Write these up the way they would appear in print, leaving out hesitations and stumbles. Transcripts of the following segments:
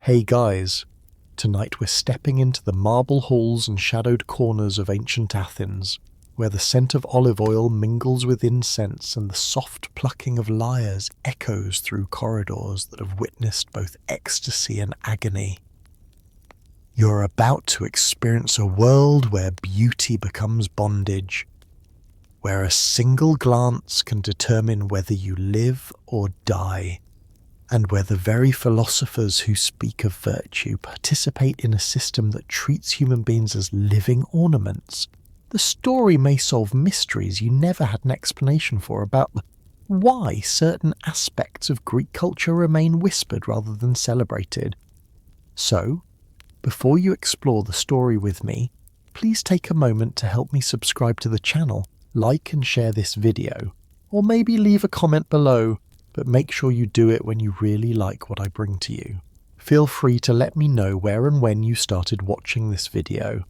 Hey guys, tonight we're stepping into the marble halls and shadowed corners of ancient Athens, where the scent of olive oil mingles with incense and the soft plucking of lyres echoes through corridors that have witnessed both ecstasy and agony. You're about to experience a world where beauty becomes bondage, where a single glance can determine whether you live or die, and where the very philosophers who speak of virtue participate in a system that treats human beings as living ornaments. The story may solve mysteries you never had an explanation for about why certain aspects of Greek culture remain whispered rather than celebrated. So, before you explore the story with me, please take a moment to help me subscribe to the channel, like and share this video, or maybe leave a comment below, but make sure you do it when you really like what I bring to you. Feel free to let me know where and when you started watching this video,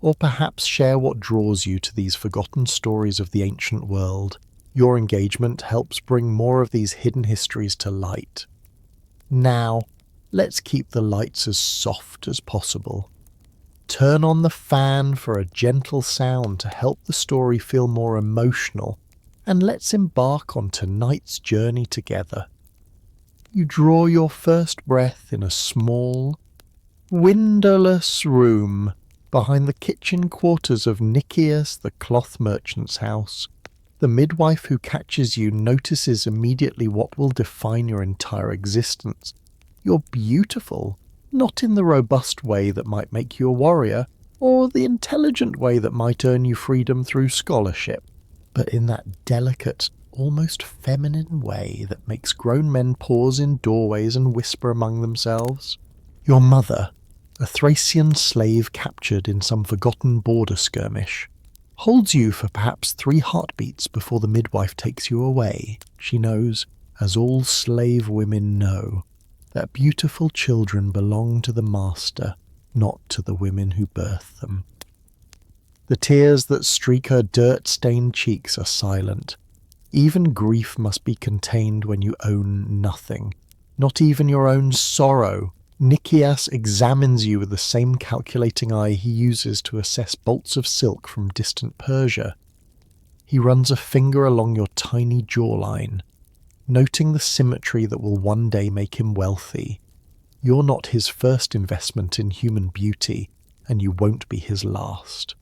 or perhaps share what draws you to these forgotten stories of the ancient world. Your engagement helps bring more of these hidden histories to light. Now, let's keep the lights as soft as possible. Turn on the fan for a gentle sound to help the story feel more emotional, and let's embark on tonight's journey together. You draw your first breath in a small, windowless room behind the kitchen quarters of Nicias, the cloth merchant's house. The midwife who catches you notices immediately what will define your entire existence. You're beautiful, not in the robust way that might make you a warrior, or the intelligent way that might earn you freedom through scholarship, but in that delicate, almost feminine way that makes grown men pause in doorways and whisper among themselves. Your mother, a Thracian slave captured in some forgotten border skirmish, holds you for perhaps 3 heartbeats before the midwife takes you away. She knows, as all slave women know, that beautiful children belong to the master, not to the women who birth them. The tears that streak her dirt-stained cheeks are silent. Even grief must be contained when you own nothing, not even your own sorrow. Nicias examines you with the same calculating eye he uses to assess bolts of silk from distant Persia. He runs a finger along your tiny jawline, noting the symmetry that will one day make him wealthy. You're not his first investment in human beauty, and you won't be his last.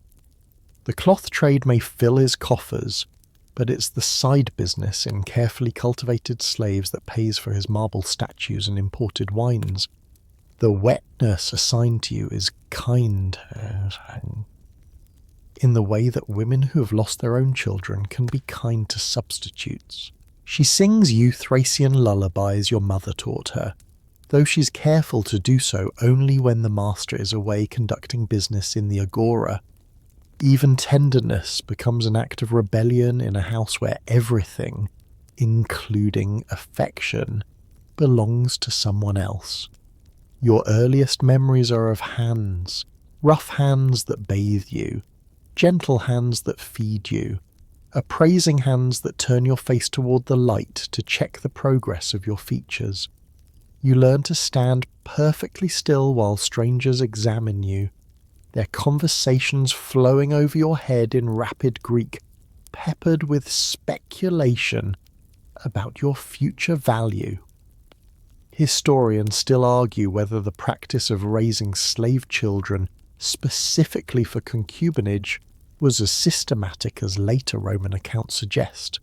The cloth trade may fill his coffers, but it's the side business in carefully cultivated slaves that pays for his marble statues and imported wines. The wet nurse assigned to you is kind, in the way that women who have lost their own children can be kind to substitutes. She sings you Thracian lullabies your mother taught her, though she's careful to do so only when the master is away conducting business in the agora. Even tenderness becomes an act of rebellion in a house where everything, including affection, belongs to someone else. Your earliest memories are of hands, rough hands that bathe you, gentle hands that feed you, appraising hands that turn your face toward the light to check the progress of your features. You learn to stand perfectly still while strangers examine you, their conversations flowing over your head in rapid Greek, peppered with speculation about your future value. Historians still argue whether the practice of raising slave children specifically for concubinage was as systematic as later Roman accounts suggest,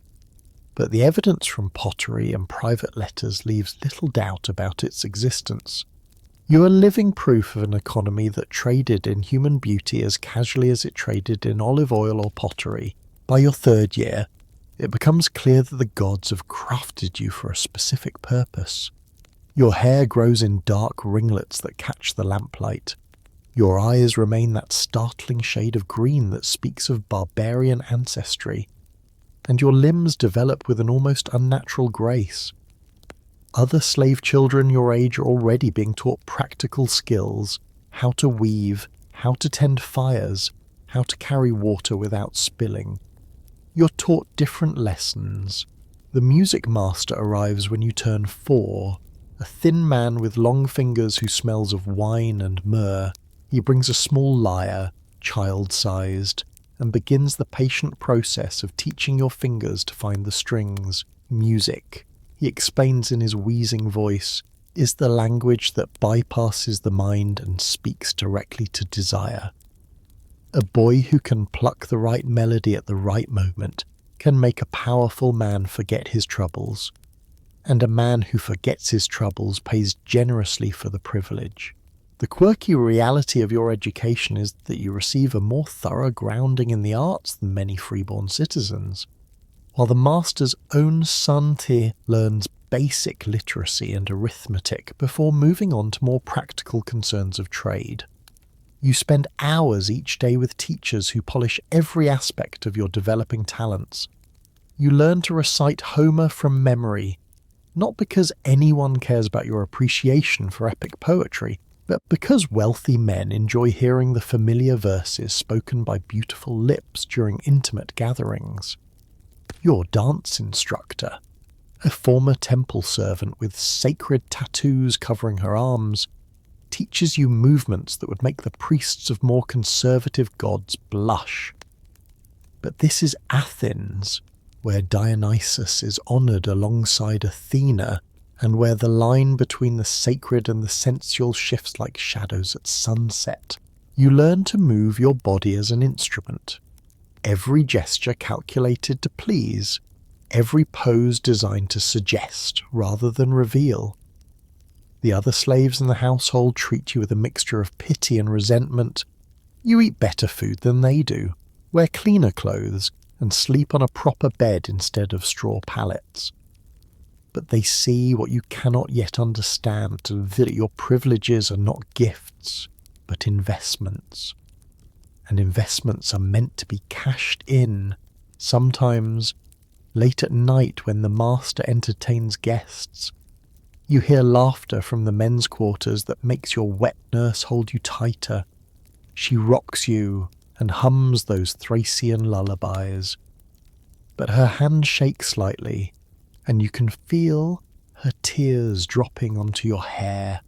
but the evidence from pottery and private letters leaves little doubt about its existence. You are living proof of an economy that traded in human beauty as casually as it traded in olive oil or pottery. By your 3rd year, it becomes clear that the gods have crafted you for a specific purpose. Your hair grows in dark ringlets that catch the lamplight. Your eyes remain that startling shade of green that speaks of barbarian ancestry, and your limbs develop with an almost unnatural grace. Other slave children your age are already being taught practical skills, how to weave, how to tend fires, how to carry water without spilling. You're taught different lessons. The music master arrives when you turn 4, a thin man with long fingers who smells of wine and myrrh. He brings a small lyre, child-sized, and begins the patient process of teaching your fingers to find the strings. Music, he explains in his wheezing voice, is the language that bypasses the mind and speaks directly to desire. A boy who can pluck the right melody at the right moment can make a powerful man forget his troubles, and a man who forgets his troubles pays generously for the privilege. The quirky reality of your education is that you receive a more thorough grounding in the arts than many freeborn citizens, while the master's own son learns basic literacy and arithmetic before moving on to more practical concerns of trade. You spend hours each day with teachers who polish every aspect of your developing talents. You learn to recite Homer from memory, not because anyone cares about your appreciation for epic poetry, but because wealthy men enjoy hearing the familiar verses spoken by beautiful lips during intimate gatherings. Your dance instructor, a former temple servant with sacred tattoos covering her arms, teaches you movements that would make the priests of more conservative gods blush. But this is Athens, where Dionysus is honoured alongside Athena, and where the line between the sacred and the sensual shifts like shadows at sunset. You learn to move your body as an instrument, every gesture calculated to please, every pose designed to suggest rather than reveal. The other slaves in the household treat you with a mixture of pity and resentment. You eat better food than they do, wear cleaner clothes, and sleep on a proper bed instead of straw pallets. But they see what you cannot yet understand, that your privileges are not gifts, but investments. And investments are meant to be cashed in, sometimes late at night when the master entertains guests. You hear laughter from the men's quarters that makes your wet nurse hold you tighter. She rocks you and hums those Thracian lullabies. But her hand shakes slightly, and you can feel her tears dropping onto your hair.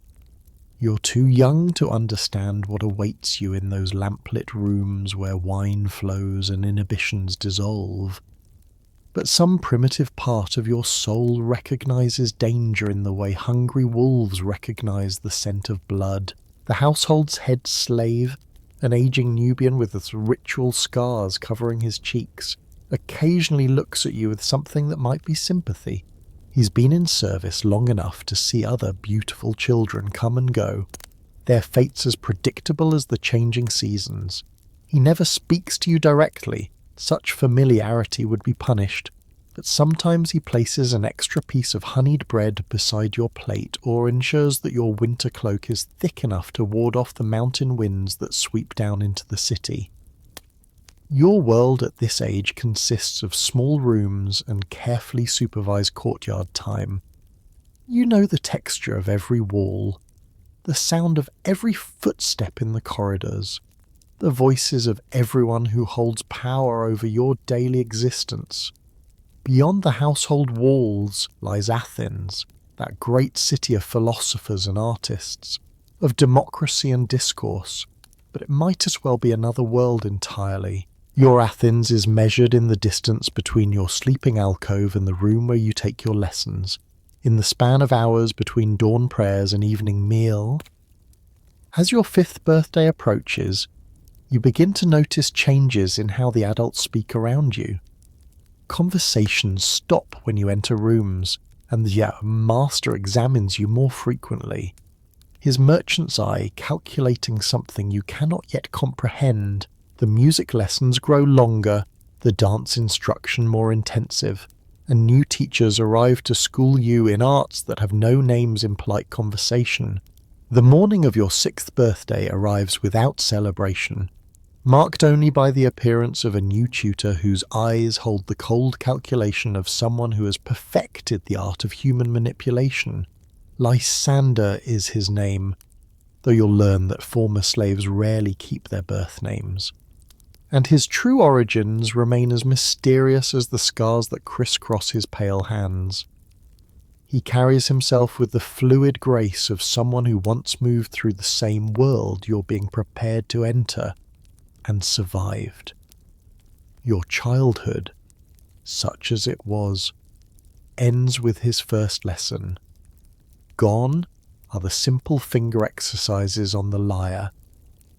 You're too young to understand what awaits you in those lamplit rooms where wine flows and inhibitions dissolve. But some primitive part of your soul recognizes danger in the way hungry wolves recognize the scent of blood. The household's head slave, an aging Nubian with its ritual scars covering his cheeks, occasionally looks at you with something that might be sympathy. He's been in service long enough to see other beautiful children come and go, their fates as predictable as the changing seasons. He never speaks to you directly. Such familiarity would be punished, but sometimes he places an extra piece of honeyed bread beside your plate or ensures that your winter cloak is thick enough to ward off the mountain winds that sweep down into the city. Your world at this age consists of small rooms and carefully supervised courtyard time. You know the texture of every wall, the sound of every footstep in the corridors, the voices of everyone who holds power over your daily existence. Beyond the household walls lies Athens, that great city of philosophers and artists, of democracy and discourse, but it might as well be another world entirely. Your Athens is measured in the distance between your sleeping alcove and the room where you take your lessons, in the span of hours between dawn prayers and evening meal. As your 5th birthday approaches, you begin to notice changes in how the adults speak around you. Conversations stop when you enter rooms, and the master examines you more frequently, his merchant's eye calculating something you cannot yet comprehend. The music lessons grow longer, the dance instruction more intensive, and new teachers arrive to school you in arts that have no names in polite conversation. The morning of your 6th birthday arrives without celebration, marked only by the appearance of a new tutor whose eyes hold the cold calculation of someone who has perfected the art of human manipulation. Lysander is his name, though you'll learn that former slaves rarely keep their birth names. And his true origins remain as mysterious as the scars that crisscross his pale hands. He carries himself with the fluid grace of someone who once moved through the same world you're being prepared to enter and survived. Your childhood, such as it was, ends with his first lesson. Gone are the simple finger exercises on the lyre,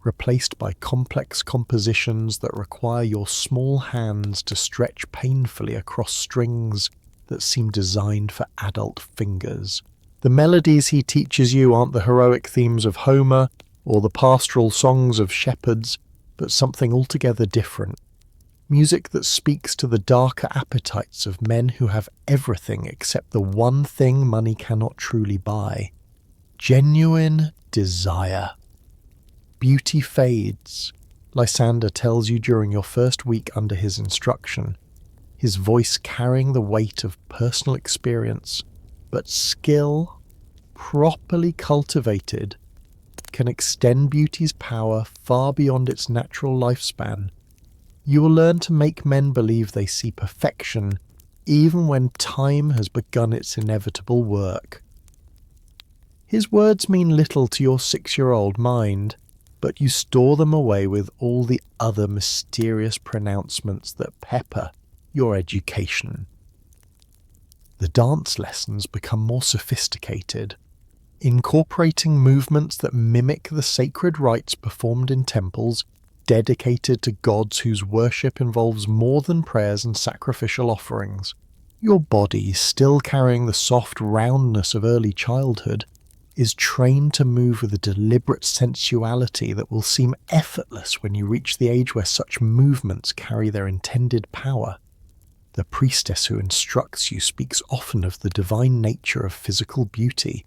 replaced by complex compositions that require your small hands to stretch painfully across strings that seem designed for adult fingers. The melodies he teaches you aren't the heroic themes of Homer or the pastoral songs of shepherds, but something altogether different. Music that speaks to the darker appetites of men who have everything except the one thing money cannot truly buy: genuine desire. Beauty fades, Lysander tells you during your first week under his instruction, his voice carrying the weight of personal experience, but skill, properly cultivated, can extend beauty's power far beyond its natural lifespan. You will learn to make men believe they see perfection, even when time has begun its inevitable work. His words mean little to your 6-year-old mind, but you store them away with all the other mysterious pronouncements that pepper your education. The dance lessons become more sophisticated, incorporating movements that mimic the sacred rites performed in temples dedicated to gods whose worship involves more than prayers and sacrificial offerings. Your body, still carrying the soft roundness of early childhood, is trained to move with a deliberate sensuality that will seem effortless when you reach the age where such movements carry their intended power. The priestess who instructs you speaks often of the divine nature of physical beauty,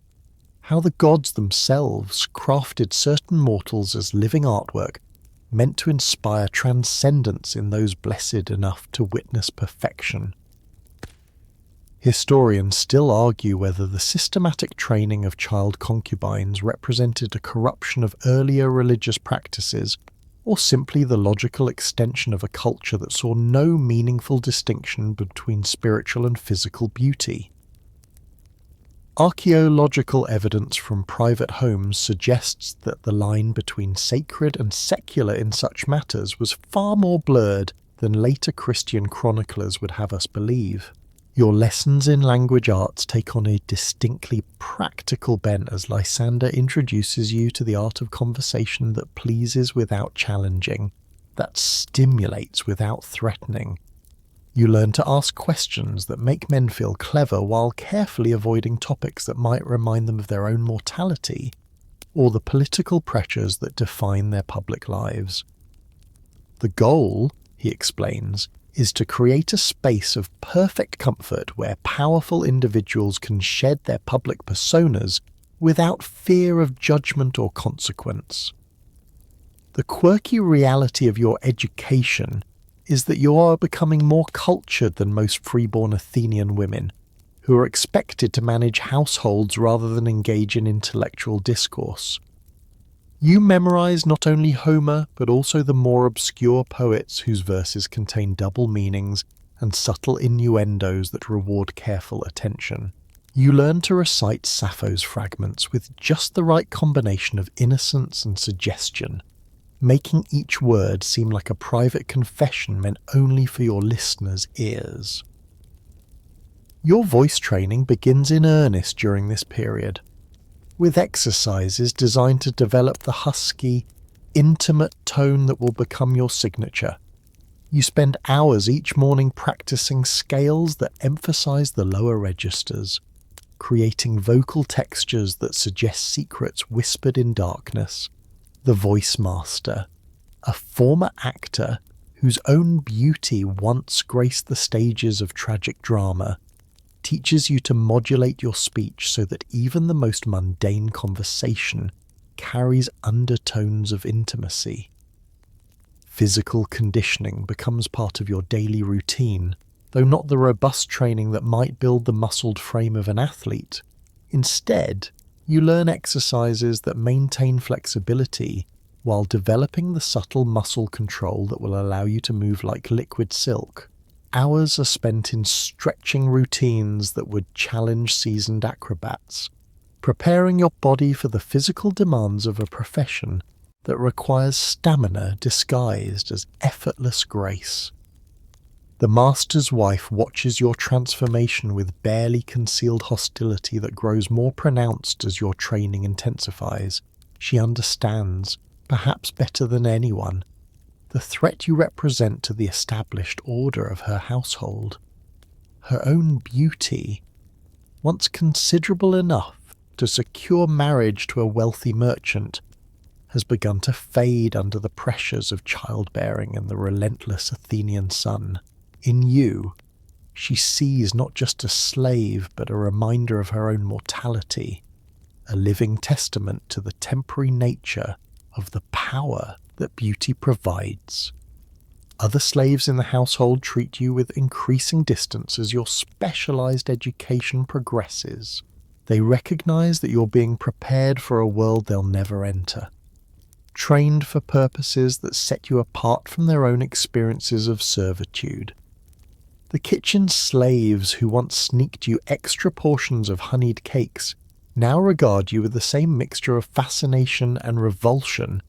how the gods themselves crafted certain mortals as living artwork meant to inspire transcendence in those blessed enough to witness perfection. Historians still argue whether the systematic training of child concubines represented a corruption of earlier religious practices, or simply the logical extension of a culture that saw no meaningful distinction between spiritual and physical beauty. Archaeological evidence from private homes suggests that the line between sacred and secular in such matters was far more blurred than later Christian chroniclers would have us believe. Your lessons in language arts take on a distinctly practical bent as Lysander introduces you to the art of conversation that pleases without challenging, that stimulates without threatening. You learn to ask questions that make men feel clever while carefully avoiding topics that might remind them of their own mortality or the political pressures that define their public lives. The goal, he explains, is to create a space of perfect comfort where powerful individuals can shed their public personas without fear of judgment or consequence. The quirky reality of your education is that you are becoming more cultured than most freeborn Athenian women, who are expected to manage households rather than engage in intellectual discourse. You memorize not only Homer, but also the more obscure poets whose verses contain double meanings and subtle innuendos that reward careful attention. You learn to recite Sappho's fragments with just the right combination of innocence and suggestion, making each word seem like a private confession meant only for your listeners' ears. Your voice training begins in earnest during this period, with exercises designed to develop the husky, intimate tone that will become your signature. You spend hours each morning practicing scales that emphasize the lower registers, creating vocal textures that suggest secrets whispered in darkness. The voice master, a former actor whose own beauty once graced the stages of tragic drama, teaches you to modulate your speech so that even the most mundane conversation carries undertones of intimacy. Physical conditioning becomes part of your daily routine, though not the robust training that might build the muscled frame of an athlete. Instead, you learn exercises that maintain flexibility while developing the subtle muscle control that will allow you to move like liquid silk. Hours are spent in stretching routines that would challenge seasoned acrobats, preparing your body for the physical demands of a profession that requires stamina disguised as effortless grace. The master's wife watches your transformation with barely concealed hostility that grows more pronounced as your training intensifies. She understands, perhaps better than anyone, the threat you represent to the established order of her household. Her own beauty, once considerable enough to secure marriage to a wealthy merchant, has begun to fade under the pressures of childbearing and the relentless Athenian sun. In you, she sees not just a slave but a reminder of her own mortality, a living testament to the temporary nature of the power that beauty provides. Other slaves in the household treat you with increasing distance as your specialized education progresses. They recognize that you're being prepared for a world they'll never enter, trained for purposes that set you apart from their own experiences of servitude. The kitchen slaves who once sneaked you extra portions of honeyed cakes now regard you with the same mixture of fascination and revulsion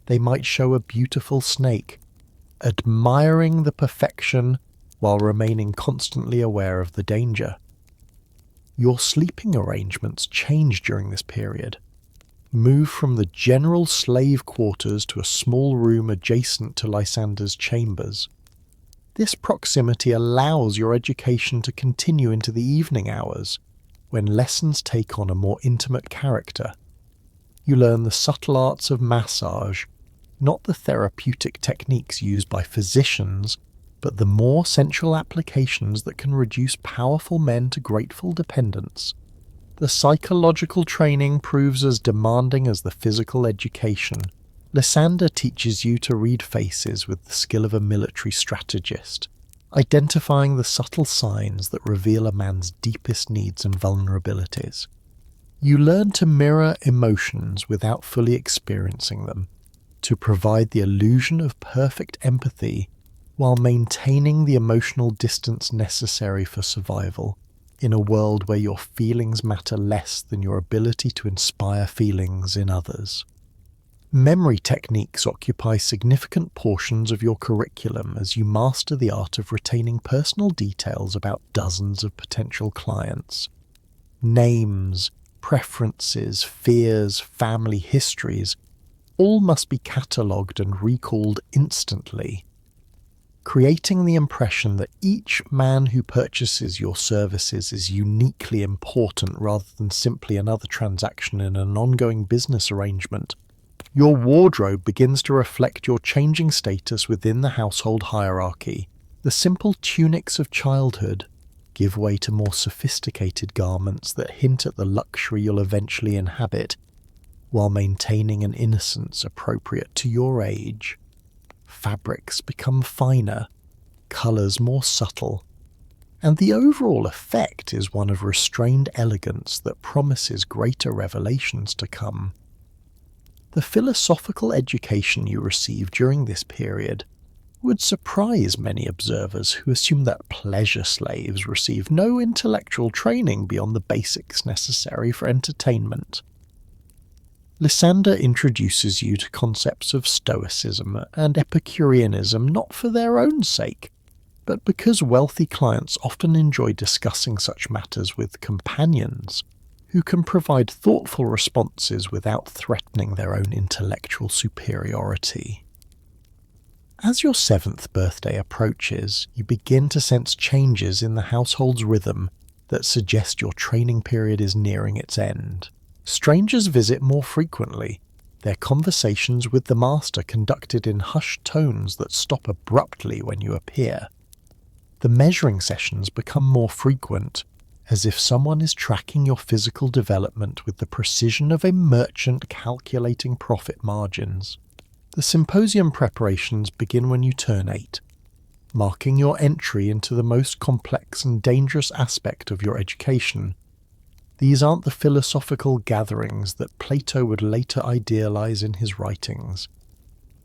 they might show a beautiful snake, admiring the perfection while remaining constantly aware of the danger. Your sleeping arrangements change during this period. Move from the general slave quarters to a small room adjacent to Lysander's chambers. This proximity allows your education to continue into the evening hours, when lessons take on a more intimate character. You learn the subtle arts of massage, not the therapeutic techniques used by physicians, but the more sensual applications that can reduce powerful men to grateful dependence. The psychological training proves as demanding as the physical education. Lysander teaches you to read faces with the skill of a military strategist, identifying the subtle signs that reveal a man's deepest needs and vulnerabilities. You learn to mirror emotions without fully experiencing them, to provide the illusion of perfect empathy while maintaining the emotional distance necessary for survival, in a world where your feelings matter less than your ability to inspire feelings in others. Memory techniques occupy significant portions of your curriculum as you master the art of retaining personal details about dozens of potential clients. Names, preferences, fears, family histories, all must be catalogued and recalled instantly, creating the impression that each man who purchases your services is uniquely important rather than simply another transaction in an ongoing business arrangement. Your wardrobe begins to reflect your changing status within the household hierarchy. The simple tunics of childhood give way to more sophisticated garments that hint at the luxury you'll eventually inhabit, while maintaining an innocence appropriate to your age. Fabrics become finer, colours more subtle, and the overall effect is one of restrained elegance that promises greater revelations to come. The philosophical education you receive during this period would surprise many observers who assume that pleasure slaves receive no intellectual training beyond the basics necessary for entertainment. Lysander introduces you to concepts of Stoicism and Epicureanism not for their own sake, but because wealthy clients often enjoy discussing such matters with companions who can provide thoughtful responses without threatening their own intellectual superiority. As your 7th birthday approaches, you begin to sense changes in the household's rhythm that suggest your training period is nearing its end. Strangers visit more frequently, their conversations with the master conducted in hushed tones that stop abruptly when you appear. The measuring sessions become more frequent, as if someone is tracking your physical development with the precision of a merchant calculating profit margins. The symposium preparations begin when you turn 8, marking your entry into the most complex and dangerous aspect of your education. These aren't the philosophical gatherings that Plato would later idealize in his writings.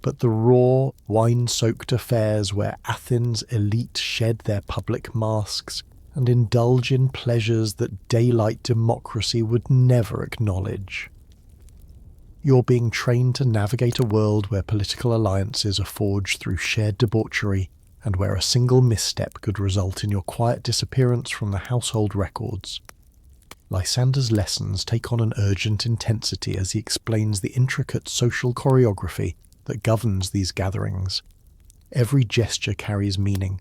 but the raw, wine-soaked affairs where Athens' elite shed their public masks and indulge in pleasures that daylight democracy would never acknowledge. You're being trained to navigate a world where political alliances are forged through shared debauchery and where a single misstep could result in your quiet disappearance from the household records. Lysander's lessons take on an urgent intensity as he explains the intricate social choreography that governs these gatherings. Every gesture carries meaning.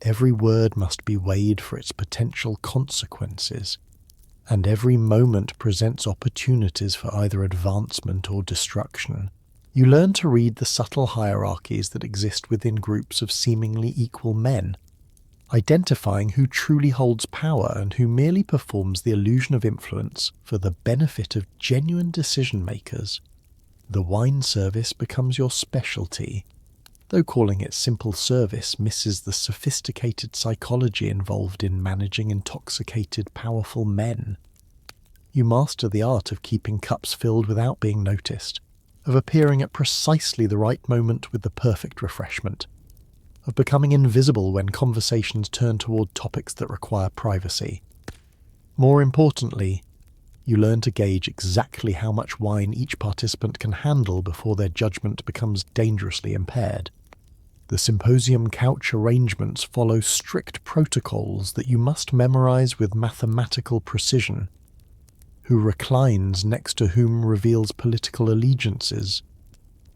Every word must be weighed for its potential consequences. And every moment presents opportunities for either advancement or destruction. You learn to read the subtle hierarchies that exist within groups of seemingly equal men, identifying who truly holds power and who merely performs the illusion of influence for the benefit of genuine decision-makers. The wine service becomes your specialty, though calling it simple service misses the sophisticated psychology involved in managing intoxicated, powerful men. You master the art of keeping cups filled without being noticed, of appearing at precisely the right moment with the perfect refreshment, of becoming invisible when conversations turn toward topics that require privacy. More importantly, you learn to gauge exactly how much wine each participant can handle before their judgment becomes dangerously impaired. The symposium couch arrangements follow strict protocols that you must memorize with mathematical precision. Who reclines next to whom reveals political allegiances,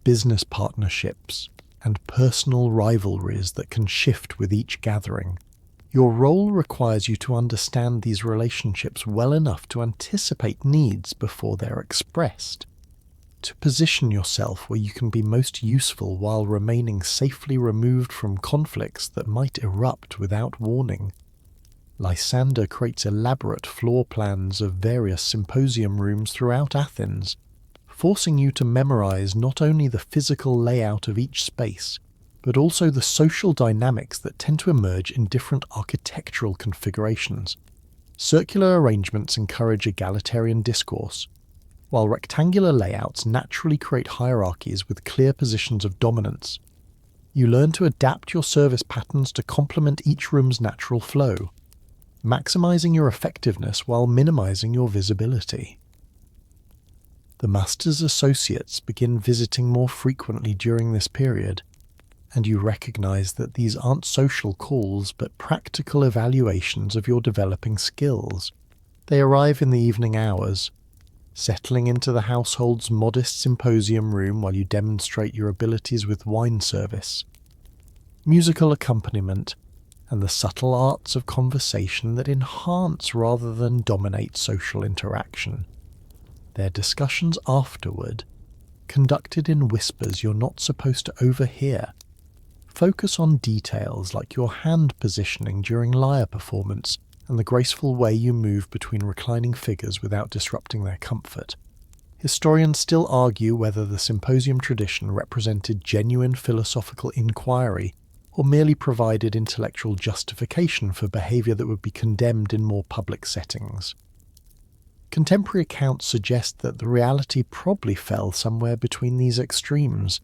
business partnerships, and personal rivalries that can shift with each gathering. Your role requires you to understand these relationships well enough to anticipate needs before they're expressed, to position yourself where you can be most useful while remaining safely removed from conflicts that might erupt without warning. Lysander creates elaborate floor plans of various symposium rooms throughout Athens, forcing you to memorize not only the physical layout of each space, but also the social dynamics that tend to emerge in different architectural configurations. Circular arrangements encourage egalitarian discourse, while rectangular layouts naturally create hierarchies with clear positions of dominance. You learn to adapt your service patterns to complement each room's natural flow, maximizing your effectiveness while minimizing your visibility. The master's associates begin visiting more frequently during this period, and you recognize that these aren't social calls but practical evaluations of your developing skills. They arrive in the evening hours, settling into the household's modest symposium room while you demonstrate your abilities with wine service, musical accompaniment, and the subtle arts of conversation that enhance rather than dominate social interaction. Their discussions afterward, conducted in whispers you're not supposed to overhear, focus on details like your hand positioning during lyre performance and the graceful way you move between reclining figures without disrupting their comfort. Historians still argue whether the symposium tradition represented genuine philosophical inquiry or merely provided intellectual justification for behaviour that would be condemned in more public settings. Contemporary accounts suggest that the reality probably fell somewhere between these extremes,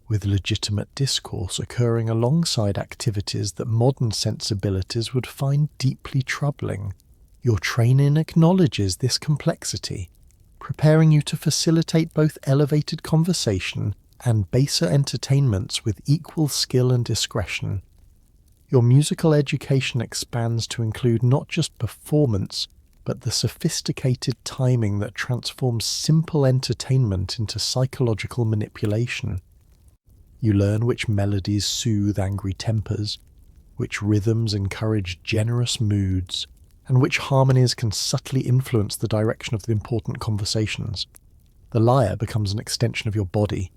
with legitimate discourse occurring alongside activities that modern sensibilities would find deeply troubling. Your training acknowledges this complexity, preparing you to facilitate both elevated conversation and baser entertainments with equal skill and discretion. Your musical education expands to include not just performance, but the sophisticated timing that transforms simple entertainment into psychological manipulation. You learn which melodies soothe angry tempers, which rhythms encourage generous moods, and which harmonies can subtly influence the direction of the important conversations. The lyre becomes an extension of your body,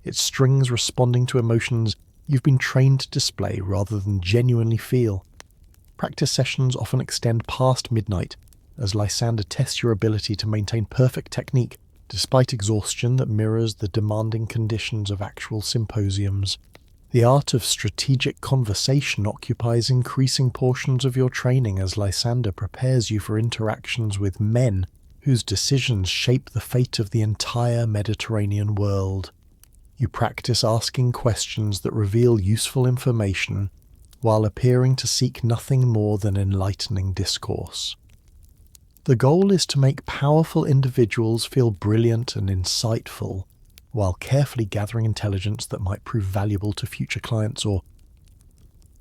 its strings responding to emotions you've been trained to display rather than genuinely feel. Practice sessions often extend past midnight, as Lysander tests your ability to maintain perfect technique despite exhaustion that mirrors the demanding conditions of actual symposiums. The art of strategic conversation occupies increasing portions of your training as Lysander prepares you for interactions with men whose decisions shape the fate of the entire Mediterranean world. You practice asking questions that reveal useful information while appearing to seek nothing more than enlightening discourse. The goal is to make powerful individuals feel brilliant and insightful, while carefully gathering intelligence that might prove valuable to future clients or,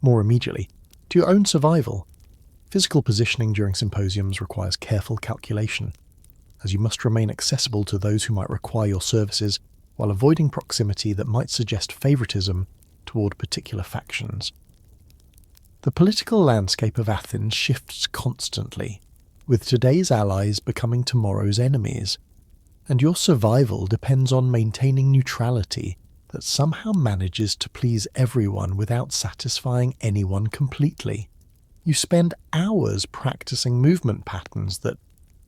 more immediately, to your own survival. Physical positioning during symposiums requires careful calculation, as you must remain accessible to those who might require your services while avoiding proximity that might suggest favoritism toward particular factions. The political landscape of Athens shifts constantly, with today's allies becoming tomorrow's enemies, and your survival depends on maintaining neutrality that somehow manages to please everyone without satisfying anyone completely. You spend hours practicing movement patterns that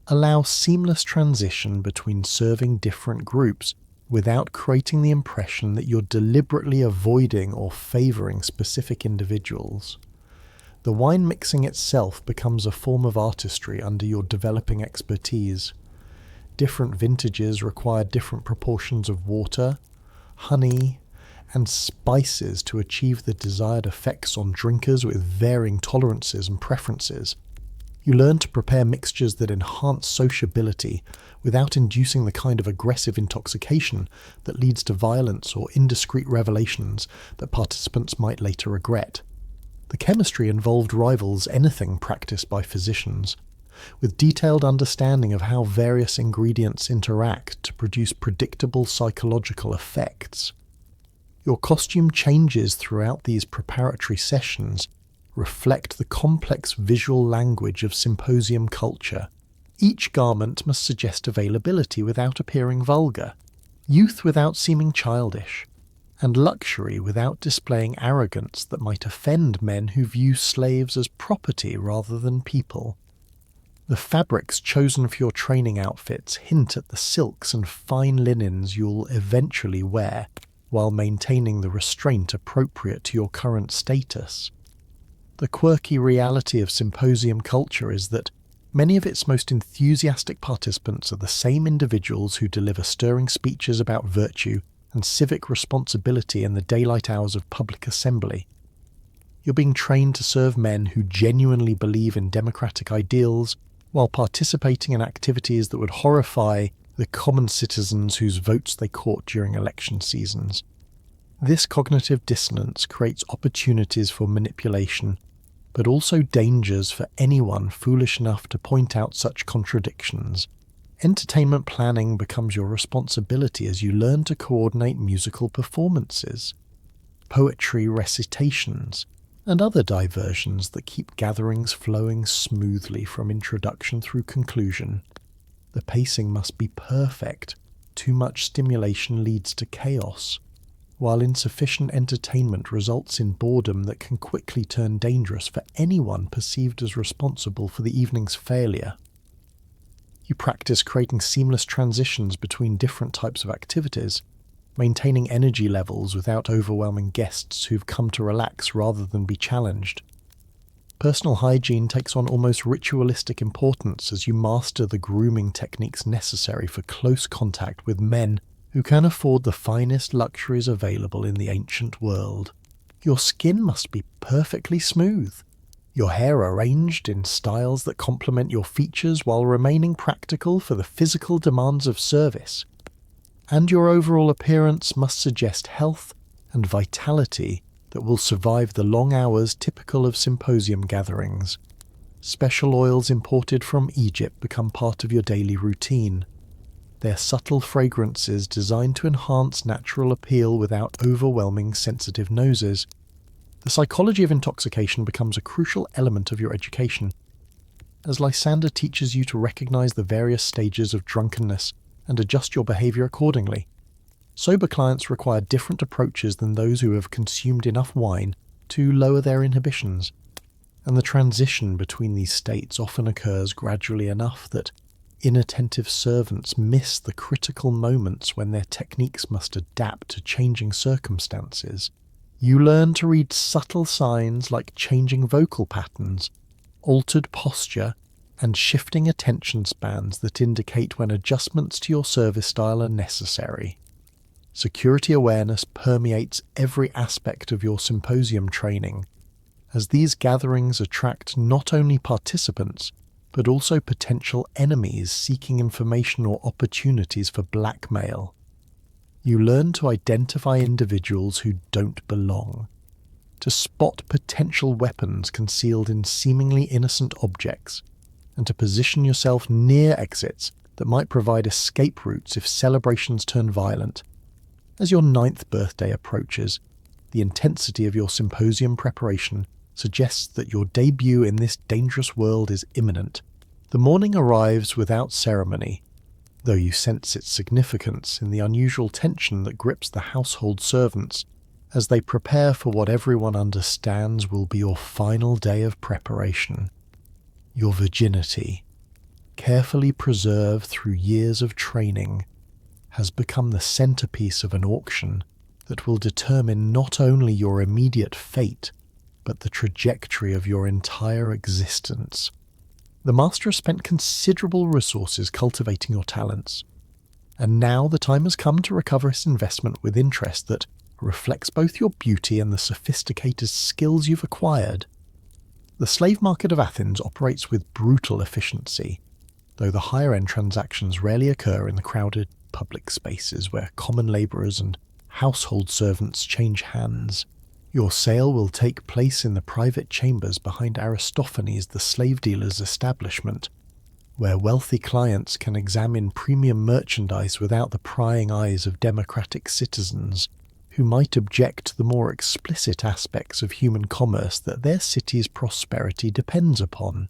allow seamless transition between serving different groups without creating the impression that you're deliberately avoiding or favouring specific individuals. The wine mixing itself becomes a form of artistry under your developing expertise. Different vintages require different proportions of water, honey, and spices to achieve the desired effects on drinkers with varying tolerances and preferences. You learn to prepare mixtures that enhance sociability without inducing the kind of aggressive intoxication that leads to violence or indiscreet revelations that participants might later regret. The chemistry involved rivals anything practiced by physicians, with detailed understanding of how various ingredients interact to produce predictable psychological effects. Your costume changes throughout these preparatory sessions reflect the complex visual language of symposium culture. Each garment must suggest availability without appearing vulgar, youth without seeming childish, and luxury without displaying arrogance that might offend men who view slaves as property rather than people. The fabrics chosen for your training outfits hint at the silks and fine linens you'll eventually wear, while maintaining the restraint appropriate to your current status. The quirky reality of symposium culture is that many of its most enthusiastic participants are the same individuals who deliver stirring speeches about virtue and civic responsibility in the daylight hours of public assembly. You're being trained to serve men who genuinely believe in democratic ideals while participating in activities that would horrify the common citizens whose votes they court during election seasons. This cognitive dissonance creates opportunities for manipulation, but also dangers for anyone foolish enough to point out such contradictions. Entertainment planning becomes your responsibility as you learn to coordinate musical performances, poetry recitations, and other diversions that keep gatherings flowing smoothly from introduction through conclusion. The pacing must be perfect. Too much stimulation leads to chaos, while insufficient entertainment results in boredom that can quickly turn dangerous for anyone perceived as responsible for the evening's failure. You practice creating seamless transitions between different types of activities, maintaining energy levels without overwhelming guests who've come to relax rather than be challenged. Personal hygiene takes on almost ritualistic importance as you master the grooming techniques necessary for close contact with men who can afford the finest luxuries available in the ancient world. Your skin must be perfectly smooth, your hair arranged in styles that complement your features while remaining practical for the physical demands of service. And your overall appearance must suggest health and vitality that will survive the long hours typical of symposium gatherings. Special oils imported from Egypt become part of your daily routine. Their subtle fragrances designed to enhance natural appeal without overwhelming sensitive noses. The psychology of intoxication becomes a crucial element of your education, as Lysander teaches you to recognize the various stages of drunkenness and adjust your behavior accordingly. Sober clients require different approaches than those who have consumed enough wine to lower their inhibitions, and the transition between these states often occurs gradually enough that inattentive servants miss the critical moments when their techniques must adapt to changing circumstances. You learn to read subtle signs like changing vocal patterns, altered posture, and shifting attention spans that indicate when adjustments to your service style are necessary. security awareness permeates every aspect of your symposium training, as these gatherings attract not only participants, but also potential enemies seeking information or opportunities for blackmail. You learn to identify individuals who don't belong, to spot potential weapons concealed in seemingly innocent objects, and to position yourself near exits that might provide escape routes if celebrations turn violent. As your 9th birthday approaches, the intensity of your symposium preparation suggests that your debut in this dangerous world is imminent. The morning arrives without ceremony, though you sense its significance in the unusual tension that grips the household servants as they prepare for what everyone understands will be your final day of preparation. Your virginity, carefully preserved through years of training, has become the centerpiece of an auction that will determine not only your immediate fate, but the trajectory of your entire existence. The master has spent considerable resources cultivating your talents, and now the time has come to recover his investment with interest that reflects both your beauty and the sophisticated skills you've acquired. The slave market of Athens operates with brutal efficiency, though the higher-end transactions rarely occur in the crowded public spaces where common labourers and household servants change hands. Your sale will take place in the private chambers behind Aristophanes the slave dealer's establishment, where wealthy clients can examine premium merchandise without the prying eyes of democratic citizens who might object to the more explicit aspects of human commerce that their city's prosperity depends upon.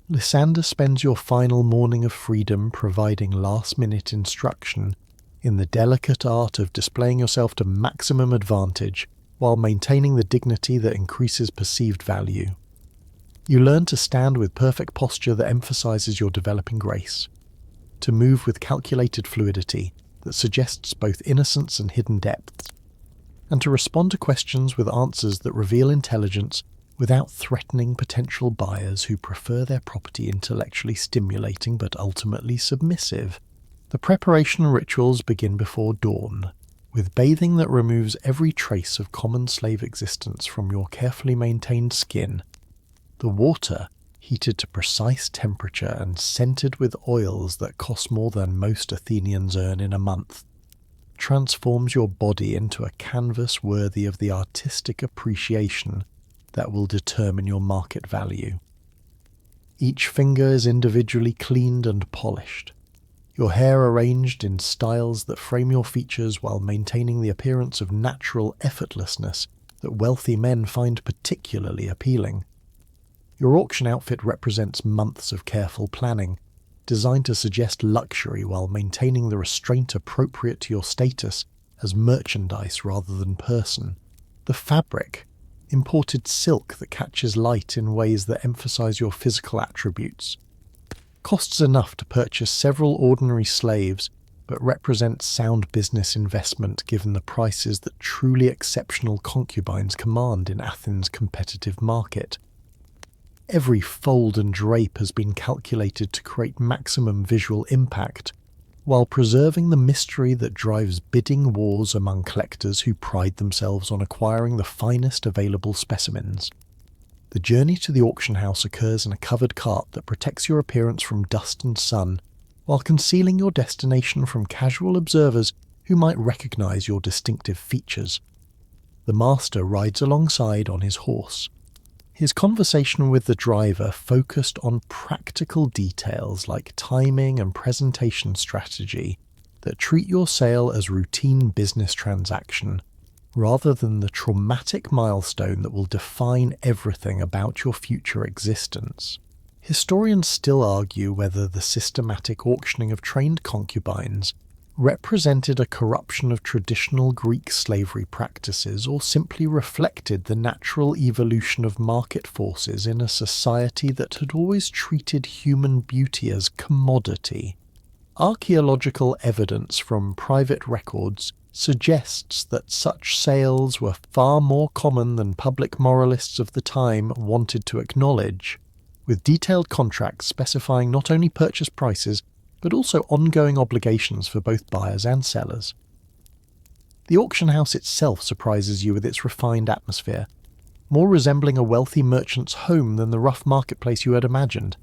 Lysander spends your final morning of freedom providing last-minute instruction in the delicate art of displaying yourself to maximum advantage while maintaining the dignity that increases perceived value. You learn to stand with perfect posture that emphasizes your developing grace, to move with calculated fluidity that suggests both innocence and hidden depths, and to respond to questions with answers that reveal intelligence without threatening potential buyers who prefer their property intellectually stimulating but ultimately submissive. The preparation rituals begin before dawn, with bathing that removes every trace of common slave existence from your carefully maintained skin. The water, heated to precise temperature and scented with oils that cost more than most Athenians earn in a month, transforms your body into a canvas worthy of the artistic appreciation that will determine your market value. Each finger is individually cleaned and polished, your hair arranged in styles that frame your features while maintaining the appearance of natural effortlessness that wealthy men find particularly appealing. Your auction outfit represents months of careful planning, designed to suggest luxury while maintaining the restraint appropriate to your status as merchandise rather than person. The fabric, imported silk that catches light in ways that emphasize your physical attributes, costs enough to purchase several ordinary slaves, but represents sound business investment given the prices that truly exceptional concubines command in Athens' competitive market. Every fold and drape has been calculated to create maximum visual impact, while preserving the mystery that drives bidding wars among collectors who pride themselves on acquiring the finest available specimens. The journey to the auction house occurs in a covered cart that protects your appearance from dust and sun, while concealing your destination from casual observers who might recognize your distinctive features. The master rides alongside on his horse. His conversation with the driver focused on practical details like timing and presentation strategy that treat your sale as routine business transaction, rather than the traumatic milestone that will define everything about your future existence. Historians still argue whether the systematic auctioning of trained concubines represented a corruption of traditional Greek slavery practices or simply reflected the natural evolution of market forces in a society that had always treated human beauty as commodity. Archaeological evidence from private records suggests that such sales were far more common than public moralists of the time wanted to acknowledge, with detailed contracts specifying not only purchase prices but also ongoing obligations for both buyers and sellers. The auction house itself surprises you with its refined atmosphere, more resembling a wealthy merchant's home than the rough marketplace you had imagined.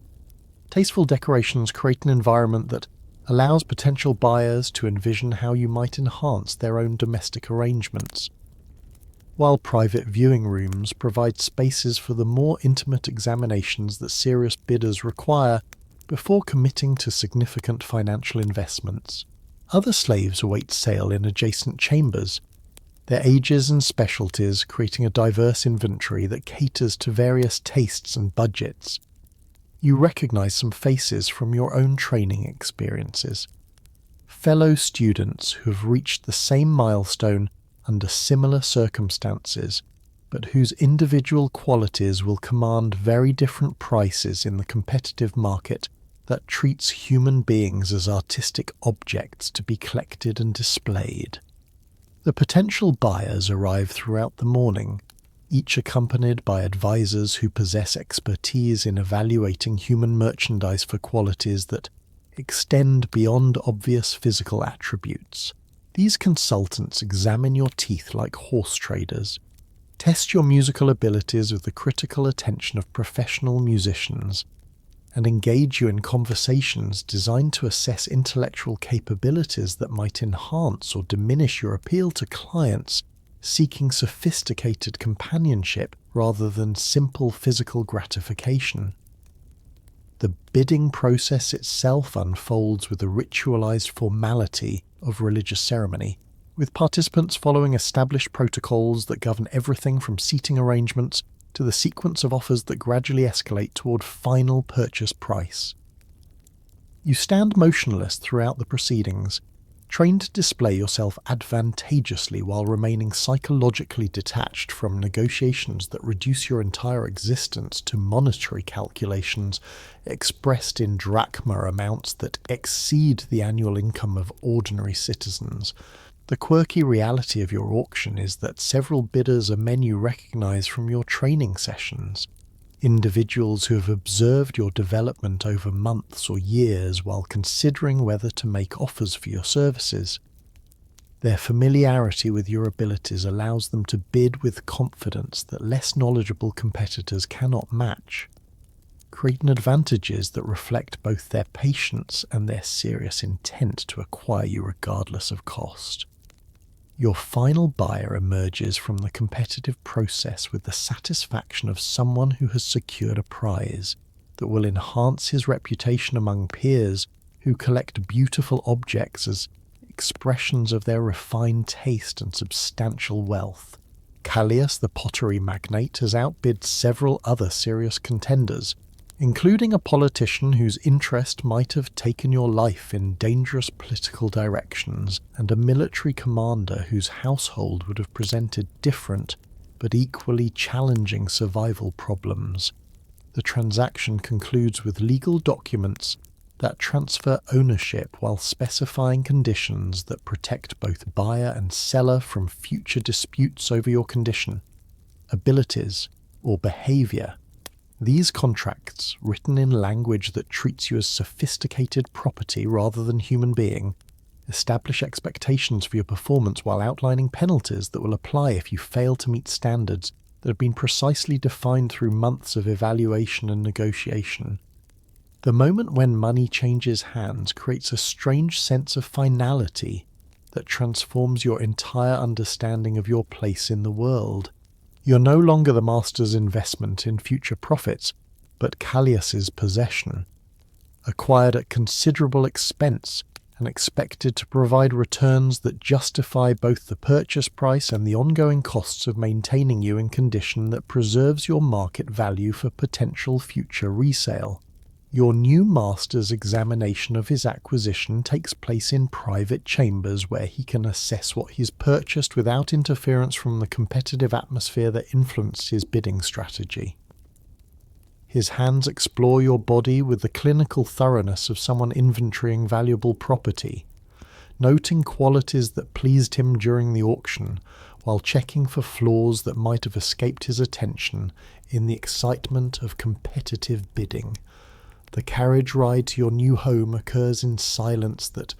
Tasteful decorations create an environment that allows potential buyers to envision how you might enhance their own domestic arrangements, while private viewing rooms provide spaces for the more intimate examinations that serious bidders require before committing to significant financial investments. Other slaves await sale in adjacent chambers, their ages and specialties creating a diverse inventory that caters to various tastes and budgets. You recognize some faces from your own training experiences. Fellow students who have reached the same milestone under similar circumstances, but whose individual qualities will command very different prices in the competitive market that treats human beings as artistic objects to be collected and displayed. The potential buyers arrive throughout the morning, each accompanied by advisors who possess expertise in evaluating human merchandise for qualities that extend beyond obvious physical attributes. These consultants examine your teeth like horse traders, test your musical abilities with the critical attention of professional musicians, and engage you in conversations designed to assess intellectual capabilities that might enhance or diminish your appeal to clients seeking sophisticated companionship rather than simple physical gratification. The bidding process itself unfolds with a ritualized formality of religious ceremony, with participants following established protocols that govern everything from seating arrangements to the sequence of offers that gradually escalate toward final purchase price. You stand motionless throughout the proceedings, trained to display yourself advantageously while remaining psychologically detached from negotiations that reduce your entire existence to monetary calculations expressed in drachma amounts that exceed the annual income of ordinary citizens. The quirky reality of your auction is that several bidders are men you recognize from your training sessions, individuals who have observed your development over months or years while considering whether to make offers for your services. Their familiarity with your abilities allows them to bid with confidence that less knowledgeable competitors cannot match, creating advantages that reflect both their patience and their serious intent to acquire you regardless of cost. Your final buyer emerges from the competitive process with the satisfaction of someone who has secured a prize that will enhance his reputation among peers who collect beautiful objects as expressions of their refined taste and substantial wealth. Callias, the pottery magnate, has outbid several other serious contenders, including a politician whose interest might have taken your life in dangerous political directions, and a military commander whose household would have presented different but equally challenging survival problems. The transaction concludes with legal documents that transfer ownership while specifying conditions that protect both buyer and seller from future disputes over your condition, abilities, or behavior. These contracts, written in language that treats you as sophisticated property rather than human being, establish expectations for your performance while outlining penalties that will apply if you fail to meet standards that have been precisely defined through months of evaluation and negotiation. The moment when money changes hands creates a strange sense of finality that transforms your entire understanding of your place in the world. You're no longer the master's investment in future profits, but Callias's possession, acquired at considerable expense and expected to provide returns that justify both the purchase price and the ongoing costs of maintaining you in condition that preserves your market value for potential future resale. Your new master's examination of his acquisition takes place in private chambers where he can assess what he's purchased without interference from the competitive atmosphere that influenced his bidding strategy. His hands explore your body with the clinical thoroughness of someone inventorying valuable property, noting qualities that pleased him during the auction, while checking for flaws that might have escaped his attention in the excitement of competitive bidding. The carriage ride to your new home occurs in silence that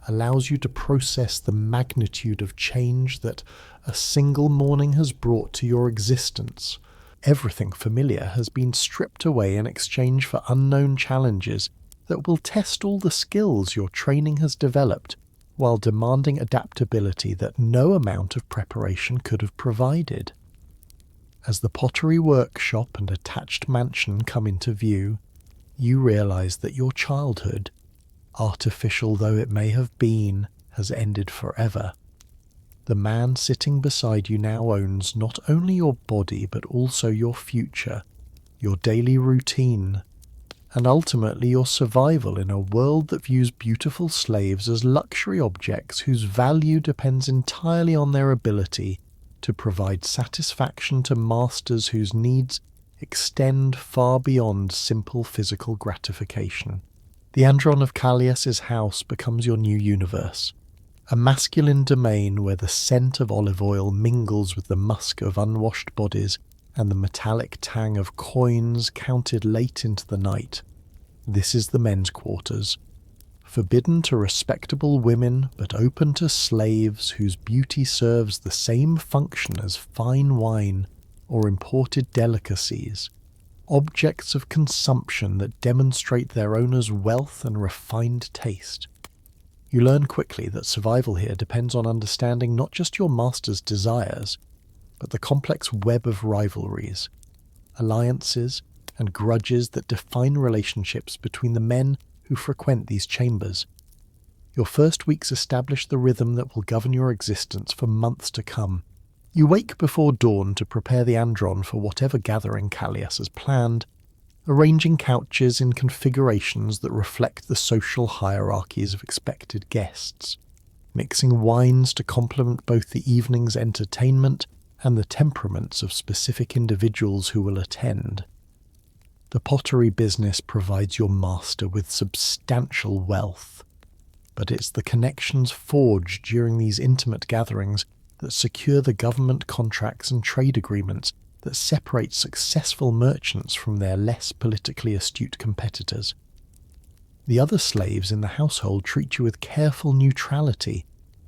allows you to process the magnitude of change that a single morning has brought to your existence. Everything familiar has been stripped away in exchange for unknown challenges that will test all the skills your training has developed, while demanding adaptability that no amount of preparation could have provided. As the pottery workshop and attached mansion come into view, you realize that your childhood, artificial though it may have been, has ended forever. The man sitting beside you now owns not only your body but also your future, your daily routine, and ultimately your survival in a world that views beautiful slaves as luxury objects whose value depends entirely on their ability to provide satisfaction to masters whose needs extend far beyond simple physical gratification. The Andron of Callias's house becomes your new universe, a masculine domain where the scent of olive oil mingles with the musk of unwashed bodies and the metallic tang of coins counted late into the night. This is the men's quarters, forbidden to respectable women but open to slaves whose beauty serves the same function as fine wine or imported delicacies, objects of consumption that demonstrate their owner's wealth and refined taste. You learn quickly that survival here depends on understanding not just your master's desires, but the complex web of rivalries, alliances, and grudges that define relationships between the men who frequent these chambers. Your first weeks establish the rhythm that will govern your existence for months to come. You wake before dawn to prepare the Andron for whatever gathering Callias has planned, arranging couches in configurations that reflect the social hierarchies of expected guests, mixing wines to complement both the evening's entertainment and the temperaments of specific individuals who will attend. The pottery business provides your master with substantial wealth, but it's the connections forged during these intimate gatherings that secure the government contracts and trade agreements that separate successful merchants from their less politically astute competitors. The other slaves in the household treat you with careful neutrality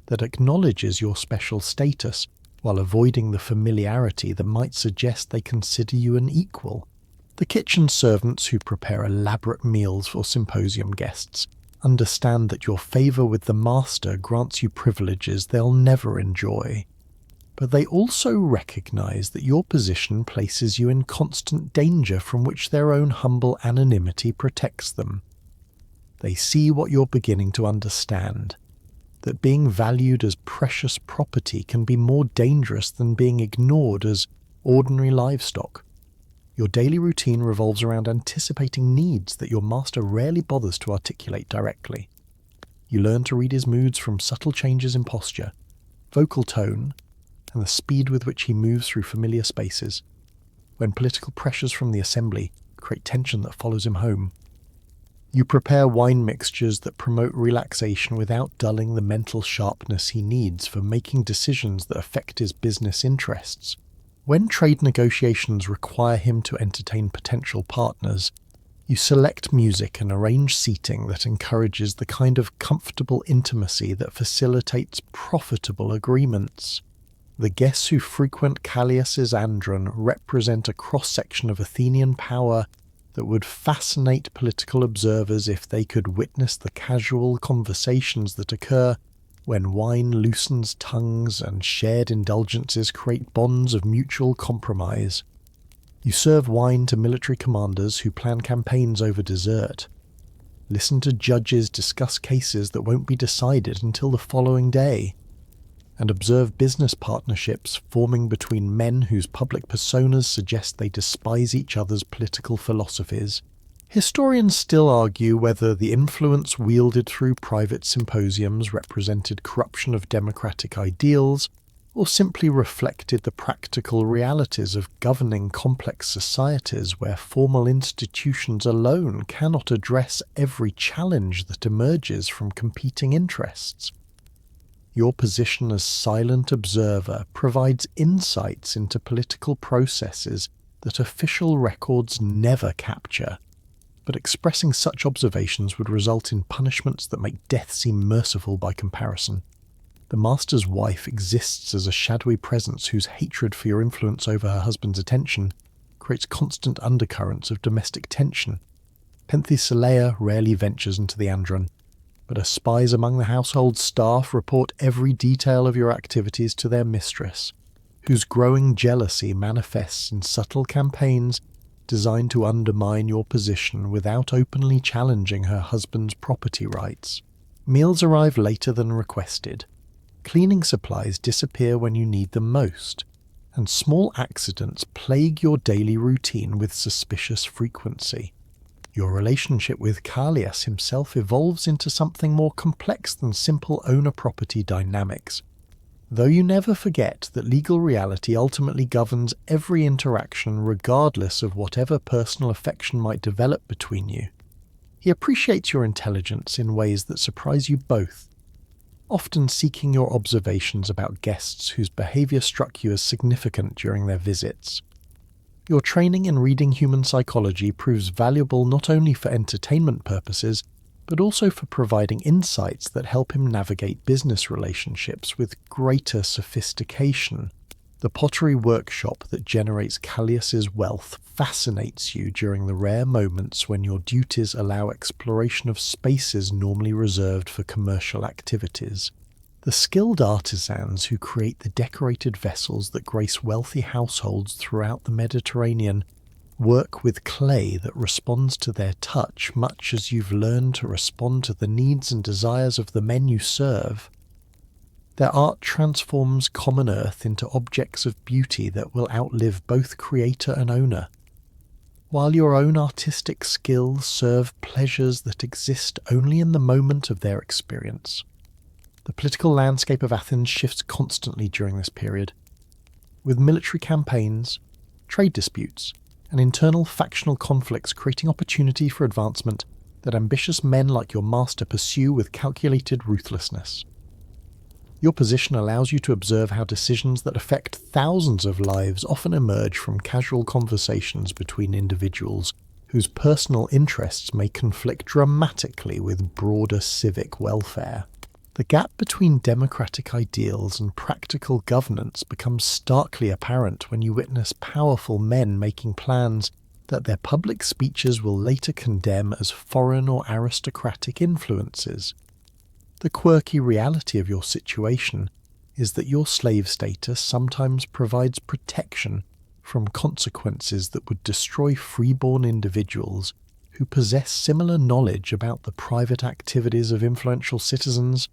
that acknowledges your special status while avoiding the familiarity that might suggest they consider you an equal. The kitchen servants who prepare elaborate meals for symposium guests understand that your favour with the master grants you privileges they'll never enjoy, but they also recognise that your position places you in constant danger from which their own humble anonymity protects them. They see what you're beginning to understand, that being valued as precious property can be more dangerous than being ignored as ordinary livestock. Your daily routine revolves around anticipating needs that your master rarely bothers to articulate directly. You learn to read his moods from subtle changes in posture, vocal tone, and the speed with which he moves through familiar spaces, when political pressures from the assembly create tension that follows him home. You prepare wine mixtures that promote relaxation without dulling the mental sharpness he needs for making decisions that affect his business interests. When trade negotiations require him to entertain potential partners, you select music and arrange seating that encourages the kind of comfortable intimacy that facilitates profitable agreements. The guests who frequent Callias's Andron represent a cross-section of Athenian power that would fascinate political observers if they could witness the casual conversations that occur when wine loosens tongues and shared indulgences create bonds of mutual compromise. You serve wine to military commanders who plan campaigns over dessert. Listen to judges discuss cases that won't be decided until the following day, and observe business partnerships forming between men whose public personas suggest they despise each other's political philosophies. Historians still argue whether the influence wielded through private symposiums represented corruption of democratic ideals or simply reflected the practical realities of governing complex societies where formal institutions alone cannot address every challenge that emerges from competing interests. Your position as silent observer provides insights into political processes that official records never capture. but expressing such observations would result in punishments that make death seem merciful by comparison. The master's wife exists as a shadowy presence whose hatred for your influence over her husband's attention creates constant undercurrents of domestic tension. Penthesilea rarely ventures into the andron, but her spies among the household staff report every detail of your activities to their mistress, whose growing jealousy manifests in subtle campaigns designed to undermine your position without openly challenging her husband's property rights. Meals arrive later than requested. Cleaning supplies disappear when you need them most, and small accidents plague your daily routine with suspicious frequency. Your relationship with Callias himself evolves into something more complex than simple owner-property dynamics, though you never forget that legal reality ultimately governs every interaction regardless of whatever personal affection might develop between you. He appreciates your intelligence in ways that surprise you both, often seeking your observations about guests whose behavior struck you as significant during their visits. Your training in reading human psychology proves valuable not only for entertainment purposes, but also for providing insights that help him navigate business relationships with greater sophistication. The pottery workshop that generates Callias's wealth fascinates you during the rare moments when your duties allow exploration of spaces normally reserved for commercial activities. The skilled artisans who create the decorated vessels that grace wealthy households throughout the Mediterranean work with clay that responds to their touch much as you've learned to respond to the needs and desires of the men you serve. Their art transforms common earth into objects of beauty that will outlive both creator and owner, while your own artistic skills serve pleasures that exist only in the moment of their experience. The political landscape of Athens shifts constantly during this period, with military campaigns, trade disputes, and internal factional conflicts creating opportunity for advancement that ambitious men like your master pursue with calculated ruthlessness. Your position allows you to observe how decisions that affect thousands of lives often emerge from casual conversations between individuals whose personal interests may conflict dramatically with broader civic welfare. The gap between democratic ideals and practical governance becomes starkly apparent when you witness powerful men making plans that their public speeches will later condemn as foreign or aristocratic influences. The quirky reality of your situation is that your slave status sometimes provides protection from consequences that would destroy freeborn individuals who possess similar knowledge about the private activities of influential citizens.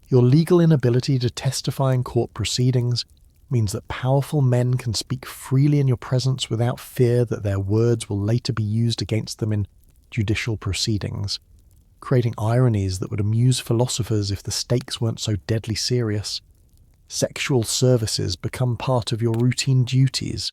Your legal inability to testify in court proceedings means that powerful men can speak freely in your presence without fear that their words will later be used against them in judicial proceedings, creating ironies that would amuse philosophers if the stakes weren't so deadly serious. Sexual services become part of your routine duties,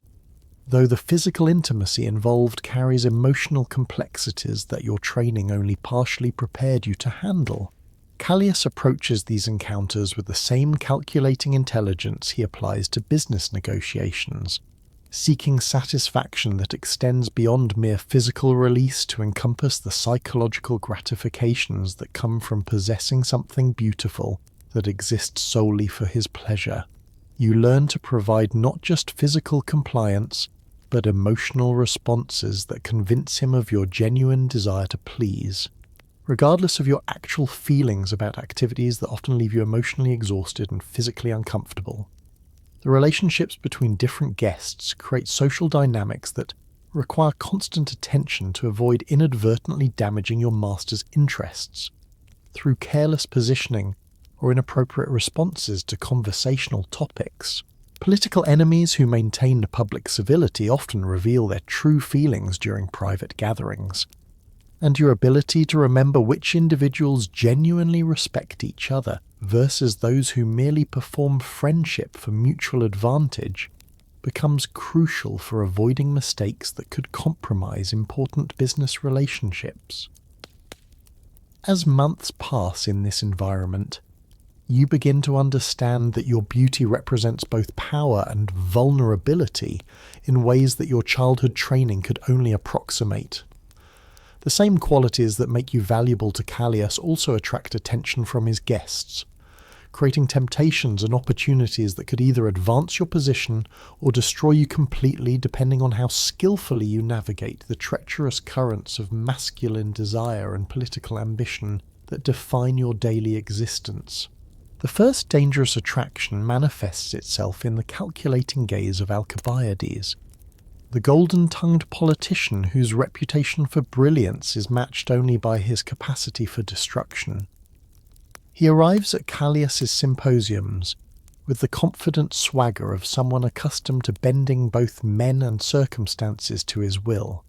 though the physical intimacy involved carries emotional complexities that your training only partially prepared you to handle. Callias approaches these encounters with the same calculating intelligence he applies to business negotiations, seeking satisfaction that extends beyond mere physical release to encompass the psychological gratifications that come from possessing something beautiful that exists solely for his pleasure. You learn to provide not just physical compliance, but emotional responses that convince him of your genuine desire to please, regardless of your actual feelings about activities that often leave you emotionally exhausted and physically uncomfortable. The relationships between different guests create social dynamics that require constant attention to avoid inadvertently damaging your master's interests. Through careless positioning or inappropriate responses to conversational topics, political enemies who maintain public civility often reveal their true feelings during private gatherings, and your ability to remember which individuals genuinely respect each other versus those who merely perform friendship for mutual advantage becomes crucial for avoiding mistakes that could compromise important business relationships. As months pass in this environment, you begin to understand that your beauty represents both power and vulnerability in ways that your childhood training could only approximate. The same qualities that make you valuable to Callias also attract attention from his guests, creating temptations and opportunities that could either advance your position or destroy you completely, depending on how skillfully you navigate the treacherous currents of masculine desire and political ambition that define your daily existence. The first dangerous attraction manifests itself in the calculating gaze of Alcibiades, the golden-tongued politician whose reputation for brilliance is matched only by his capacity for destruction. He arrives at Callias's symposiums with the confident swagger of someone accustomed to bending both men and circumstances to his will.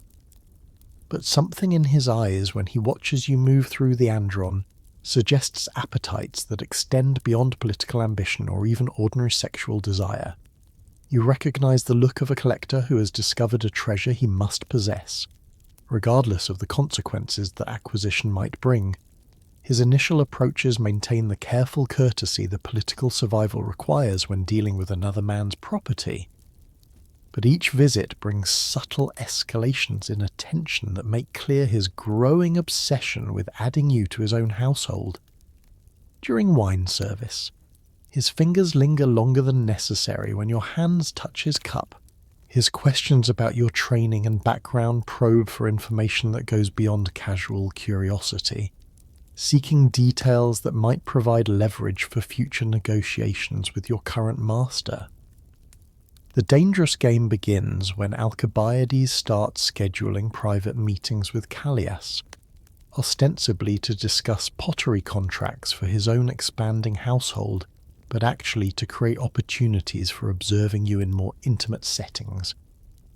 But something in his eyes when he watches you move through the andron suggests appetites that extend beyond political ambition or even ordinary sexual desire. You recognize the look of a collector who has discovered a treasure he must possess, regardless of the consequences that acquisition might bring. His initial approaches maintain the careful courtesy that political survival requires when dealing with another man's property. But each visit brings subtle escalations in attention that make clear his growing obsession with adding you to his own household. During wine service, his fingers linger longer than necessary when your hands touch his cup. His questions about your training and background probe for information that goes beyond casual curiosity, seeking details that might provide leverage for future negotiations with your current master. The dangerous game begins when Alcibiades starts scheduling private meetings with Callias, ostensibly to discuss pottery contracts for his own expanding household, but actually to create opportunities for observing you in more intimate settings.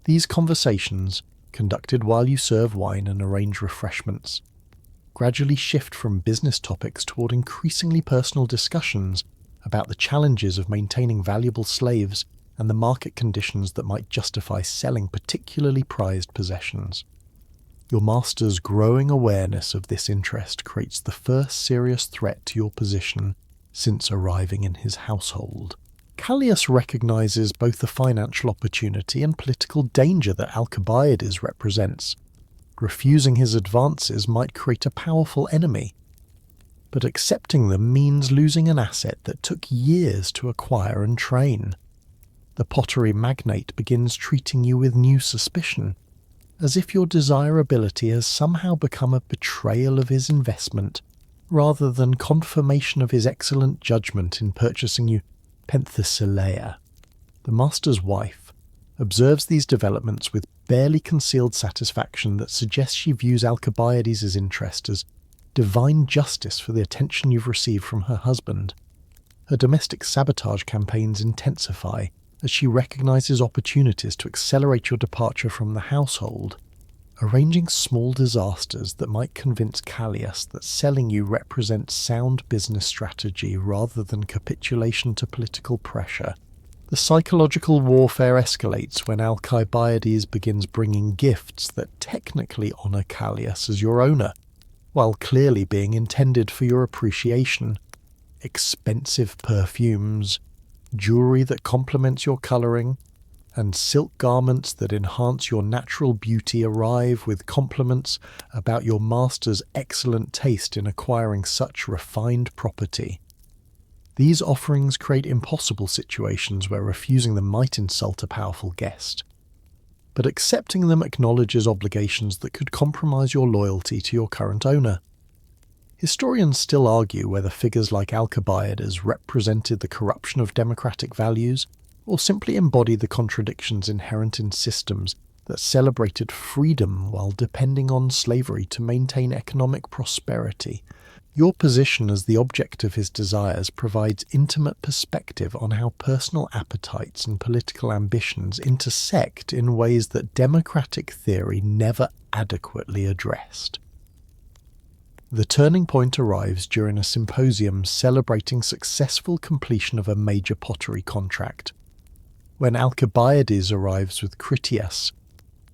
These conversations, conducted while you serve wine and arrange refreshments, gradually shift from business topics toward increasingly personal discussions about the challenges of maintaining valuable slaves and the market conditions that might justify selling particularly prized possessions. Your master's growing awareness of this interest creates the first serious threat to your position since arriving in his household. Callias recognizes both the financial opportunity and political danger that Alcibiades represents. Refusing his advances might create a powerful enemy, but accepting them means losing an asset that took years to acquire and train. The pottery magnate begins treating you with new suspicion, as if your desirability has somehow become a betrayal of his investment, rather than confirmation of his excellent judgment in purchasing you Penthesilea. The master's wife observes these developments with barely concealed satisfaction that suggests she views Alcibiades' interest as divine justice for the attention you've received from her husband. Her domestic sabotage campaigns intensify as she recognizes opportunities to accelerate your departure from the household, arranging small disasters that might convince Callias that selling you represents sound business strategy rather than capitulation to political pressure. The psychological warfare escalates when Alcibiades begins bringing gifts that technically honor Callias as your owner, while clearly being intended for your appreciation. Expensive perfumes, jewelry that complements your coloring, and silk garments that enhance your natural beauty arrive with compliments about your master's excellent taste in acquiring such refined property. These offerings create impossible situations where refusing them might insult a powerful guest, but accepting them acknowledges obligations that could compromise your loyalty to your current owner. Historians still argue whether figures like Alcibiades represented the corruption of democratic values or simply embodied the contradictions inherent in systems that celebrated freedom while depending on slavery to maintain economic prosperity. Your position as the object of his desires provides intimate perspective on how personal appetites and political ambitions intersect in ways that democratic theory never adequately addressed. The turning point arrives during a symposium celebrating successful completion of a major pottery contract. When Alcibiades arrives with Critias,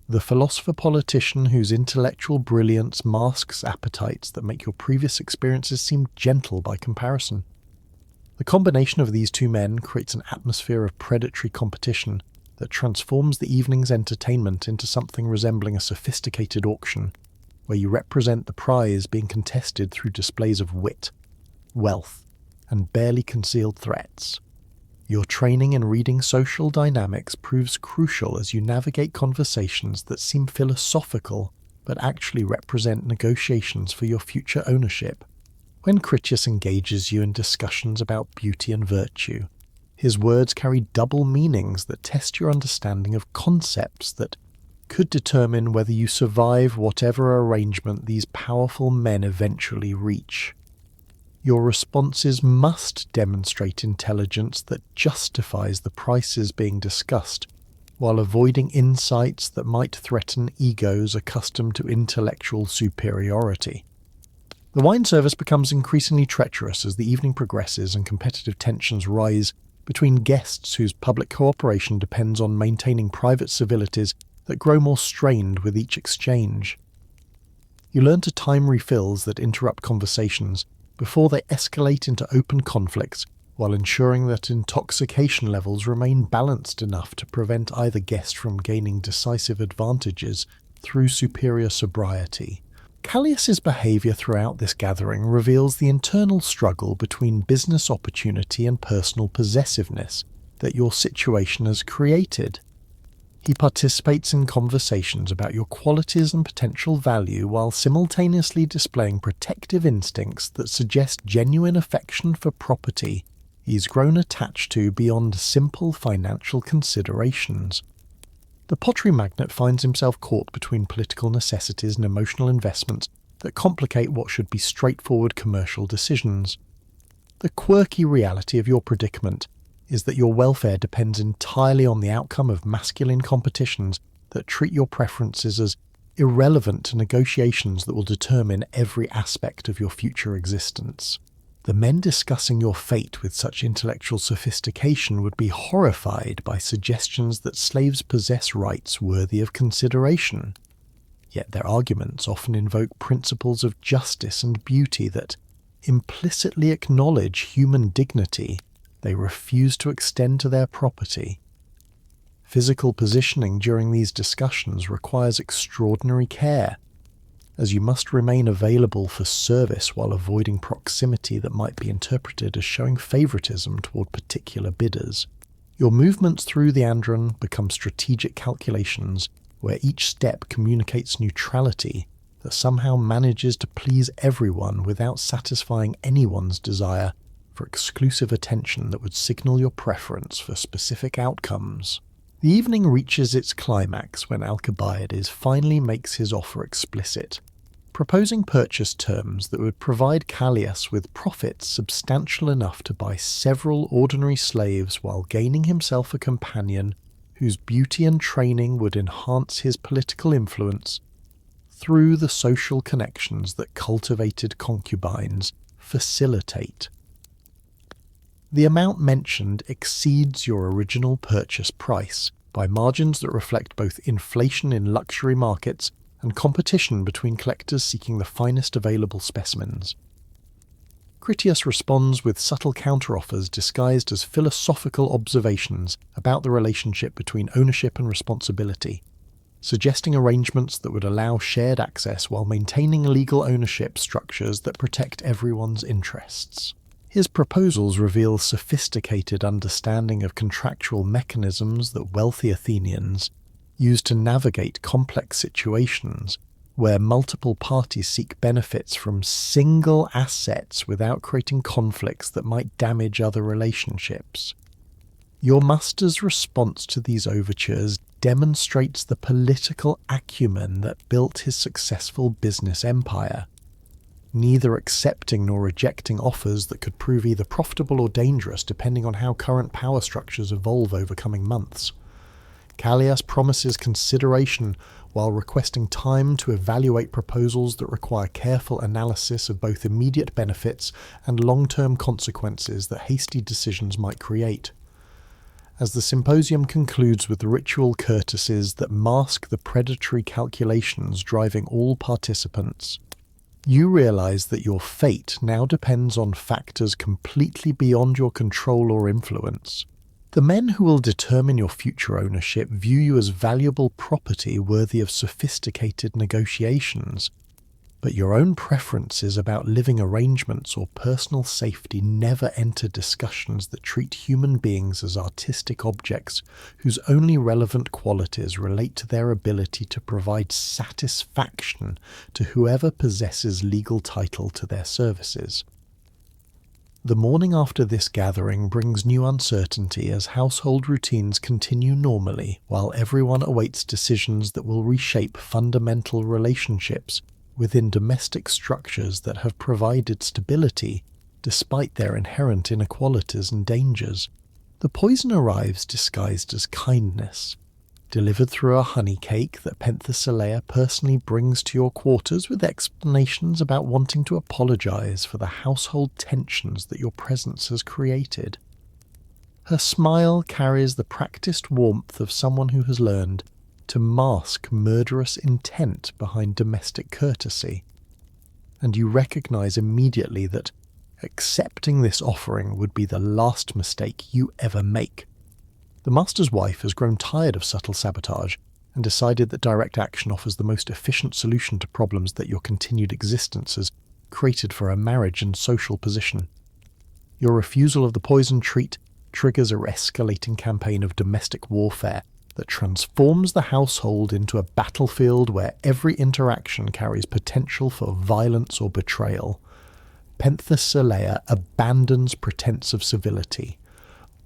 the philosopher-politician whose intellectual brilliance masks appetites that make your previous experiences seem gentle by comparison. The combination of these two men creates an atmosphere of predatory competition that transforms the evening's entertainment into something resembling a sophisticated auction. where you represent the prize being contested through displays of wit, wealth, and barely concealed threats. Your training in reading social dynamics proves crucial as you navigate conversations that seem philosophical but actually represent negotiations for your future ownership. When Critias engages you in discussions about beauty and virtue, his words carry double meanings that test your understanding of concepts that could determine whether you survive whatever arrangement these powerful men eventually reach. Your responses must demonstrate intelligence that justifies the prices being discussed, while avoiding insights that might threaten egos accustomed to intellectual superiority. The wine service becomes increasingly treacherous as the evening progresses and competitive tensions rise between guests whose public cooperation depends on maintaining private civilities that grow more strained with each exchange. You learn to time refills that interrupt conversations before they escalate into open conflicts, while ensuring that intoxication levels remain balanced enough to prevent either guest from gaining decisive advantages through superior sobriety. Callias's behaviour throughout this gathering reveals the internal struggle between business opportunity and personal possessiveness that your situation has created. He participates in conversations about your qualities and potential value while simultaneously displaying protective instincts that suggest genuine affection for property he's grown attached to beyond simple financial considerations. The pottery magnate finds himself caught between political necessities and emotional investments that complicate what should be straightforward commercial decisions. The quirky reality of your predicament is that your welfare depends entirely on the outcome of masculine competitions that treat your preferences as irrelevant to negotiations that will determine every aspect of your future existence. The men discussing your fate with such intellectual sophistication would be horrified by suggestions that slaves possess rights worthy of consideration. Yet their arguments often invoke principles of justice and beauty that implicitly acknowledge human dignity they refuse to extend to their property. Physical positioning during these discussions requires extraordinary care, as you must remain available for service while avoiding proximity that might be interpreted as showing favoritism toward particular bidders. Your movements through the andron become strategic calculations where each step communicates neutrality that somehow manages to please everyone without satisfying anyone's desire for exclusive attention that would signal your preference for specific outcomes. The evening reaches its climax when Alcibiades finally makes his offer explicit, proposing purchase terms that would provide Callias with profits substantial enough to buy several ordinary slaves while gaining himself a companion whose beauty and training would enhance his political influence through the social connections that cultivated concubines facilitate. The amount mentioned exceeds your original purchase price by margins that reflect both inflation in luxury markets and competition between collectors seeking the finest available specimens. Critias responds with subtle counteroffers disguised as philosophical observations about the relationship between ownership and responsibility, suggesting arrangements that would allow shared access while maintaining legal ownership structures that protect everyone's interests. His proposals reveal sophisticated understanding of contractual mechanisms that wealthy Athenians use to navigate complex situations where multiple parties seek benefits from single assets without creating conflicts that might damage other relationships. Your master's response to these overtures demonstrates the political acumen that built his successful business empire, neither accepting nor rejecting offers that could prove either profitable or dangerous depending on how current power structures evolve over coming months. Callias promises consideration while requesting time to evaluate proposals that require careful analysis of both immediate benefits and long-term consequences that hasty decisions might create. As the symposium concludes with the ritual courtesies that mask the predatory calculations driving all participants, you realize that your fate now depends on factors completely beyond your control or influence. The men who will determine your future ownership view you as valuable property worthy of sophisticated negotiations, But your own preferences about living arrangements or personal safety never enter discussions that treat human beings as artistic objects whose only relevant qualities relate to their ability to provide satisfaction to whoever possesses legal title to their services. The morning after this gathering brings new uncertainty as household routines continue normally while everyone awaits decisions that will reshape fundamental relationships within domestic structures that have provided stability despite their inherent inequalities and dangers. The poison arrives disguised as kindness, delivered through a honey cake that Penthesilea personally brings to your quarters with explanations about wanting to apologize for the household tensions that your presence has created. Her smile carries the practiced warmth of someone who has learned to mask murderous intent behind domestic courtesy, and you recognize immediately that accepting this offering would be the last mistake you ever make. The master's wife has grown tired of subtle sabotage and decided that direct action offers the most efficient solution to problems that your continued existence has created for her marriage and social position. Your refusal of the poison treat triggers a escalating campaign of domestic warfare that transforms the household into a battlefield where every interaction carries potential for violence or betrayal. Penthesilea abandons pretense of civility,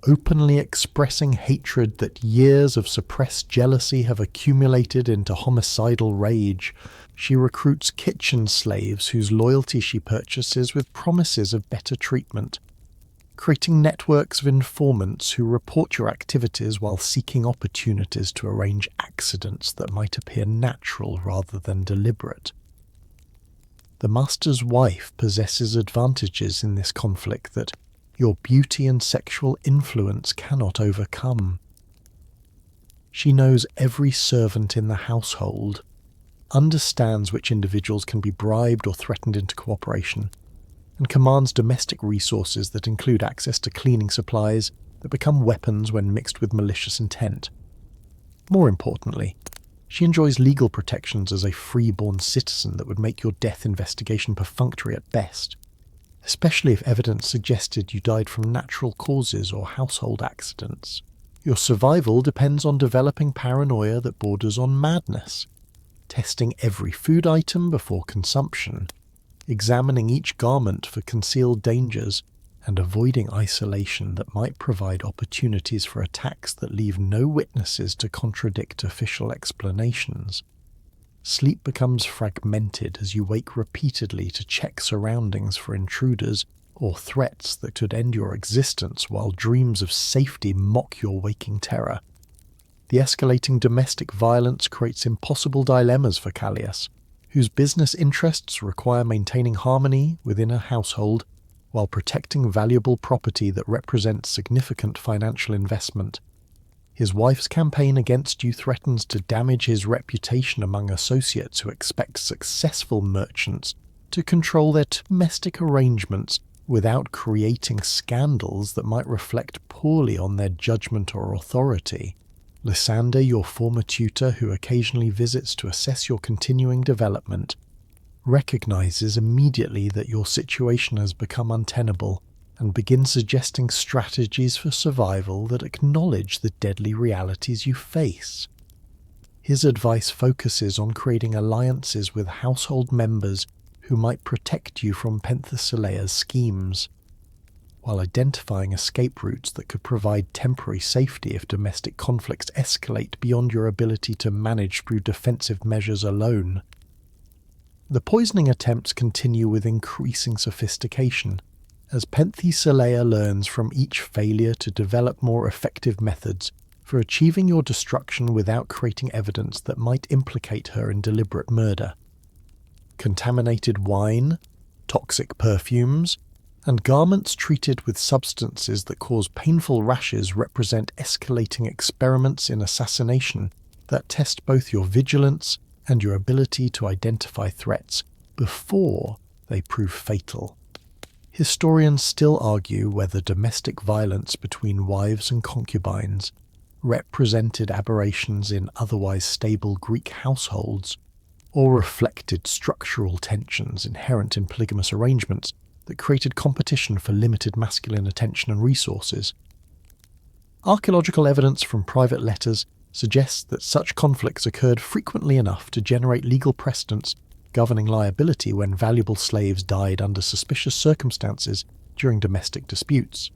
openly expressing hatred that years of suppressed jealousy have accumulated into homicidal rage. She recruits kitchen slaves whose loyalty she purchases with promises of better treatment, creating networks of informants who report your activities while seeking opportunities to arrange accidents that might appear natural rather than deliberate. The master's wife possesses advantages in this conflict that your beauty and sexual influence cannot overcome. She knows every servant in the household, understands which individuals can be bribed or threatened into cooperation, and commands domestic resources that include access to cleaning supplies that become weapons when mixed with malicious intent. More importantly, she enjoys legal protections as a free-born citizen that would make your death investigation perfunctory at best, especially if evidence suggested you died from natural causes or household accidents. Your survival depends on developing paranoia that borders on madness, testing every food item before consumption, examining each garment for concealed dangers, and avoiding isolation that might provide opportunities for attacks that leave no witnesses to contradict official explanations. Sleep becomes fragmented as you wake repeatedly to check surroundings for intruders or threats that could end your existence, while dreams of safety mock your waking terror. The escalating domestic violence creates impossible dilemmas for Callias, whose business interests require maintaining harmony within a household while protecting valuable property that represents significant financial investment. His wife's campaign against you threatens to damage his reputation among associates who expect successful merchants to control their domestic arrangements without creating scandals that might reflect poorly on their judgment or authority. Lysander, your former tutor who occasionally visits to assess your continuing development, recognizes immediately that your situation has become untenable and begins suggesting strategies for survival that acknowledge the deadly realities you face. His advice focuses on creating alliances with household members who might protect you from Penthesilea's schemes, while identifying escape routes that could provide temporary safety if domestic conflicts escalate beyond your ability to manage through defensive measures alone. The poisoning attempts continue with increasing sophistication, as Penthesilea learns from each failure to develop more effective methods for achieving your destruction without creating evidence that might implicate her in deliberate murder. Contaminated wine, toxic perfumes, and garments treated with substances that cause painful rashes represent escalating experiments in assassination that test both your vigilance and your ability to identify threats before they prove fatal. Historians still argue whether domestic violence between wives and concubines represented aberrations in otherwise stable Greek households, or reflected structural tensions inherent in polygamous arrangements that created competition for limited masculine attention and resources. Archaeological evidence from private letters suggests that such conflicts occurred frequently enough to generate legal precedents governing liability when valuable slaves died under suspicious circumstances during domestic disputes.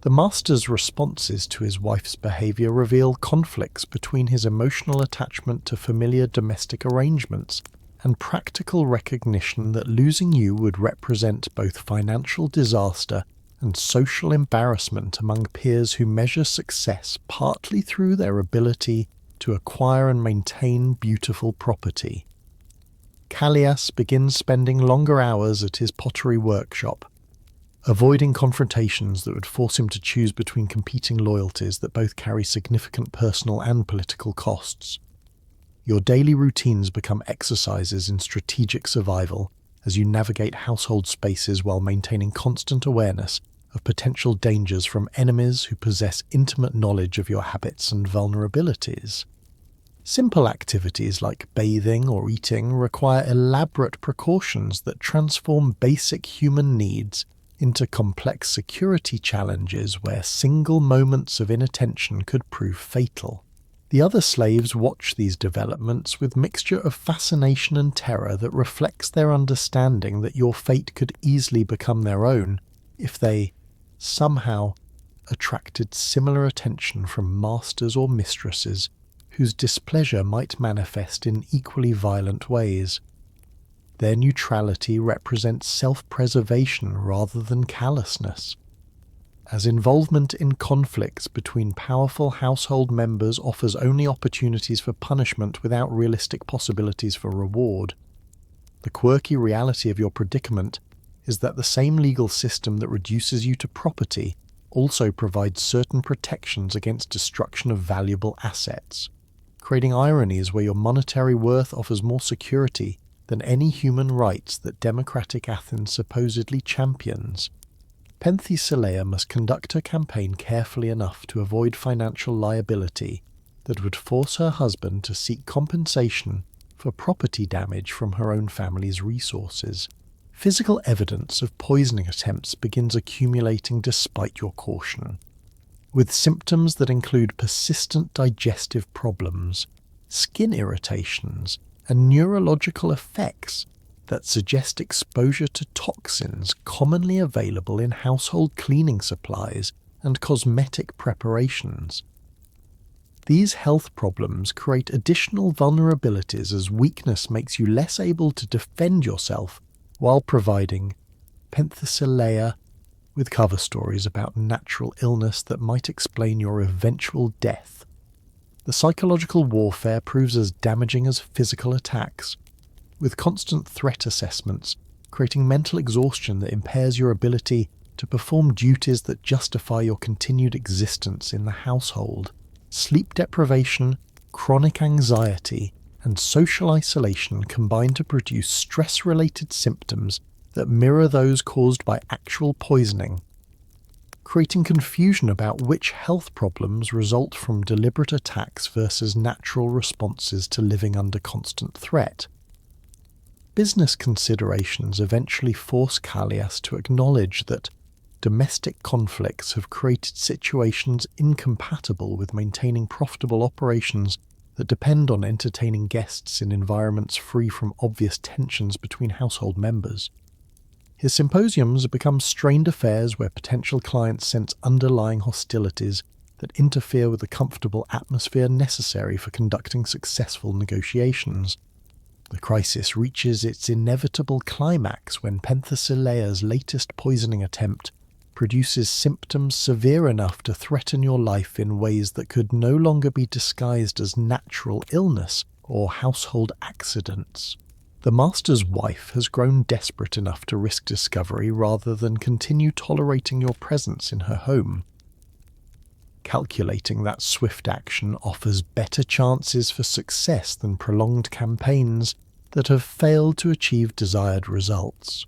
The master's responses to his wife's behaviour reveal conflicts between his emotional attachment to familiar domestic arrangements and practical recognition that losing you would represent both financial disaster and social embarrassment among peers who measure success partly through their ability to acquire and maintain beautiful property. Callias begins spending longer hours at his pottery workshop, avoiding confrontations that would force him to choose between competing loyalties that both carry significant personal and political costs. Your daily routines become exercises in strategic survival as you navigate household spaces while maintaining constant awareness of potential dangers from enemies who possess intimate knowledge of your habits and vulnerabilities. Simple activities like bathing or eating require elaborate precautions that transform basic human needs into complex security challenges where single moments of inattention could prove fatal. The other slaves watch these developments with mixture of fascination and terror that reflects their understanding that your fate could easily become their own if they somehow attracted similar attention from masters or mistresses whose displeasure might manifest in equally violent ways. Their neutrality represents self-preservation rather than callousness, as involvement in conflicts between powerful household members offers only opportunities for punishment without realistic possibilities for reward. The quirky reality of your predicament is that the same legal system that reduces you to property also provides certain protections against destruction of valuable assets, creating ironies where your monetary worth offers more security than any human rights that democratic Athens supposedly champions. Penthesilea must conduct her campaign carefully enough to avoid financial liability that would force her husband to seek compensation for property damage from her own family's resources. Physical evidence of poisoning attempts begins accumulating despite your caution, with symptoms that include persistent digestive problems, skin irritations, and neurological effects that suggest exposure to toxins commonly available in household cleaning supplies and cosmetic preparations. These health problems create additional vulnerabilities as weakness makes you less able to defend yourself while providing Penthesilea with cover stories about natural illness that might explain your eventual death. The psychological warfare proves as damaging as physical attacks, with constant threat assessments creating mental exhaustion that impairs your ability to perform duties that justify your continued existence in the household. Sleep deprivation, chronic anxiety, and social isolation combine to produce stress-related symptoms that mirror those caused by actual poisoning, creating confusion about which health problems result from deliberate attacks versus natural responses to living under constant threat. Business considerations eventually force Callias to acknowledge that domestic conflicts have created situations incompatible with maintaining profitable operations that depend on entertaining guests in environments free from obvious tensions between household members. His symposiums become strained affairs where potential clients sense underlying hostilities that interfere with the comfortable atmosphere necessary for conducting successful negotiations. The crisis reaches its inevitable climax when Penthesilea's latest poisoning attempt produces symptoms severe enough to threaten your life in ways that could no longer be disguised as natural illness or household accidents. The master's wife has grown desperate enough to risk discovery rather than continue tolerating your presence in her home, calculating that swift action offers better chances for success than prolonged campaigns that have failed to achieve desired results.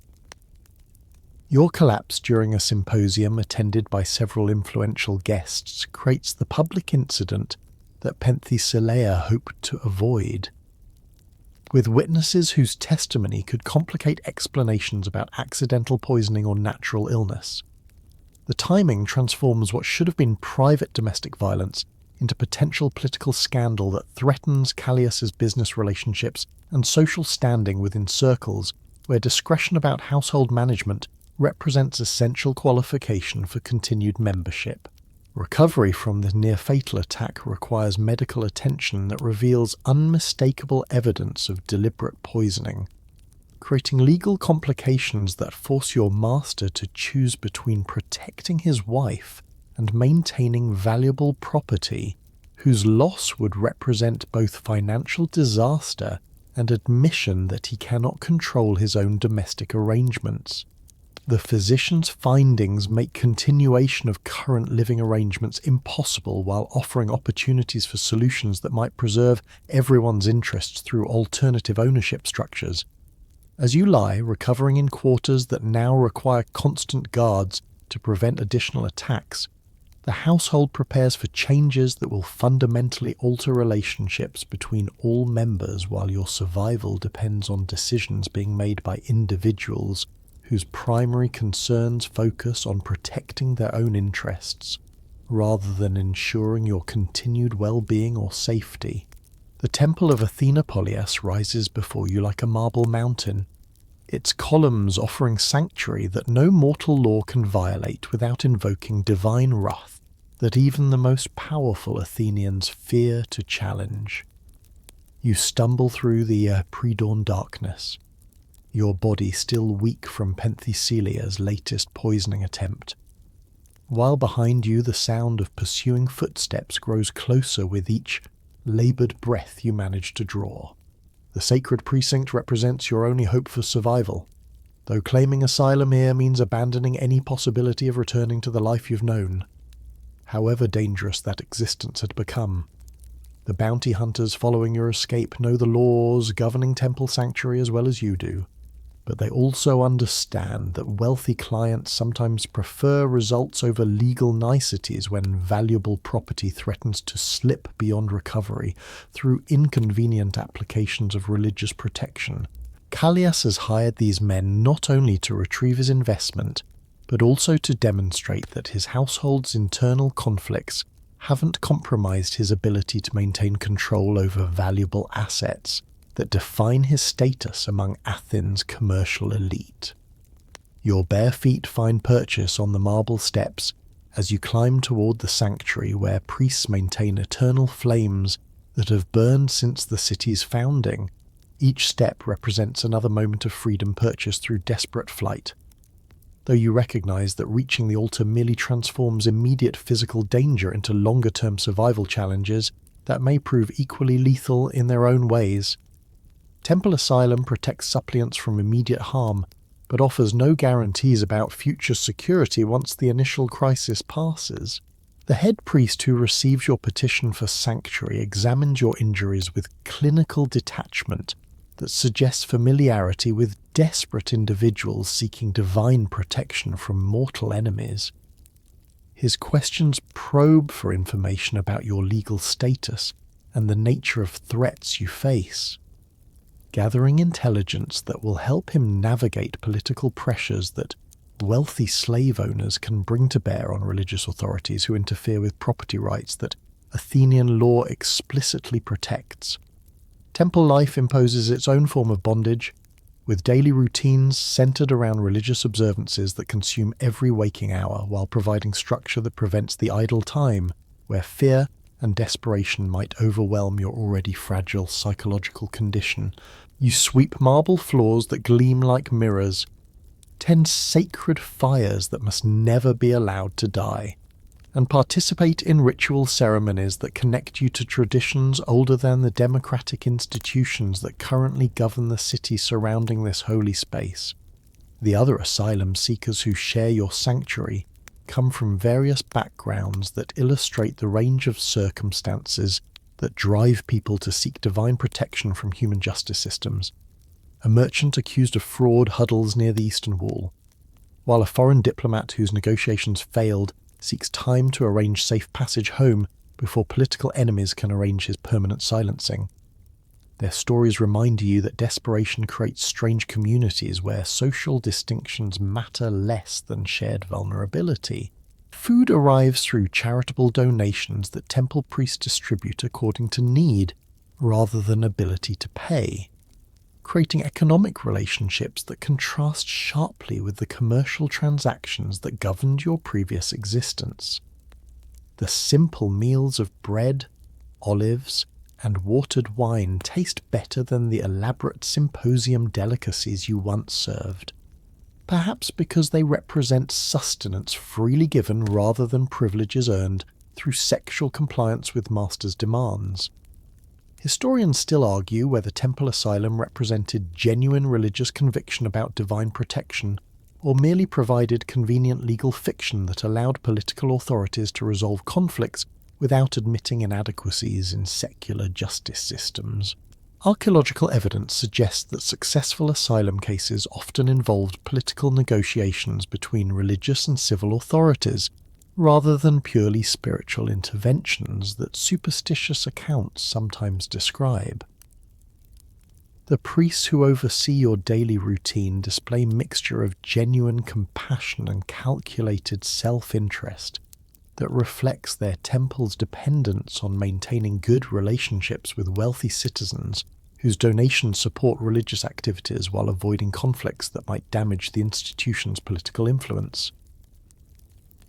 Your collapse during a symposium attended by several influential guests creates the public incident that Penthesilea hoped to avoid. with witnesses whose testimony could complicate explanations about accidental poisoning or natural illness. The timing transforms what should have been private domestic violence into potential political scandal that threatens Callias's business relationships and social standing within circles where discretion about household management represents essential qualification for continued membership. Recovery from the near-fatal attack requires medical attention that reveals unmistakable evidence of deliberate poisoning, creating legal complications that force your master to choose between protecting his wife and maintaining valuable property, whose loss would represent both financial disaster and admission that he cannot control his own domestic arrangements. The physician's findings make continuation of current living arrangements impossible while offering opportunities for solutions that might preserve everyone's interests through alternative ownership structures. As you lie recovering in quarters that now require constant guards to prevent additional attacks, the household prepares for changes that will fundamentally alter relationships between all members while your survival depends on decisions being made by individuals whose primary concerns focus on protecting their own interests, rather than ensuring your continued well-being or safety. The temple of Athena Polias rises before you like a marble mountain, its columns offering sanctuary that no mortal law can violate without invoking divine wrath that even the most powerful Athenians fear to challenge. You stumble through the pre-dawn darkness, your body still weak from Penthesilia's latest poisoning attempt, while behind you the sound of pursuing footsteps grows closer with each laboured breath you manage to draw. The sacred precinct represents your only hope for survival, though claiming asylum here means abandoning any possibility of returning to the life you've known, however dangerous that existence had become. The bounty hunters following your escape know the laws governing Temple Sanctuary as well as you do, but they also understand that wealthy clients sometimes prefer results over legal niceties when valuable property threatens to slip beyond recovery through inconvenient applications of religious protection. Callias has hired these men not only to retrieve his investment, but also to demonstrate that his household's internal conflicts haven't compromised his ability to maintain control over valuable assets that define his status among Athens' commercial elite. Your bare feet find purchase on the marble steps as you climb toward the sanctuary where priests maintain eternal flames that have burned since the city's founding. Each step represents another moment of freedom purchased through desperate flight. Though you recognize that reaching the altar merely transforms immediate physical danger into longer-term survival challenges that may prove equally lethal in their own ways. Temple Asylum protects suppliants from immediate harm, but offers no guarantees about future security once the initial crisis passes. The head priest who receives your petition for sanctuary examines your injuries with clinical detachment that suggests familiarity with desperate individuals seeking divine protection from mortal enemies. His questions probe for information about your legal status and the nature of threats you face, gathering intelligence that will help him navigate political pressures that wealthy slave owners can bring to bear on religious authorities who interfere with property rights that Athenian law explicitly protects. Temple life imposes its own form of bondage, with daily routines centered around religious observances that consume every waking hour while providing structure that prevents the idle time where fear and desperation might overwhelm your already fragile psychological condition. You sweep marble floors that gleam like mirrors, tend sacred fires that must never be allowed to die, and participate in ritual ceremonies that connect you to traditions older than the democratic institutions that currently govern the city surrounding this holy space. The other asylum seekers who share your sanctuary come from various backgrounds that illustrate the range of circumstances that drive people to seek divine protection from human justice systems. A merchant accused of fraud huddles near the Eastern Wall, while a foreign diplomat whose negotiations failed seeks time to arrange safe passage home before political enemies can arrange his permanent silencing. Their stories remind you that desperation creates strange communities where social distinctions matter less than shared vulnerability. Food arrives through charitable donations that temple priests distribute according to need, rather than ability to pay, creating economic relationships that contrast sharply with the commercial transactions that governed your previous existence. The simple meals of bread, olives, and watered wine taste better than the elaborate symposium delicacies you once served, perhaps because they represent sustenance freely given rather than privileges earned through sexual compliance with masters' demands. Historians still argue whether temple asylum represented genuine religious conviction about divine protection or merely provided convenient legal fiction that allowed political authorities to resolve conflicts without admitting inadequacies in secular justice systems. Archaeological evidence suggests that successful asylum cases often involved political negotiations between religious and civil authorities, rather than purely spiritual interventions that superstitious accounts sometimes describe. The priests who oversee your daily routine display a mixture of genuine compassion and calculated self-interest that reflects their temple's dependence on maintaining good relationships with wealthy citizens whose donations support religious activities while avoiding conflicts that might damage the institution's political influence.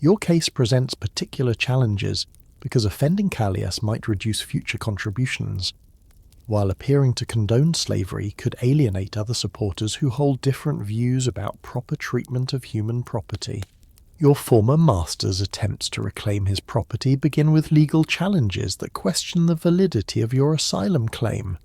Your case presents particular challenges because offending Callias might reduce future contributions, while appearing to condone slavery could alienate other supporters who hold different views about proper treatment of human property. Your former master's attempts to reclaim his property begin with legal challenges that question the validity of your asylum claim,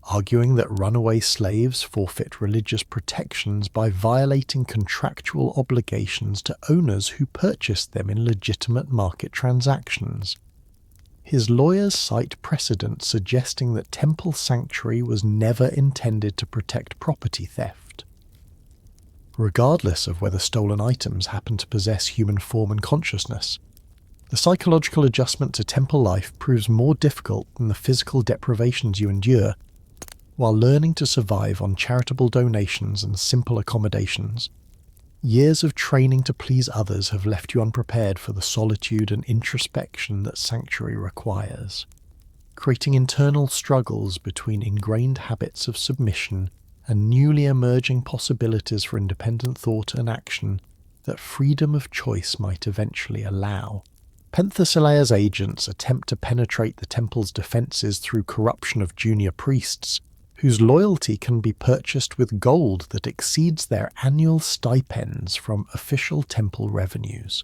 arguing that runaway slaves forfeit religious protections by violating contractual obligations to owners who purchased them in legitimate market transactions. His lawyers cite precedent suggesting that temple sanctuary was never intended to protect property theft. Regardless of whether stolen items happen to possess human form and consciousness, the psychological adjustment to temple life proves more difficult than the physical deprivations you endure. While learning to survive on charitable donations and simple accommodations, years of training to please others have left you unprepared for the solitude and introspection that sanctuary requires, creating internal struggles between ingrained habits of submission and newly emerging possibilities for independent thought and action that freedom of choice might eventually allow. Penthesileia's agents attempt to penetrate the temple's defences through corruption of junior priests, whose loyalty can be purchased with gold that exceeds their annual stipends from official temple revenues.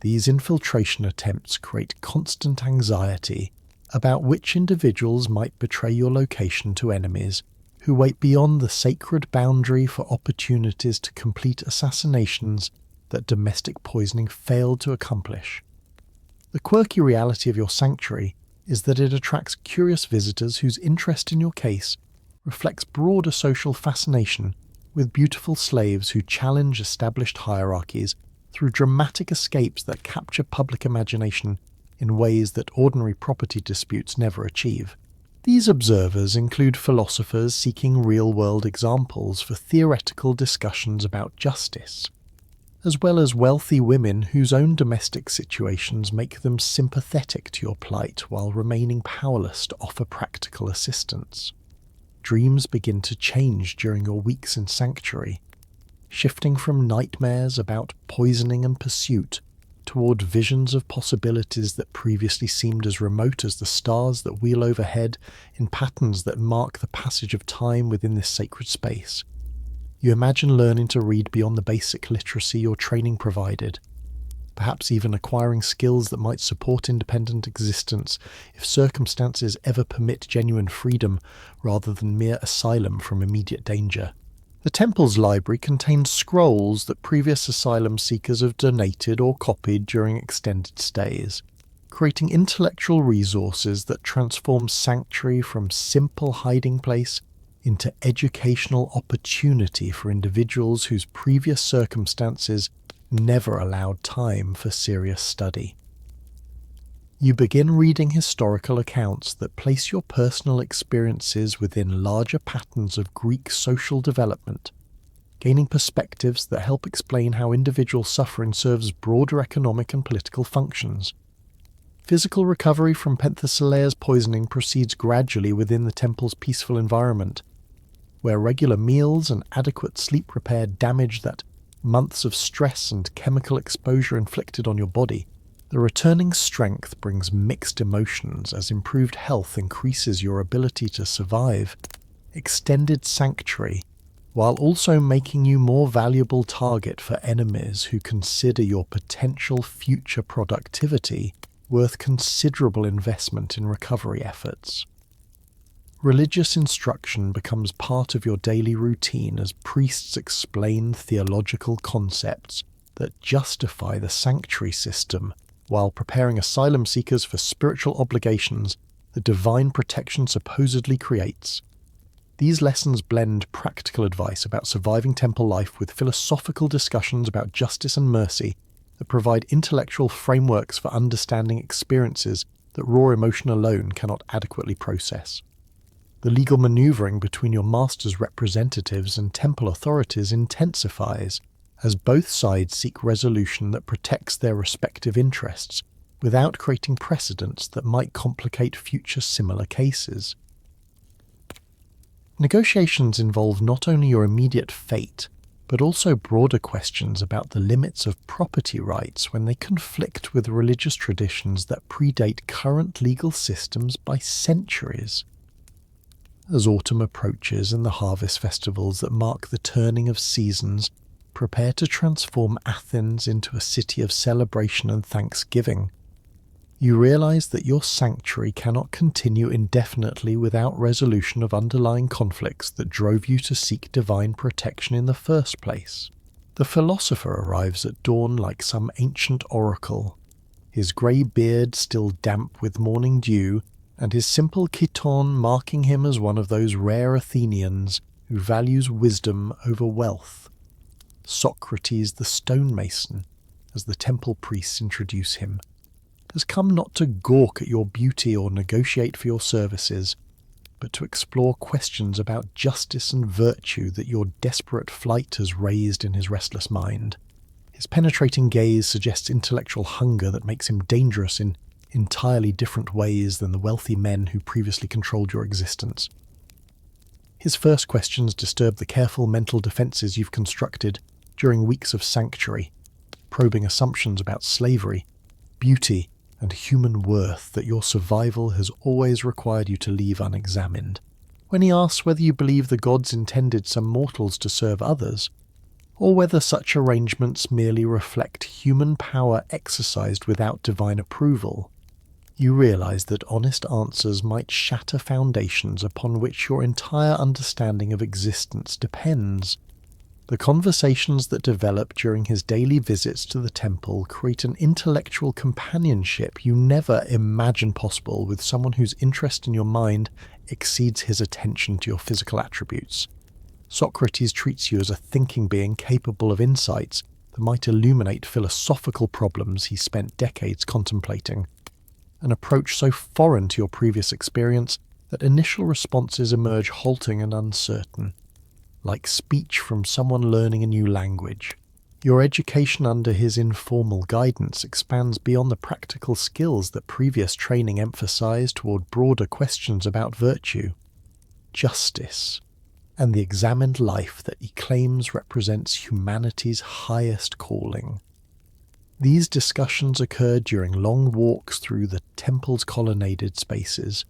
These infiltration attempts create constant anxiety about which individuals might betray your location to enemies who wait beyond the sacred boundary for opportunities to complete assassinations that domestic poisoning failed to accomplish. The quirky reality of your sanctuary is that it attracts curious visitors whose interest in your case reflects broader social fascination with beautiful slaves who challenge established hierarchies through dramatic escapes that capture public imagination in ways that ordinary property disputes never achieve. These observers include philosophers seeking real-world examples for theoretical discussions about justice, as well as wealthy women whose own domestic situations make them sympathetic to your plight while remaining powerless to offer practical assistance. Dreams begin to change during your weeks in sanctuary, shifting from nightmares about poisoning and pursuit toward visions of possibilities that previously seemed as remote as the stars that wheel overhead in patterns that mark the passage of time within this sacred space. You imagine learning to read beyond the basic literacy your training provided, perhaps even acquiring skills that might support independent existence if circumstances ever permit genuine freedom rather than mere asylum from immediate danger. The temple's library contains scrolls that previous asylum seekers have donated or copied during extended stays, creating intellectual resources that transform sanctuary from simple hiding place into educational opportunity for individuals whose previous circumstances never allowed time for serious study. You begin reading historical accounts that place your personal experiences within larger patterns of Greek social development, gaining perspectives that help explain how individual suffering serves broader economic and political functions. Physical recovery from Penthesileia's poisoning proceeds gradually within the temple's peaceful environment, where regular meals and adequate sleep repair damage that months of stress and chemical exposure inflicted on your body. The returning strength brings mixed emotions as improved health increases your ability to survive extended sanctuary, while also making you more valuable target for enemies who consider your potential future productivity worth considerable investment in recovery efforts. Religious instruction becomes part of your daily routine as priests explain theological concepts that justify the sanctuary system while preparing asylum seekers for spiritual obligations the divine protection supposedly creates. These lessons blend practical advice about surviving temple life with philosophical discussions about justice and mercy that provide intellectual frameworks for understanding experiences that raw emotion alone cannot adequately process. The legal maneuvering between your master's representatives and temple authorities intensifies as both sides seek resolution that protects their respective interests without creating precedents that might complicate future similar cases. Negotiations involve not only your immediate fate, but also broader questions about the limits of property rights when they conflict with religious traditions that predate current legal systems by centuries. As autumn approaches and the harvest festivals that mark the turning of seasons prepare to transform Athens into a city of celebration and thanksgiving, you realize that your sanctuary cannot continue indefinitely without resolution of underlying conflicts that drove you to seek divine protection in the first place. The philosopher arrives at dawn like some ancient oracle, his grey beard still damp with morning dew, and his simple chiton marking him as one of those rare Athenians who values wisdom over wealth. Socrates the stonemason, as the temple priests introduce him, has come not to gawk at your beauty or negotiate for your services, but to explore questions about justice and virtue that your desperate flight has raised in his restless mind. His penetrating gaze suggests intellectual hunger that makes him dangerous in entirely different ways than the wealthy men who previously controlled your existence. His first questions disturb the careful mental defenses you've constructed during weeks of sanctuary, probing assumptions about slavery, beauty, and human worth that your survival has always required you to leave unexamined. When he asks whether you believe the gods intended some mortals to serve others, or whether such arrangements merely reflect human power exercised without divine approval, you realize that honest answers might shatter foundations upon which your entire understanding of existence depends. The conversations that develop during his daily visits to the temple create an intellectual companionship you never imagined possible with someone whose interest in your mind exceeds his attention to your physical attributes. Socrates treats you as a thinking being capable of insights that might illuminate philosophical problems he spent decades contemplating, an approach so foreign to your previous experience that initial responses emerge halting and uncertain, like speech from someone learning a new language. Your education under his informal guidance expands beyond the practical skills that previous training emphasized toward broader questions about virtue, justice, and the examined life that he claims represents humanity's highest calling. These discussions occur during long walks through the temple's colonnaded spaces,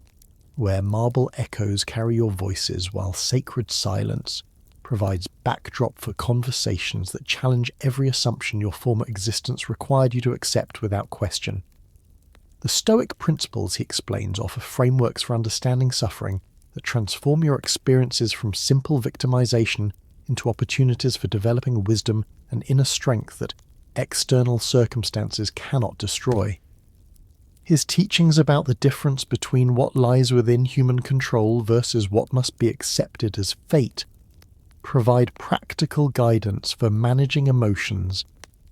where marble echoes carry your voices while sacred silence provides backdrop for conversations that challenge every assumption your former existence required you to accept without question. The Stoic principles, he explains, offer frameworks for understanding suffering that transform your experiences from simple victimization into opportunities for developing wisdom and inner strength that external circumstances cannot destroy. His teachings about the difference between what lies within human control versus what must be accepted as fate provide practical guidance for managing emotions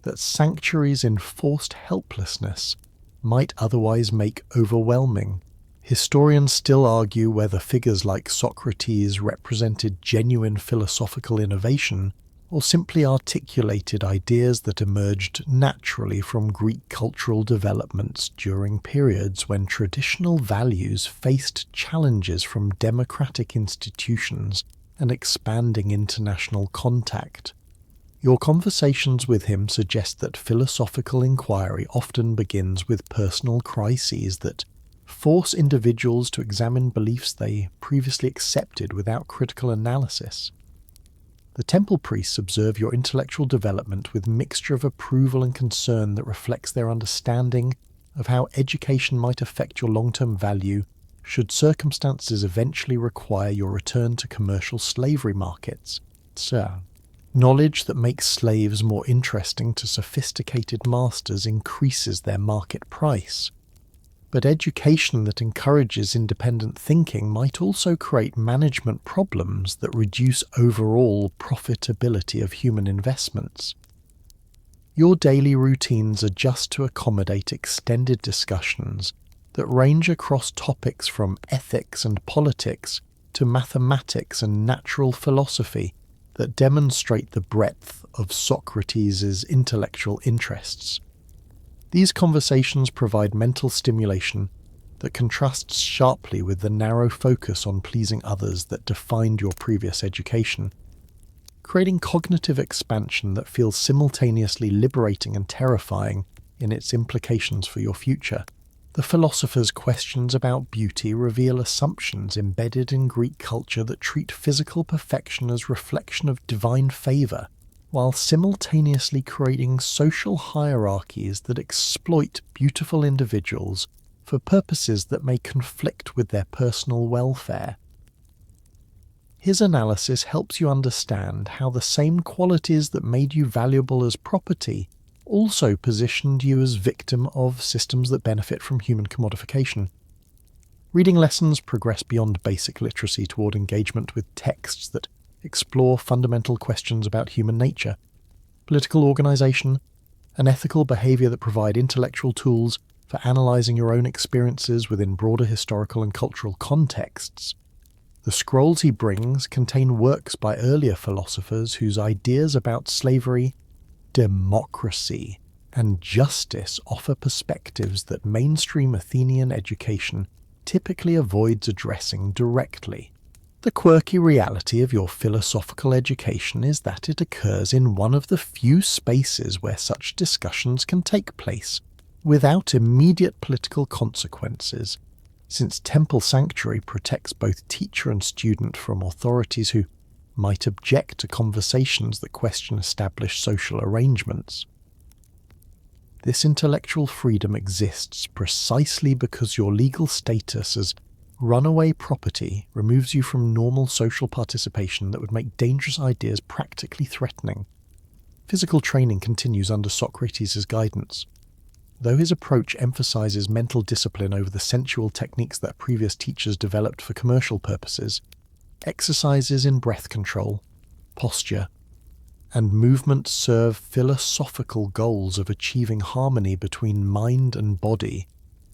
that sanctuary's enforced helplessness might otherwise make overwhelming. Historians still argue whether figures like Socrates represented genuine philosophical innovation or simply articulated ideas that emerged naturally from Greek cultural developments during periods when traditional values faced challenges from democratic institutions and expanding international contact. Your conversations with him suggest that philosophical inquiry often begins with personal crises that force individuals to examine beliefs they previously accepted without critical analysis. The temple priests observe your intellectual development with mixture of approval and concern that reflects their understanding of how education might affect your long-term value should circumstances eventually require your return to commercial slavery markets. Sir, knowledge that makes slaves more interesting to sophisticated masters increases their market price. But education that encourages independent thinking might also create management problems that reduce overall profitability of human investments. Your daily routines adjust to accommodate extended discussions that range across topics from ethics and politics to mathematics and natural philosophy that demonstrate the breadth of Socrates' intellectual interests. These conversations provide mental stimulation that contrasts sharply with the narrow focus on pleasing others that defined your previous education, creating cognitive expansion that feels simultaneously liberating and terrifying in its implications for your future. The philosopher's questions about beauty reveal assumptions embedded in Greek culture that treat physical perfection as reflection of divine favor, while simultaneously creating social hierarchies that exploit beautiful individuals for purposes that may conflict with their personal welfare. His analysis helps you understand how the same qualities that made you valuable as property also positioned you as victim of systems that benefit from human commodification. Reading lessons progress beyond basic literacy toward engagement with texts that explore fundamental questions about human nature, political organization, and ethical behavior that provide intellectual tools for analyzing your own experiences within broader historical and cultural contexts. The scrolls he brings contain works by earlier philosophers whose ideas about slavery, democracy, and justice offer perspectives that mainstream Athenian education typically avoids addressing directly. The quirky reality of your philosophical education is that it occurs in one of the few spaces where such discussions can take place without immediate political consequences, since temple sanctuary protects both teacher and student from authorities who might object to conversations that question established social arrangements. This intellectual freedom exists precisely because your legal status as runaway property removes you from normal social participation that would make dangerous ideas practically threatening. Physical training continues under Socrates' guidance. Though his approach emphasizes mental discipline over the sensual techniques that previous teachers developed for commercial purposes, exercises in breath control, posture, and movement serve philosophical goals of achieving harmony between mind and body,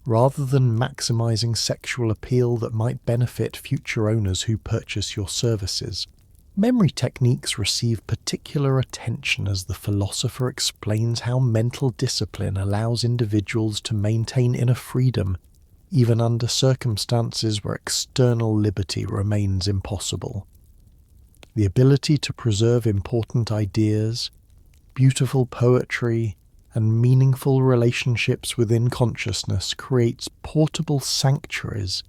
rather than maximizing sexual appeal that might benefit future owners who purchase your services. Memory techniques receive particular attention as the philosopher explains how mental discipline allows individuals to maintain inner freedom even under circumstances where external liberty remains impossible. The ability to preserve important ideas, beautiful poetry, and meaningful relationships within consciousness creates portable sanctuaries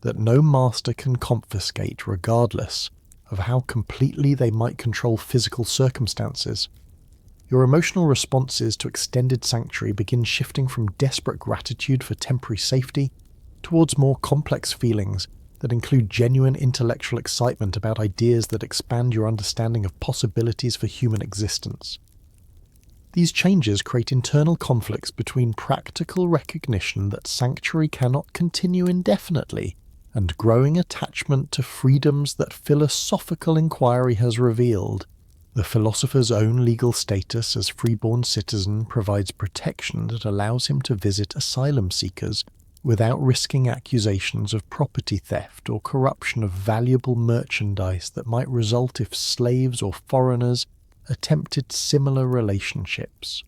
that no master can confiscate regardless of how completely they might control physical circumstances. Your emotional responses to extended sanctuary begin shifting from desperate gratitude for temporary safety towards more complex feelings that include genuine intellectual excitement about ideas that expand your understanding of possibilities for human existence. These changes create internal conflicts between practical recognition that sanctuary cannot continue indefinitely and growing attachment to freedoms that philosophical inquiry has revealed. The philosopher's own legal status as freeborn citizen provides protection that allows him to visit asylum seekers without risking accusations of property theft or corruption of valuable merchandise that might result if slaves or foreigners attempted similar relationships.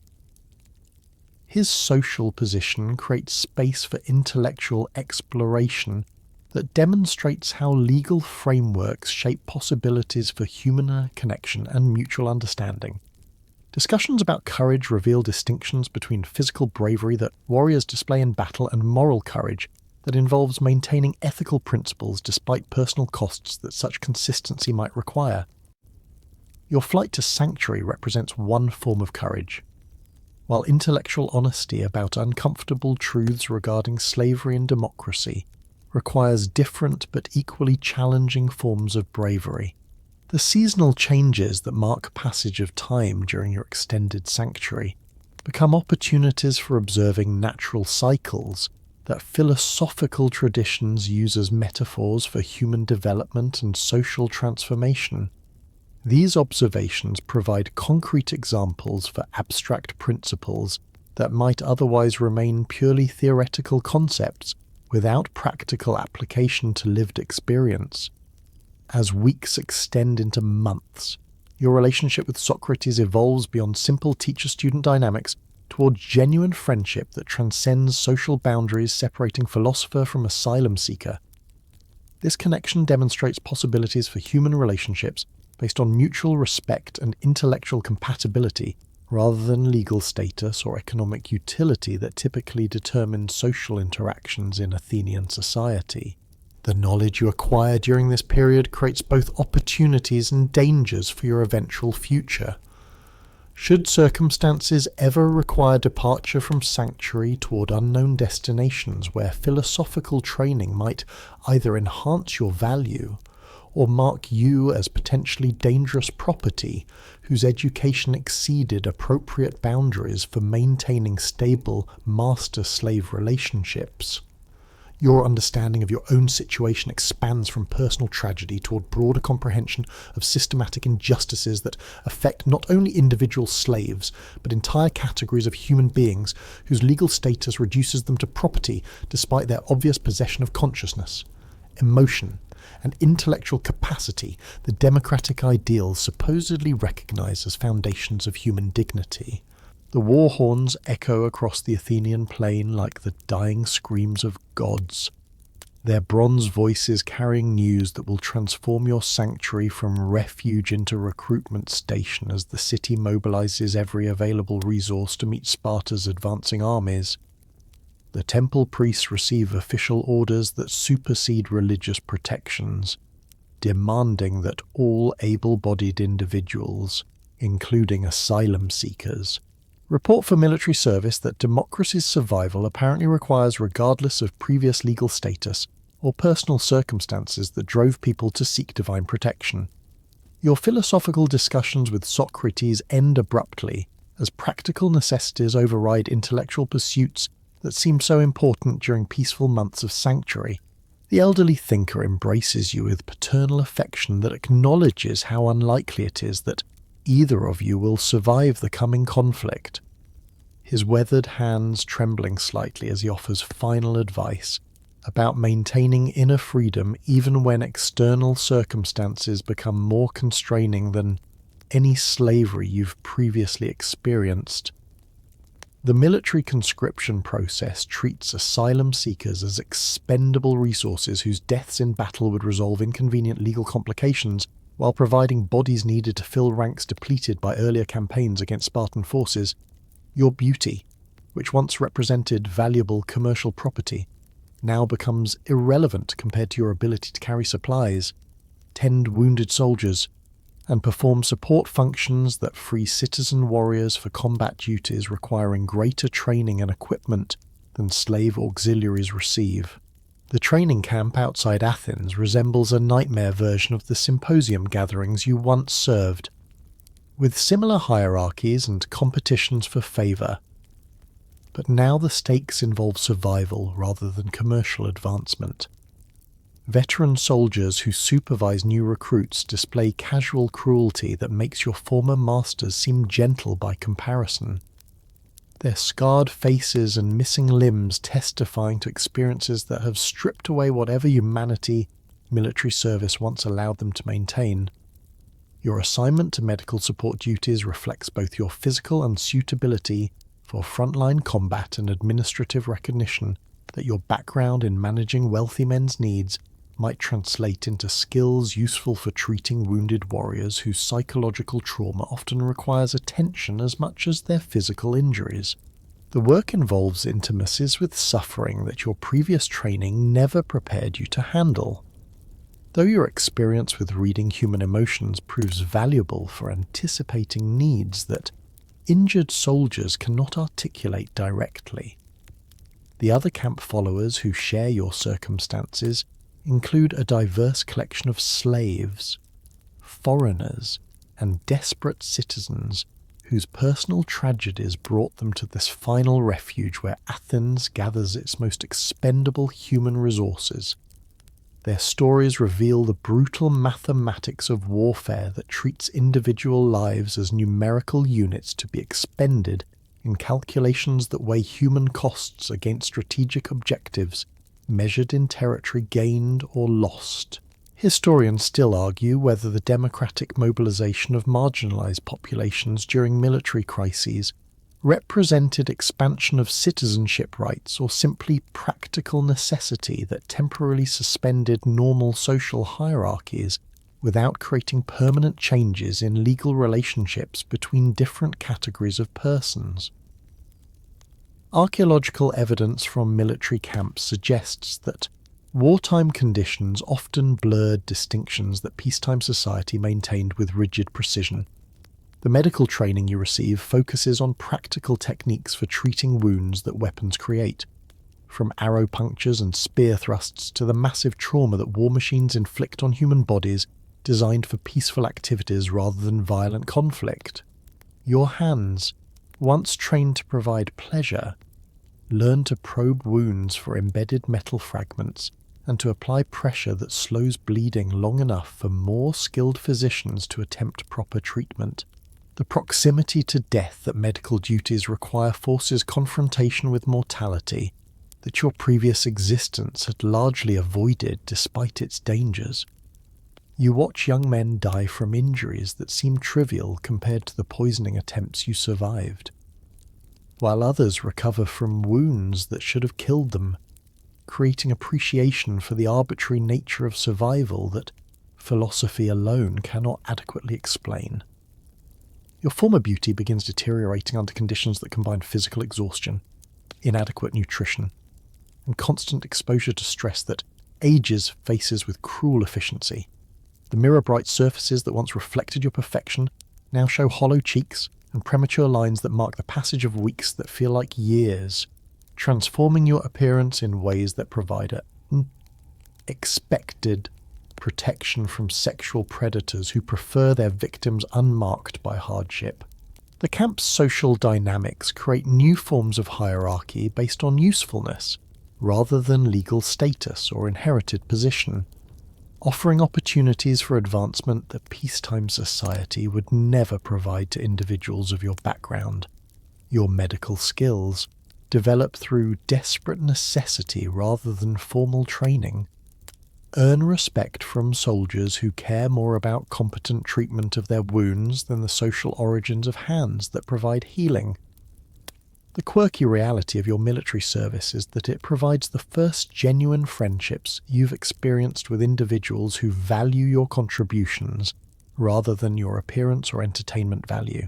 His social position creates space for intellectual exploration that demonstrates how legal frameworks shape possibilities for human connection and mutual understanding. Discussions about courage reveal distinctions between physical bravery that warriors display in battle and moral courage that involves maintaining ethical principles despite personal costs that such consistency might require. Your flight to sanctuary represents one form of courage, while intellectual honesty about uncomfortable truths regarding slavery and democracy requires different but equally challenging forms of bravery. The seasonal changes that mark passage of time during your extended sanctuary become opportunities for observing natural cycles that philosophical traditions use as metaphors for human development and social transformation. These observations provide concrete examples for abstract principles that might otherwise remain purely theoretical concepts without practical application to lived experience. As weeks extend into months, your relationship with Socrates evolves beyond simple teacher-student dynamics toward genuine friendship that transcends social boundaries separating philosopher from asylum seeker. This connection demonstrates possibilities for human relationships based on mutual respect and intellectual compatibility rather than legal status or economic utility that typically determine social interactions in Athenian society. The knowledge you acquire during this period creates both opportunities and dangers for your eventual future. Should circumstances ever require departure from sanctuary toward unknown destinations where philosophical training might either enhance your value or mark you as potentially dangerous property whose education exceeded appropriate boundaries for maintaining stable master-slave relationships, your understanding of your own situation expands from personal tragedy toward broader comprehension of systematic injustices that affect not only individual slaves, but entire categories of human beings whose legal status reduces them to property despite their obvious possession of consciousness, emotion, and intellectual capacity the democratic ideals supposedly recognize as foundations of human dignity. The war horns echo across the Athenian plain like the dying screams of gods, their bronze voices carrying news that will transform your sanctuary from refuge into recruitment station as the city mobilizes every available resource to meet Sparta's advancing armies. The temple priests receive official orders that supersede religious protections, demanding that all able-bodied individuals, including asylum seekers, report for military service that democracy's survival apparently requires regardless of previous legal status or personal circumstances that drove people to seek divine protection. Your philosophical discussions with Socrates end abruptly as practical necessities override intellectual pursuits that seemed so important during peaceful months of sanctuary. The elderly thinker embraces you with paternal affection that acknowledges how unlikely it is that either of you will survive the coming conflict. His weathered hands trembling slightly as he offers final advice about maintaining inner freedom even when external circumstances become more constraining than any slavery you've previously experienced. The military conscription process treats asylum seekers as expendable resources whose deaths in battle would resolve inconvenient legal complications while providing bodies needed to fill ranks depleted by earlier campaigns against Spartan forces. Your beauty, which once represented valuable commercial property, now becomes irrelevant compared to your ability to carry supplies, tend wounded soldiers, and perform support functions that free citizen warriors for combat duties requiring greater training and equipment than slave auxiliaries receive. The training camp outside Athens resembles a nightmare version of the symposium gatherings you once served, with similar hierarchies and competitions for favour. But now the stakes involve survival rather than commercial advancement. Veteran soldiers who supervise new recruits display casual cruelty that makes your former masters seem gentle by comparison. Their scarred faces and missing limbs testifying to experiences that have stripped away whatever humanity military service once allowed them to maintain. Your assignment to medical support duties reflects both your physical unsuitability for frontline combat and administrative recognition that your background in managing wealthy men's needs might translate into skills useful for treating wounded warriors whose psychological trauma often requires attention as much as their physical injuries. The work involves intimacies with suffering that your previous training never prepared you to handle. Though your experience with reading human emotions proves valuable for anticipating needs that injured soldiers cannot articulate directly, the other camp followers who share your circumstances include a diverse collection of slaves, foreigners, and desperate citizens whose personal tragedies brought them to this final refuge where Athens gathers its most expendable human resources. Their stories reveal the brutal mathematics of warfare that treats individual lives as numerical units to be expended in calculations that weigh human costs against strategic objectives measured in territory gained or lost. Historians still argue whether the democratic mobilization of marginalized populations during military crises represented expansion of citizenship rights or simply practical necessity that temporarily suspended normal social hierarchies without creating permanent changes in legal relationships between different categories of persons. Archaeological evidence from military camps suggests that wartime conditions often blurred distinctions that peacetime society maintained with rigid precision. The medical training you receive focuses on practical techniques for treating wounds that weapons create, from arrow punctures and spear thrusts to the massive trauma that war machines inflict on human bodies designed for peaceful activities rather than violent conflict. Your hands, once trained to provide pleasure, learn to probe wounds for embedded metal fragments and to apply pressure that slows bleeding long enough for more skilled physicians to attempt proper treatment. The proximity to death that medical duties require forces confrontation with mortality that your previous existence had largely avoided despite its dangers. You watch young men die from injuries that seem trivial compared to the poisoning attempts you survived, while others recover from wounds that should have killed them, creating appreciation for the arbitrary nature of survival that philosophy alone cannot adequately explain. Your former beauty begins deteriorating under conditions that combine physical exhaustion, inadequate nutrition, and constant exposure to stress that ages faces with cruel efficiency. The mirror-bright surfaces that once reflected your perfection now show hollow cheeks and premature lines that mark the passage of weeks that feel like years, transforming your appearance in ways that provide an expected protection from sexual predators who prefer their victims unmarked by hardship. The camp's social dynamics create new forms of hierarchy based on usefulness, rather than legal status or inherited position, offering opportunities for advancement that peacetime society would never provide to individuals of your background. Your medical skills, developed through desperate necessity rather than formal training, earn respect from soldiers who care more about competent treatment of their wounds than the social origins of hands that provide healing. The quirky reality of your military service is that it provides the first genuine friendships you've experienced with individuals who value your contributions rather than your appearance or entertainment value.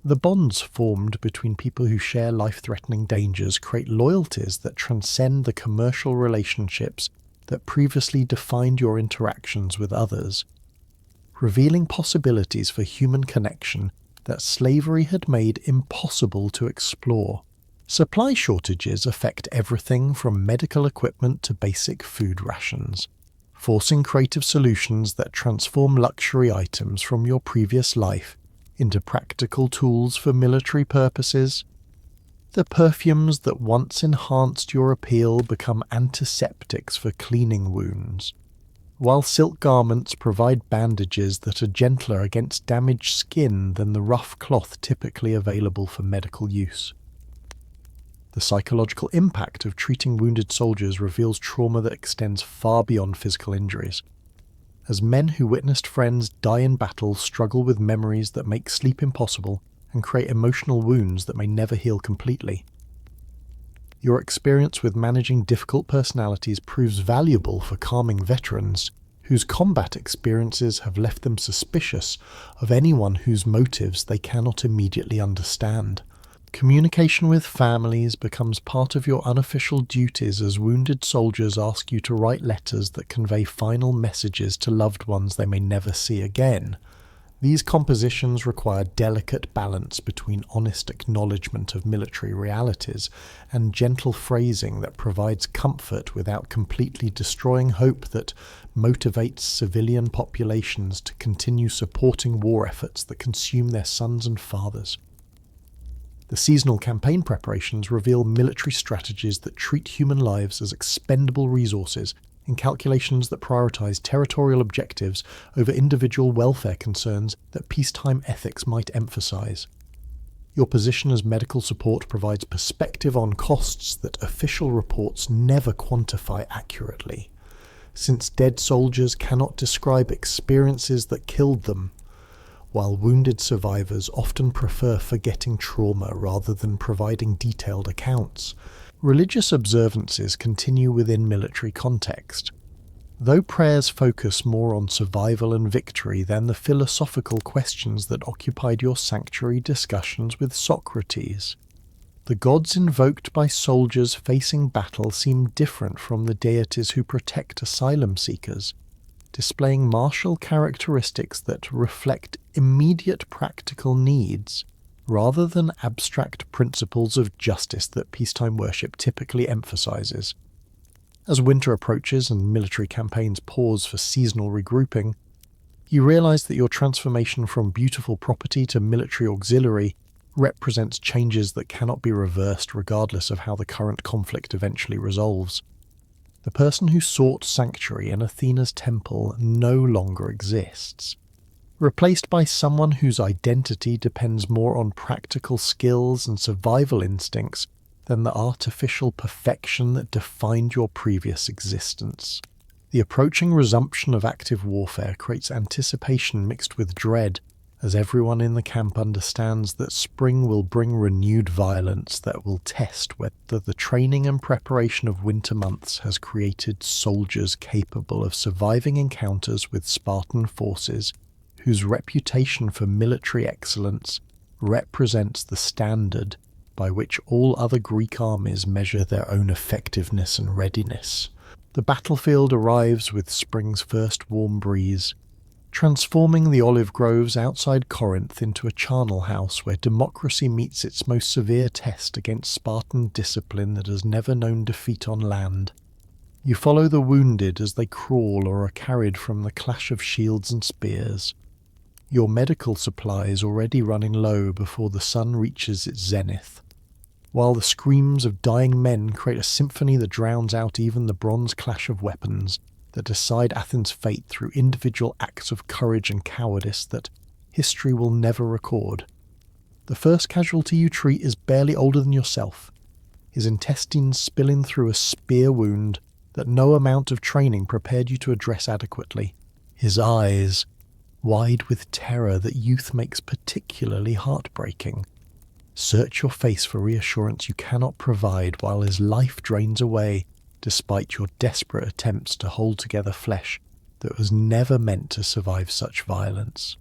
The bonds formed between people who share life-threatening dangers create loyalties that transcend the commercial relationships that previously defined your interactions with others, revealing possibilities for human connection that slavery had made impossible to explore. Supply shortages affect everything from medical equipment to basic food rations, forcing creative solutions that transform luxury items from your previous life into practical tools for military purposes. The perfumes that once enhanced your appeal become antiseptics for cleaning wounds, while silk garments provide bandages that are gentler against damaged skin than the rough cloth typically available for medical use. The psychological impact of treating wounded soldiers reveals trauma that extends far beyond physical injuries. As men who witnessed friends die in battle struggle with memories that make sleep impossible and create emotional wounds that may never heal completely. Your experience with managing difficult personalities proves valuable for calming veterans whose combat experiences have left them suspicious of anyone whose motives they cannot immediately understand. Communication with families becomes part of your unofficial duties as wounded soldiers ask you to write letters that convey final messages to loved ones they may never see again. These compositions require delicate balance between honest acknowledgement of military realities and gentle phrasing that provides comfort without completely destroying hope that motivates civilian populations to continue supporting war efforts that consume their sons and fathers. The seasonal campaign preparations reveal military strategies that treat human lives as expendable resources in calculations that prioritize territorial objectives over individual welfare concerns that peacetime ethics might emphasize. Your position as medical support provides perspective on costs that official reports never quantify accurately, since dead soldiers cannot describe experiences that killed them, while wounded survivors often prefer forgetting trauma rather than providing detailed accounts. Religious observances continue within military context. Though prayers focus more on survival and victory than the philosophical questions that occupied your sanctuary discussions with Socrates, the gods invoked by soldiers facing battle seem different from the deities who protect asylum seekers, displaying martial characteristics that reflect immediate practical needs rather than abstract principles of justice that peacetime worship typically emphasizes. As winter approaches and military campaigns pause for seasonal regrouping, you realize that your transformation from beautiful property to military auxiliary represents changes that cannot be reversed regardless of how the current conflict eventually resolves. The person who sought sanctuary in Athena's temple no longer exists, replaced by someone whose identity depends more on practical skills and survival instincts than the artificial perfection that defined your previous existence. The approaching resumption of active warfare creates anticipation mixed with dread, as everyone in the camp understands that spring will bring renewed violence that will test whether the training and preparation of winter months has created soldiers capable of surviving encounters with Spartan forces whose reputation for military excellence represents the standard by which all other Greek armies measure their own effectiveness and readiness. The battlefield arrives with spring's first warm breeze, transforming the olive groves outside Corinth into a charnel house where democracy meets its most severe test against Spartan discipline that has never known defeat on land. You follow the wounded as they crawl or are carried from the clash of shields and spears, your medical supplies already running low before the sun reaches its zenith, while the screams of dying men create a symphony that drowns out even the bronze clash of weapons that decide Athens' fate through individual acts of courage and cowardice that history will never record. The first casualty you treat is barely older than yourself, his intestines spilling through a spear wound that no amount of training prepared you to address adequately. His eyes, wide with terror that youth makes particularly heartbreaking, search your face for reassurance you cannot provide while his life drains away despite your desperate attempts to hold together flesh that was never meant to survive such violence.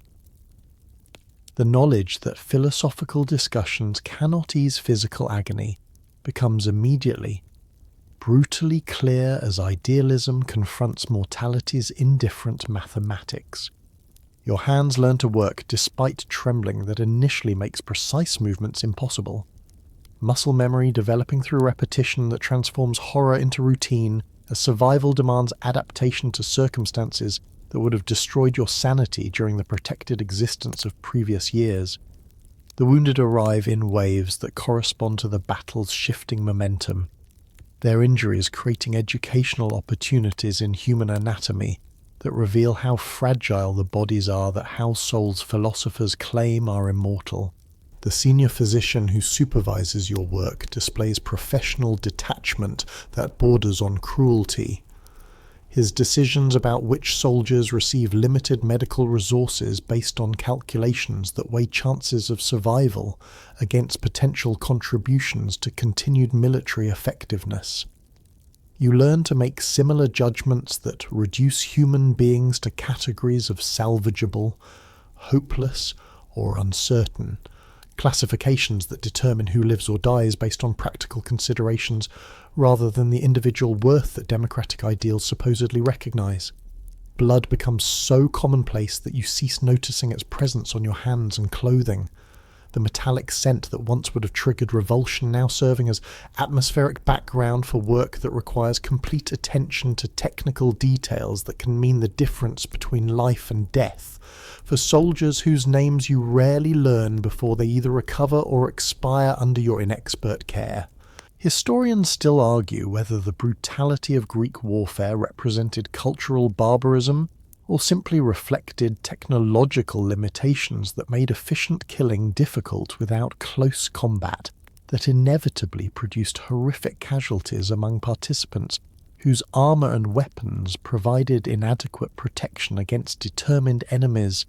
The knowledge that philosophical discussions cannot ease physical agony becomes immediately, brutally clear as idealism confronts mortality's indifferent mathematics. Your hands learn to work despite trembling that initially makes precise movements impossible. Muscle memory developing through repetition that transforms horror into routine as survival demands adaptation to circumstances that would have destroyed your sanity during the protected existence of previous years. The wounded arrive in waves that correspond to the battle's shifting momentum, their injuries creating educational opportunities in human anatomy that reveal how fragile the bodies are that house souls philosophers claim are immortal. The senior physician who supervises your work displays professional detachment that borders on cruelty. His decisions about which soldiers receive limited medical resources based on calculations that weigh chances of survival against potential contributions to continued military effectiveness. You learn to make similar judgments that reduce human beings to categories of salvageable, hopeless, or uncertain, classifications that determine who lives or dies based on practical considerations rather than the individual worth that democratic ideals supposedly recognize. Blood becomes so commonplace that you cease noticing its presence on your hands and clothing, the metallic scent that once would have triggered revulsion now serving as atmospheric background for work that requires complete attention to technical details that can mean the difference between life and death, for soldiers whose names you rarely learn before they either recover or expire under your inexpert care. Historians still argue whether the brutality of Greek warfare represented cultural barbarism or simply reflected technological limitations that made efficient killing difficult without close combat, that inevitably produced horrific casualties among participants whose armour and weapons provided inadequate protection against determined enemies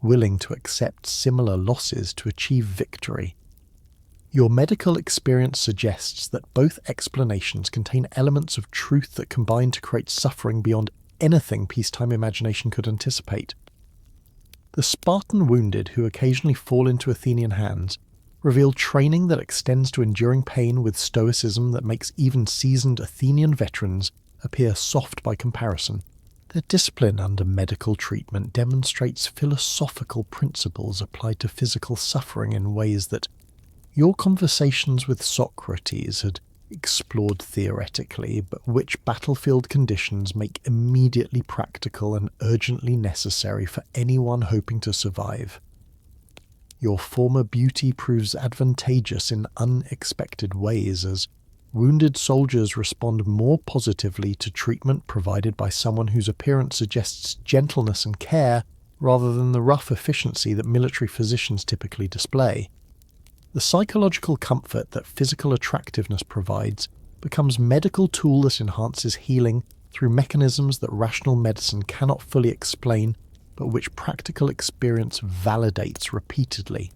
willing to accept similar losses to achieve victory. Your medical experience suggests that both explanations contain elements of truth that combine to create suffering beyond anything peacetime imagination could anticipate. The Spartan wounded who occasionally fall into Athenian hands reveal training that extends to enduring pain with stoicism that makes even seasoned Athenian veterans appear soft by comparison. Their discipline under medical treatment demonstrates philosophical principles applied to physical suffering in ways that your conversations with Socrates had explored theoretically, but which battlefield conditions make immediately practical and urgently necessary for anyone hoping to survive. Your former beauty proves advantageous in unexpected ways as wounded soldiers respond more positively to treatment provided by someone whose appearance suggests gentleness and care rather than the rough efficiency that military physicians typically display. The psychological comfort that physical attractiveness provides becomes a medical tool that enhances healing through mechanisms that rational medicine cannot fully explain, but which practical experience validates repeatedly.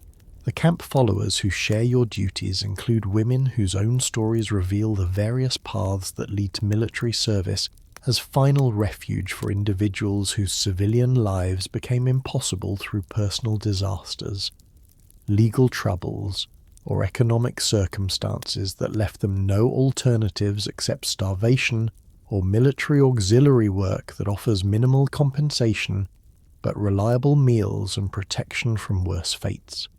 The camp followers who share your duties include women whose own stories reveal the various paths that lead to military service as final refuge for individuals whose civilian lives became impossible through personal disasters, legal troubles, or economic circumstances that left them no alternatives except starvation or military auxiliary work that offers minimal compensation but reliable meals and protection from worse fates.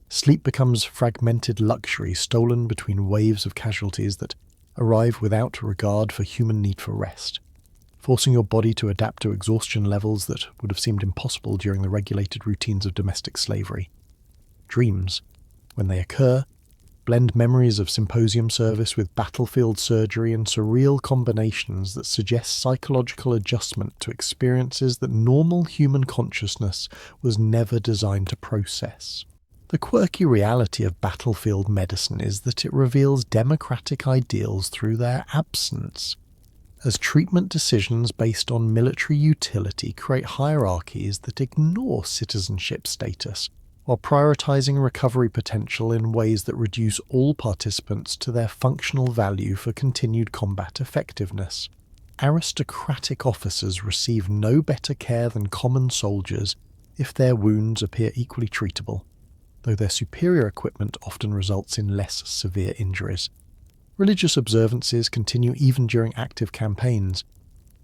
Sleep becomes fragmented luxury stolen between waves of casualties that arrive without regard for human need for rest, forcing your body to adapt to exhaustion levels that would have seemed impossible during the regulated routines of domestic slavery. Dreams, when they occur, blend memories of symposium service with battlefield surgery and surreal combinations that suggest psychological adjustment to experiences that normal human consciousness was never designed to process. The quirky reality of battlefield medicine is that it reveals democratic ideals through their absence, as treatment decisions based on military utility create hierarchies that ignore citizenship status, while prioritizing recovery potential in ways that reduce all participants to their functional value for continued combat effectiveness. Aristocratic officers receive no better care than common soldiers if their wounds appear equally treatable, though their superior equipment often results in less severe injuries. Religious observances continue even during active campaigns,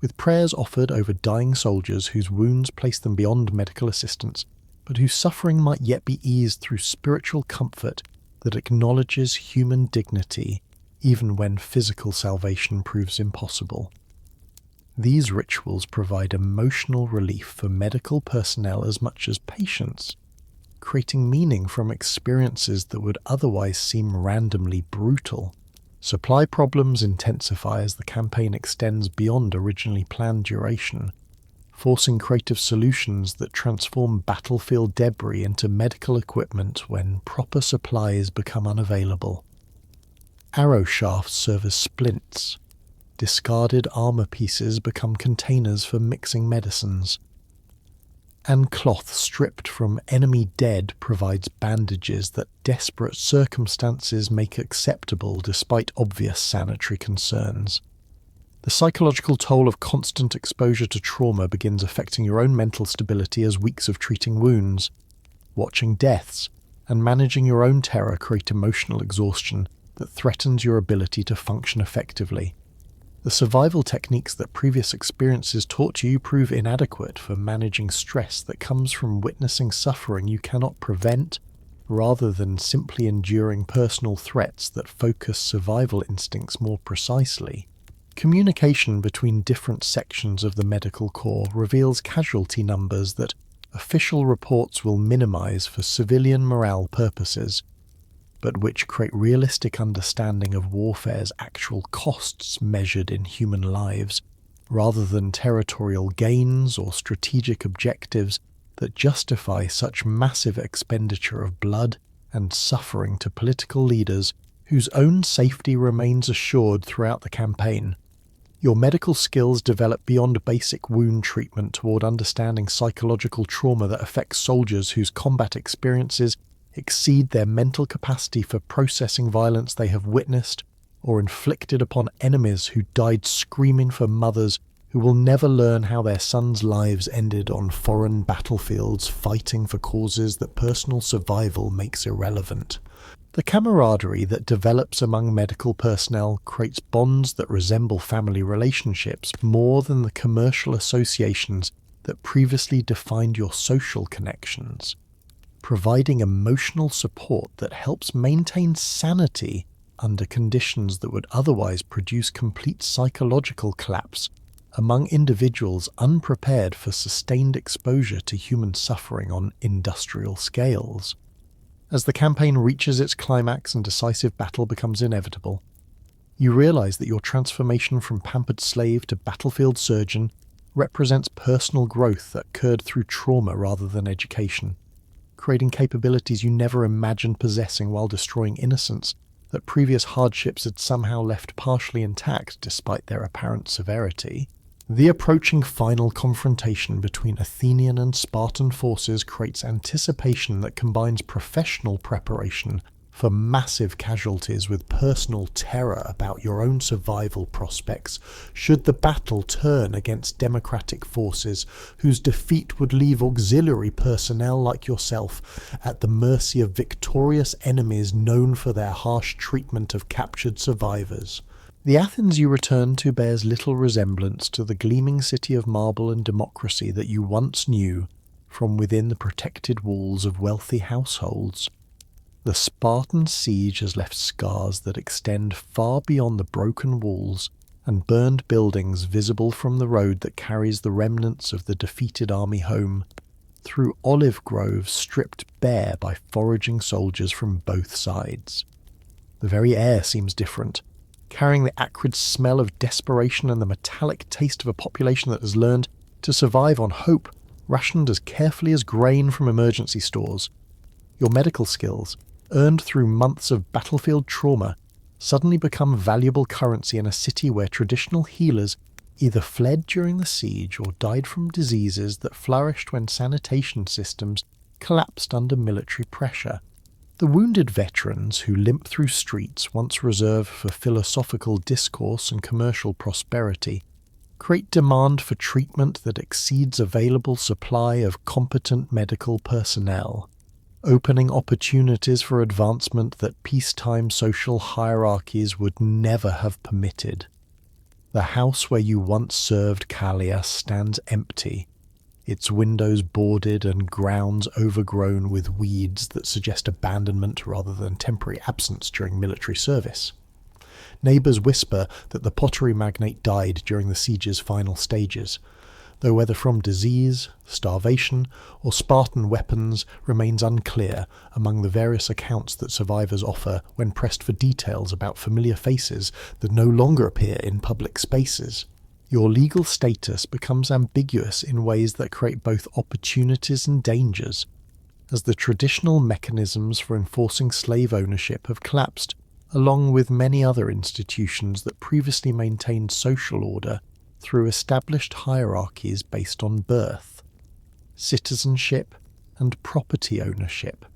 with prayers offered over dying soldiers whose wounds place them beyond medical assistance, but whose suffering might yet be eased through spiritual comfort that acknowledges human dignity even when physical salvation proves impossible. These rituals provide emotional relief for medical personnel as much as patients, creating meaning from experiences that would otherwise seem randomly brutal. Supply problems intensify as the campaign extends beyond originally planned duration, forcing creative solutions that transform battlefield debris into medical equipment when proper supplies become unavailable. Arrow shafts serve as splints. Discarded armor pieces become containers for mixing medicines. And cloth stripped from enemy dead provides bandages that desperate circumstances make acceptable despite obvious sanitary concerns. The psychological toll of constant exposure to trauma begins affecting your own mental stability as weeks of treating wounds. Watching deaths and managing your own terror create emotional exhaustion that threatens your ability to function effectively. The survival techniques that previous experiences taught you prove inadequate for managing stress that comes from witnessing suffering you cannot prevent, rather than simply enduring personal threats that focus survival instincts more precisely. Communication between different sections of the medical corps reveals casualty numbers that official reports will minimize for civilian morale purposes, but which create realistic understanding of warfare's actual costs measured in human lives, rather than territorial gains or strategic objectives that justify such massive expenditure of blood and suffering to political leaders whose own safety remains assured throughout the campaign. Your medical skills develop beyond basic wound treatment toward understanding psychological trauma that affects soldiers whose combat experiences exceed their mental capacity for processing violence they have witnessed or inflicted upon enemies who died screaming for mothers who will never learn how their sons' lives ended on foreign battlefields fighting for causes that personal survival makes irrelevant. The camaraderie that develops among medical personnel creates bonds that resemble family relationships more than the commercial associations that previously defined your social connections, providing emotional support that helps maintain sanity under conditions that would otherwise produce complete psychological collapse among individuals unprepared for sustained exposure to human suffering on industrial scales. As the campaign reaches its climax and decisive battle becomes inevitable, you realize that your transformation from pampered slave to battlefield surgeon represents personal growth that occurred through trauma rather than education, creating capabilities you never imagined possessing while destroying innocence that previous hardships had somehow left partially intact despite their apparent severity. The approaching final confrontation between Athenian and Spartan forces creates anticipation that combines professional preparation for massive casualties with personal terror about your own survival prospects should the battle turn against democratic forces whose defeat would leave auxiliary personnel like yourself at the mercy of victorious enemies known for their harsh treatment of captured survivors. The Athens you return to bears little resemblance to the gleaming city of marble and democracy that you once knew from within the protected walls of wealthy households. The Spartan siege has left scars that extend far beyond the broken walls and burned buildings visible from the road that carries the remnants of the defeated army home, through olive groves stripped bare by foraging soldiers from both sides. The very air seems different, carrying the acrid smell of desperation and the metallic taste of a population that has learned to survive on hope, rationed as carefully as grain from emergency stores. Your medical skills, earned through months of battlefield trauma, suddenly become valuable currency in a city where traditional healers either fled during the siege or died from diseases that flourished when sanitation systems collapsed under military pressure. The wounded veterans who limp through streets once reserved for philosophical discourse and commercial prosperity create demand for treatment that exceeds available supply of competent medical personnel, opening opportunities for advancement that peacetime social hierarchies would never have permitted. The house where you once served Callia stands empty, its windows boarded and grounds overgrown with weeds that suggest abandonment rather than temporary absence during military service. Neighbours whisper that the pottery magnate died during the siege's final stages. though whether from disease, starvation, or Spartan weapons remains unclear among the various accounts that survivors offer when pressed for details about familiar faces that no longer appear in public spaces. Your legal status becomes ambiguous in ways that create both opportunities and dangers, as the traditional mechanisms for enforcing slave ownership have collapsed, along with many other institutions that previously maintained social order through established hierarchies based on birth, citizenship, and property ownership.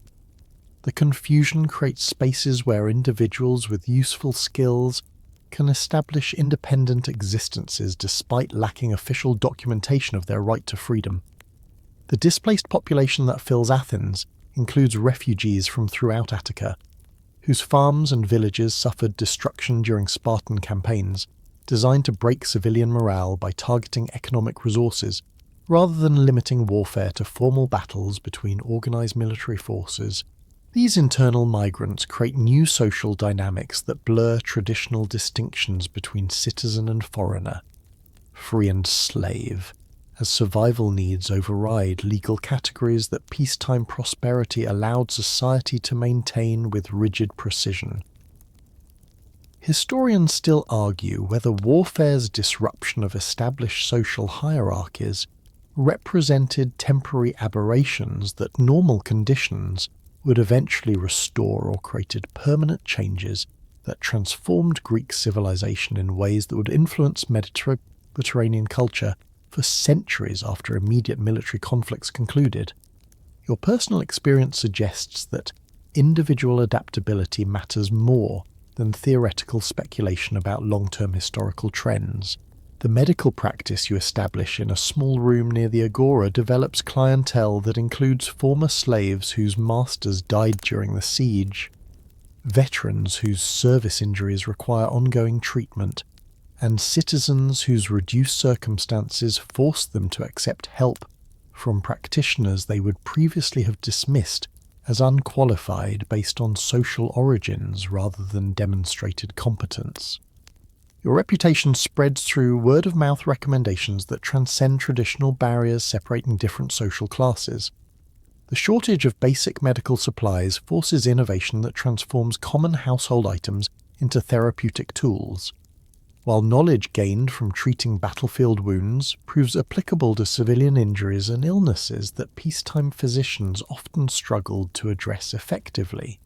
The confusion creates spaces where individuals with useful skills can establish independent existences despite lacking official documentation of their right to freedom. The displaced population that fills Athens includes refugees from throughout Attica, whose farms and villages suffered destruction during Spartan campaigns, designed to break civilian morale by targeting economic resources, rather than limiting warfare to formal battles between organised military forces. These internal migrants create new social dynamics that blur traditional distinctions between citizen and foreigner, free and slave, as survival needs override legal categories that peacetime prosperity allowed society to maintain with rigid precision. Historians still argue whether warfare's disruption of established social hierarchies represented temporary aberrations that normal conditions would eventually restore or created permanent changes that transformed Greek civilization in ways that would influence Mediterranean culture for centuries after immediate military conflicts concluded. Your personal experience suggests that individual adaptability matters more than theoretical speculation about long-term historical trends. The medical practice you establish in a small room near the agora develops clientele that includes former slaves whose masters died during the siege, veterans whose service injuries require ongoing treatment, and citizens whose reduced circumstances force them to accept help from practitioners they would previously have dismissed as unqualified based on social origins rather than demonstrated competence. Your reputation spreads through word-of-mouth recommendations that transcend traditional barriers separating different social classes. The shortage of basic medical supplies forces innovation that transforms common household items into therapeutic tools, while knowledge gained from treating battlefield wounds proves applicable to civilian injuries and illnesses that peacetime physicians often struggled to address effectively.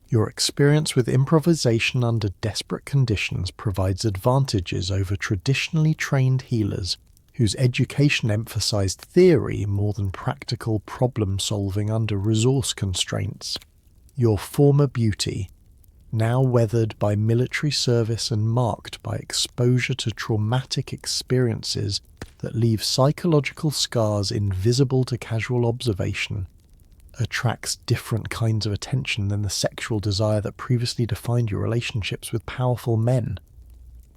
Your experience with improvisation under desperate conditions provides advantages over traditionally trained healers whose education emphasized theory more than practical problem-solving under resource constraints. Your former beauty, now weathered by military service and marked by exposure to traumatic experiences that leave psychological scars invisible to casual observation, attracts different kinds of attention than the sexual desire that previously defined your relationships with powerful men.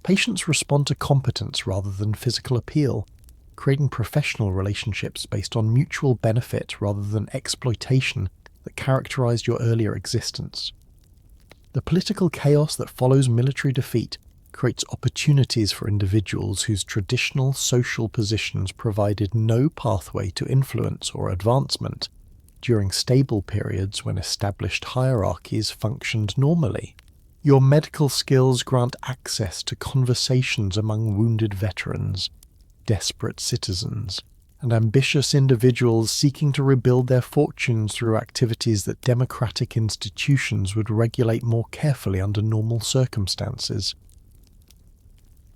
Patients respond to competence rather than physical appeal, creating professional relationships based on mutual benefit rather than exploitation that characterized your earlier existence. The political chaos that follows military defeat creates opportunities for individuals whose traditional social positions provided no pathway to influence or advancement during stable periods when established hierarchies functioned normally. Your medical skills grant access to conversations among wounded veterans, desperate citizens, and ambitious individuals seeking to rebuild their fortunes through activities that democratic institutions would regulate more carefully under normal circumstances.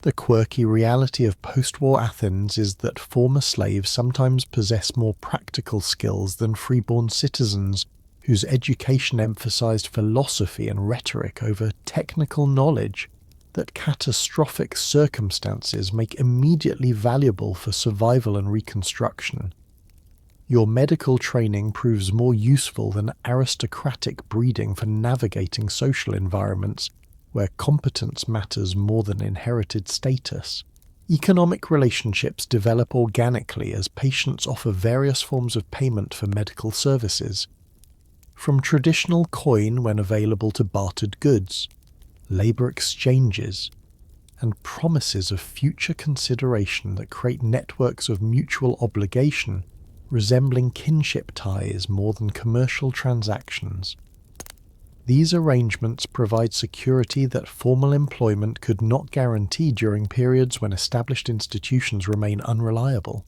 The quirky reality of post-war Athens is that former slaves sometimes possess more practical skills than freeborn citizens, whose education emphasized philosophy and rhetoric over technical knowledge that catastrophic circumstances make immediately valuable for survival and reconstruction. Your medical training proves more useful than aristocratic breeding for navigating social environments where competence matters more than inherited status. Economic relationships develop organically as patients offer various forms of payment for medical services, from traditional coin when available to bartered goods, labour exchanges, and promises of future consideration that create networks of mutual obligation resembling kinship ties more than commercial transactions. These arrangements provide security that formal employment could not guarantee during periods when established institutions remain unreliable.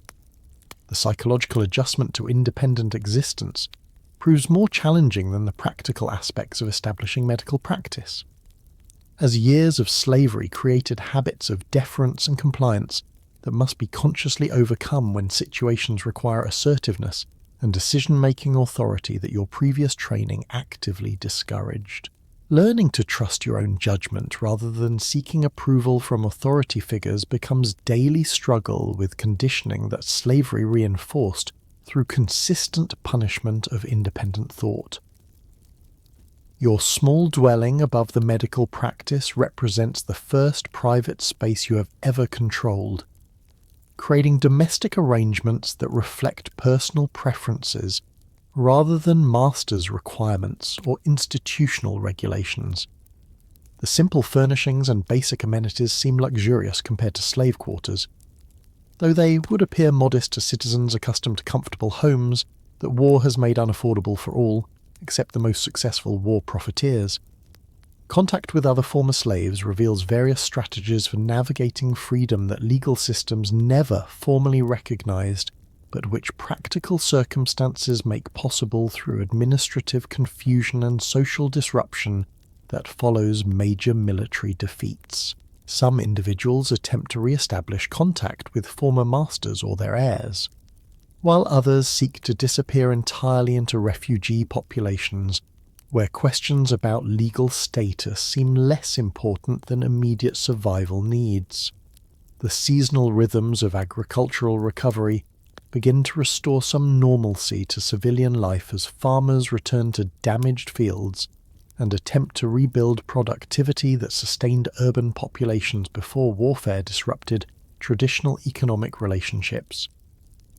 The psychological adjustment to independent existence proves more challenging than the practical aspects of establishing medical practice. As years of slavery created habits of deference and compliance that must be consciously overcome when situations require assertiveness and decision-making authority that your previous training actively discouraged. Learning to trust your own judgment rather than seeking approval from authority figures becomes daily struggle with conditioning that slavery reinforced through consistent punishment of independent thought. Your small dwelling above the medical practice represents the first private space you have ever controlled, creating domestic arrangements that reflect personal preferences rather than masters' requirements or institutional regulations. The simple furnishings and basic amenities seem luxurious compared to slave quarters, though they would appear modest to citizens accustomed to comfortable homes that war has made unaffordable for all, except the most successful war profiteers. Contact with other former slaves reveals various strategies for navigating freedom that legal systems never formally recognized, but which practical circumstances make possible through administrative confusion and social disruption that follows major military defeats. Some individuals attempt to re-establish contact with former masters or their heirs, while others seek to disappear entirely into refugee populations where questions about legal status seem less important than immediate survival needs. The seasonal rhythms of agricultural recovery begin to restore some normalcy to civilian life as farmers return to damaged fields and attempt to rebuild productivity that sustained urban populations before warfare disrupted traditional economic relationships.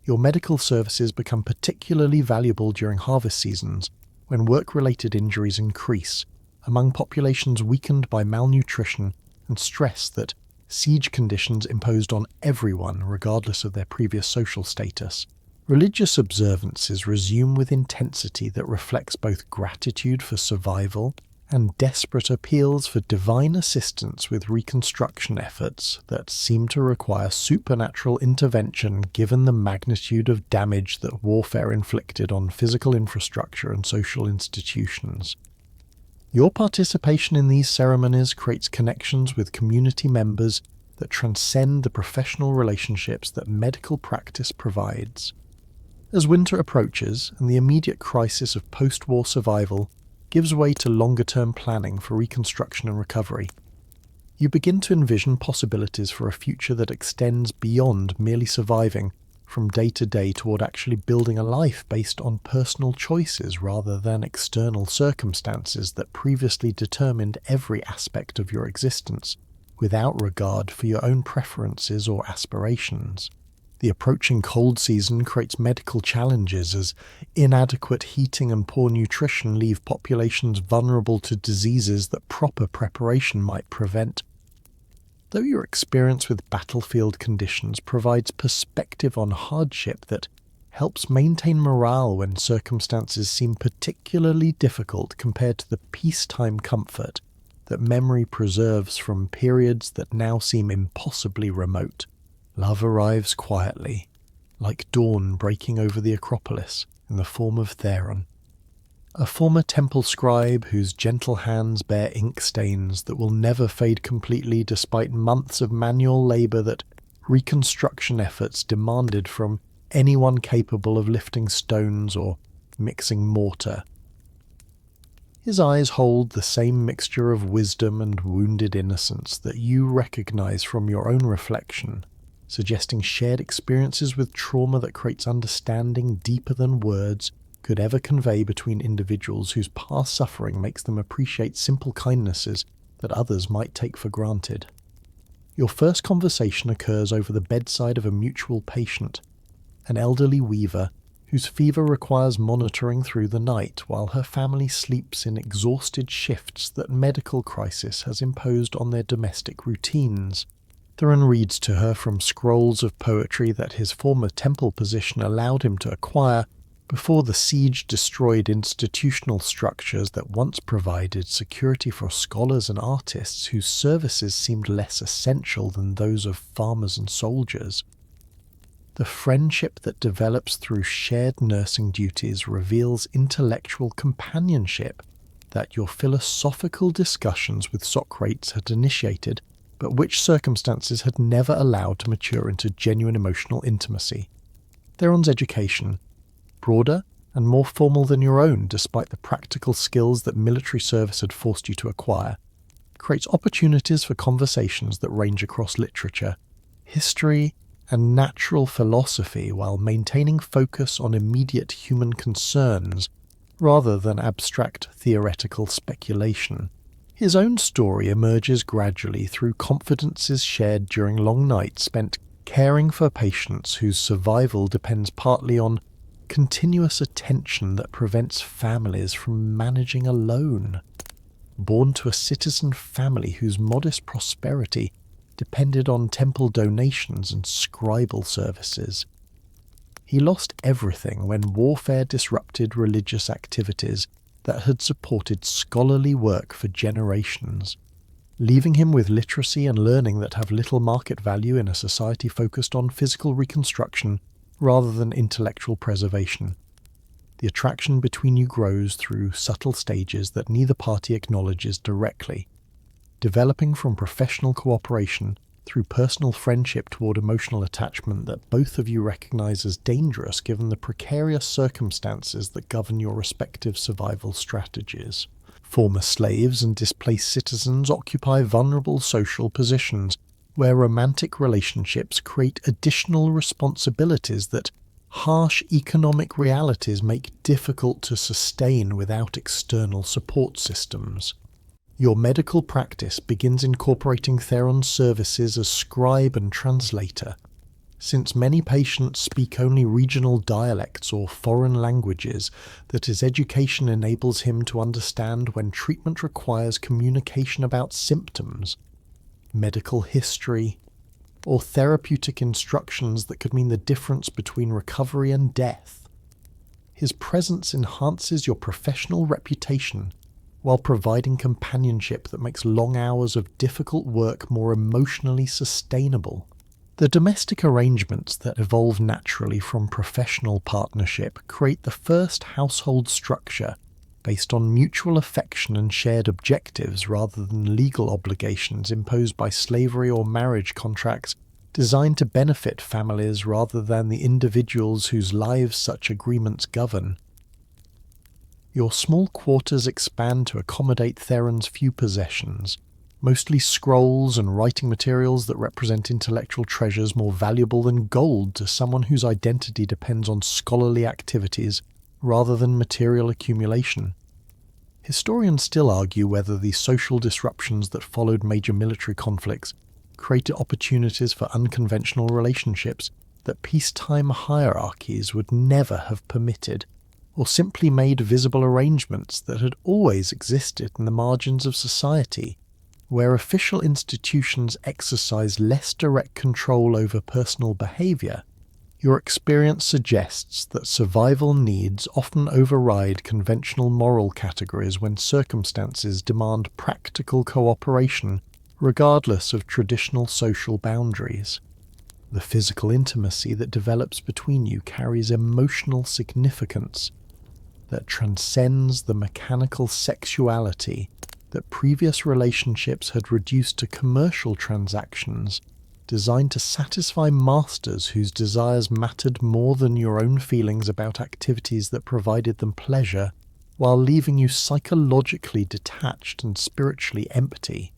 Your medical services become particularly valuable during harvest seasons when work-related injuries increase among populations weakened by malnutrition and stress that siege conditions imposed on everyone regardless of their previous social status. Religious observances resume with intensity that reflects both gratitude for survival and desperate appeals for divine assistance with reconstruction efforts that seem to require supernatural intervention given the magnitude of damage that warfare inflicted on physical infrastructure and social institutions. Your participation in these ceremonies creates connections with community members that transcend the professional relationships that medical practice provides. As winter approaches and the immediate crisis of post-war survival gives way to longer-term planning for reconstruction and recovery, you begin to envision possibilities for a future that extends beyond merely surviving from day to day toward actually building a life based on personal choices rather than external circumstances that previously determined every aspect of your existence, without regard for your own preferences or aspirations. The approaching cold season creates medical challenges as inadequate heating and poor nutrition leave populations vulnerable to diseases that proper preparation might prevent. Though your experience with battlefield conditions provides perspective on hardship that helps maintain morale when circumstances seem particularly difficult compared to the peacetime comfort that memory preserves from periods that now seem impossibly remote, love arrives quietly, like dawn breaking over the Acropolis in the form of Theron, a former temple scribe whose gentle hands bear ink stains that will never fade completely despite months of manual labour that reconstruction efforts demanded from anyone capable of lifting stones or mixing mortar. His eyes hold the same mixture of wisdom and wounded innocence that you recognise from your own reflection, suggesting shared experiences with trauma that creates understanding deeper than words could ever convey between individuals whose past suffering makes them appreciate simple kindnesses that others might take for granted. Your first conversation occurs over the bedside of a mutual patient, an elderly weaver whose fever requires monitoring through the night while her family sleeps in exhausted shifts that medical crisis has imposed on their domestic routines. Theron reads to her from scrolls of poetry that his former temple position allowed him to acquire before the siege destroyed institutional structures that once provided security for scholars and artists whose services seemed less essential than those of farmers and soldiers. The friendship that develops through shared nursing duties reveals intellectual companionship that your philosophical discussions with Socrates had initiated, but which circumstances had never allowed to mature into genuine emotional intimacy. Theron's education, broader and more formal than your own despite the practical skills that military service had forced you to acquire, creates opportunities for conversations that range across literature, history, and natural philosophy while maintaining focus on immediate human concerns rather than abstract theoretical speculation. His own story emerges gradually through confidences shared during long nights spent caring for patients whose survival depends partly on continuous attention that prevents families from managing alone. Born to a citizen family whose modest prosperity depended on temple donations and scribal services, he lost everything when warfare disrupted religious activities that had supported scholarly work for generations, leaving him with literacy and learning that have little market value in a society focused on physical reconstruction rather than intellectual preservation. The attraction between you grows through subtle stages that neither party acknowledges directly, developing from professional cooperation through personal friendship toward emotional attachment that both of you recognize as dangerous given the precarious circumstances that govern your respective survival strategies. Former slaves and displaced citizens occupy vulnerable social positions where romantic relationships create additional responsibilities that harsh economic realities make difficult to sustain without external support systems. Your medical practice begins incorporating Theron's services as scribe and translator. Since many patients speak only regional dialects or foreign languages, that his education enables him to understand when treatment requires communication about symptoms, medical history, or therapeutic instructions that could mean the difference between recovery and death. His presence enhances your professional reputation while providing companionship that makes long hours of difficult work more emotionally sustainable. The domestic arrangements that evolve naturally from professional partnership create the first household structure based on mutual affection and shared objectives rather than legal obligations imposed by slavery or marriage contracts designed to benefit families rather than the individuals whose lives such agreements govern. Your small quarters expand to accommodate Theron's few possessions, mostly scrolls and writing materials that represent intellectual treasures more valuable than gold to someone whose identity depends on scholarly activities rather than material accumulation. Historians still argue whether the social disruptions that followed major military conflicts created opportunities for unconventional relationships that peacetime hierarchies would never have permitted, or simply made visible arrangements that had always existed in the margins of society, where official institutions exercise less direct control over personal behavior. Your experience suggests that survival needs often override conventional moral categories when circumstances demand practical cooperation, regardless of traditional social boundaries. The physical intimacy that develops between you carries emotional significance that transcends the mechanical sexuality that previous relationships had reduced to commercial transactions designed to satisfy masters whose desires mattered more than your own feelings about activities that provided them pleasure, while leaving you psychologically detached and spiritually empty.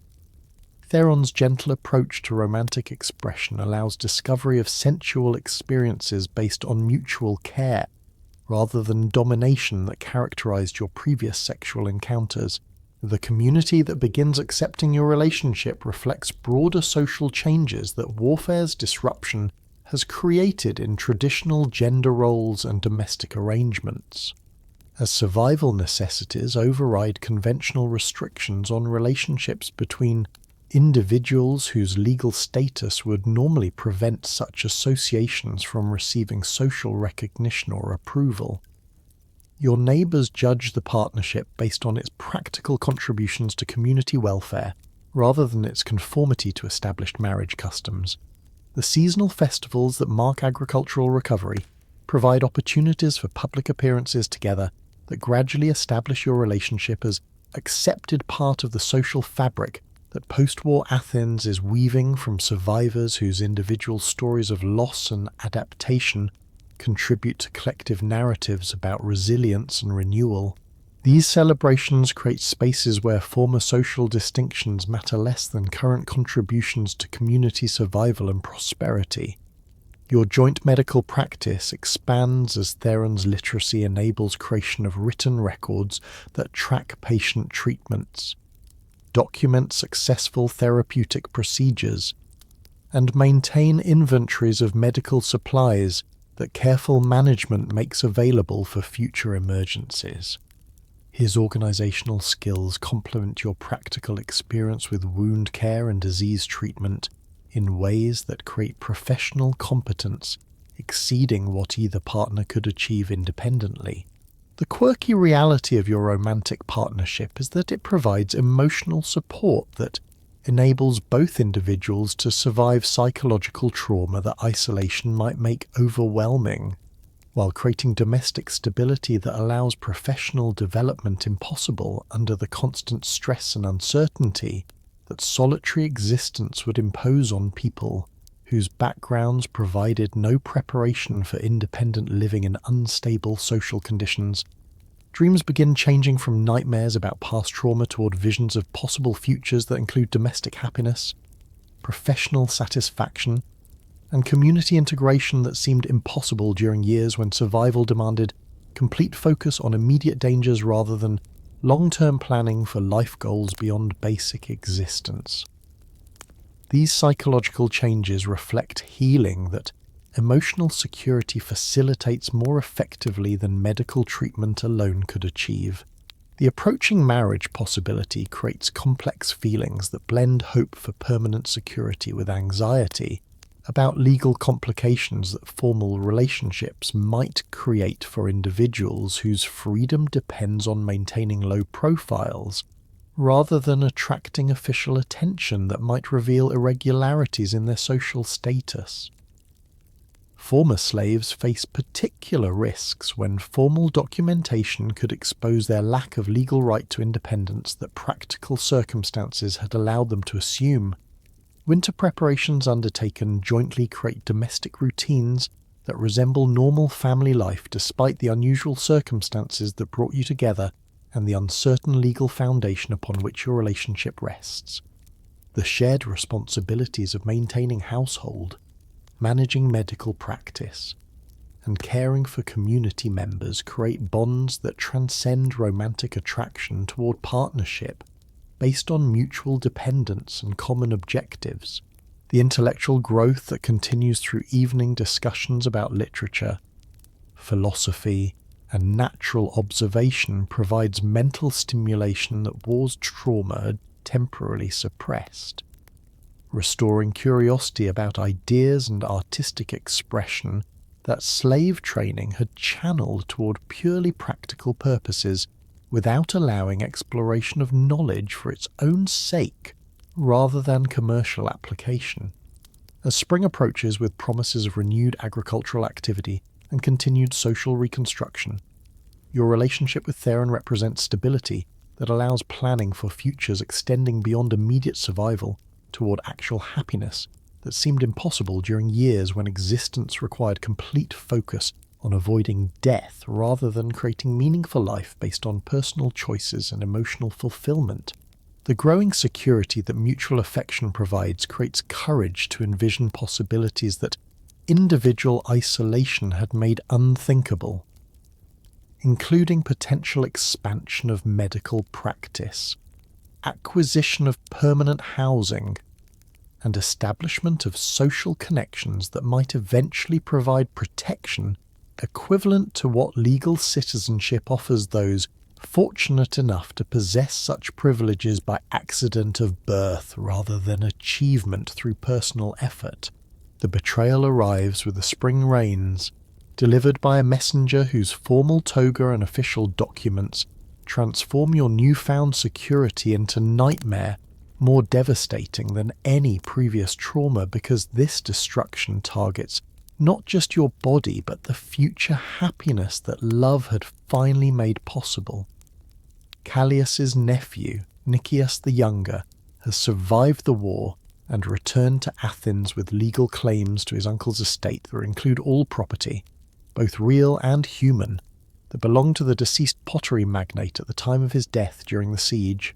Theron's gentle approach to romantic expression allows discovery of sensual experiences based on mutual care, rather than domination that characterized your previous sexual encounters. The community that begins accepting your relationship reflects broader social changes that warfare's disruption has created in traditional gender roles and domestic arrangements, as survival necessities override conventional restrictions on relationships between individuals whose legal status would normally prevent such associations from receiving social recognition or approval. Your neighbours judge the partnership based on its practical contributions to community welfare, rather than its conformity to established marriage customs. The seasonal festivals that mark agricultural recovery provide opportunities for public appearances together that gradually establish your relationship as accepted part of the social fabric that post-war Athens is weaving from survivors whose individual stories of loss and adaptation contribute to collective narratives about resilience and renewal. These celebrations create spaces where former social distinctions matter less than current contributions to community survival and prosperity. Your joint medical practice expands as Theron's literacy enables creation of written records that track patient treatments, document successful therapeutic procedures, and maintain inventories of medical supplies that careful management makes available for future emergencies. His organizational skills complement your practical experience with wound care and disease treatment in ways that create professional competence exceeding what either partner could achieve independently. The quirky reality of your romantic partnership is that it provides emotional support that enables both individuals to survive psychological trauma that isolation might make overwhelming, while creating domestic stability that allows professional development impossible under the constant stress and uncertainty that solitary existence would impose on people whose backgrounds provided no preparation for independent living in unstable social conditions. Dreams begin changing from nightmares about past trauma toward visions of possible futures that include domestic happiness, professional satisfaction, and community integration that seemed impossible during years when survival demanded complete focus on immediate dangers rather than long-term planning for life goals beyond basic existence. These psychological changes reflect healing that emotional security facilitates more effectively than medical treatment alone could achieve. The approaching marriage possibility creates complex feelings that blend hope for permanent security with anxiety about legal complications that formal relationships might create for individuals whose freedom depends on maintaining low profiles, rather than attracting official attention that might reveal irregularities in their social status. Former slaves face particular risks when formal documentation could expose their lack of legal right to independence that practical circumstances had allowed them to assume. Winter preparations undertaken jointly create domestic routines that resemble normal family life despite the unusual circumstances that brought you together and the uncertain legal foundation upon which your relationship rests. The shared responsibilities of maintaining household, managing medical practice, and caring for community members create bonds that transcend romantic attraction toward partnership based on mutual dependence and common objectives. The intellectual growth that continues through evening discussions about literature, philosophy, and natural observation provides mental stimulation that war's trauma had temporarily suppressed, restoring curiosity about ideas and artistic expression that slave training had channeled toward purely practical purposes without allowing exploration of knowledge for its own sake rather than commercial application. As spring approaches with promises of renewed agricultural activity and continued social reconstruction, your relationship with Theron represents stability that allows planning for futures extending beyond immediate survival toward actual happiness that seemed impossible during years when existence required complete focus on avoiding death rather than creating meaningful life based on personal choices and emotional fulfillment. The growing security that mutual affection provides creates courage to envision possibilities that individual isolation had made unthinkable, including potential expansion of medical practice, acquisition of permanent housing, and establishment of social connections that might eventually provide protection equivalent to what legal citizenship offers those fortunate enough to possess such privileges by accident of birth rather than achievement through personal effort. The betrayal arrives with the spring rains, delivered by a messenger whose formal toga and official documents transform your newfound security into nightmare, more devastating than any previous trauma, because this destruction targets not just your body but the future happiness that love had finally made possible. Callias's nephew, Nicias the Younger, has survived the war and returned to Athens with legal claims to his uncle's estate that include all property, both real and human, that belonged to the deceased pottery magnate at the time of his death during the siege.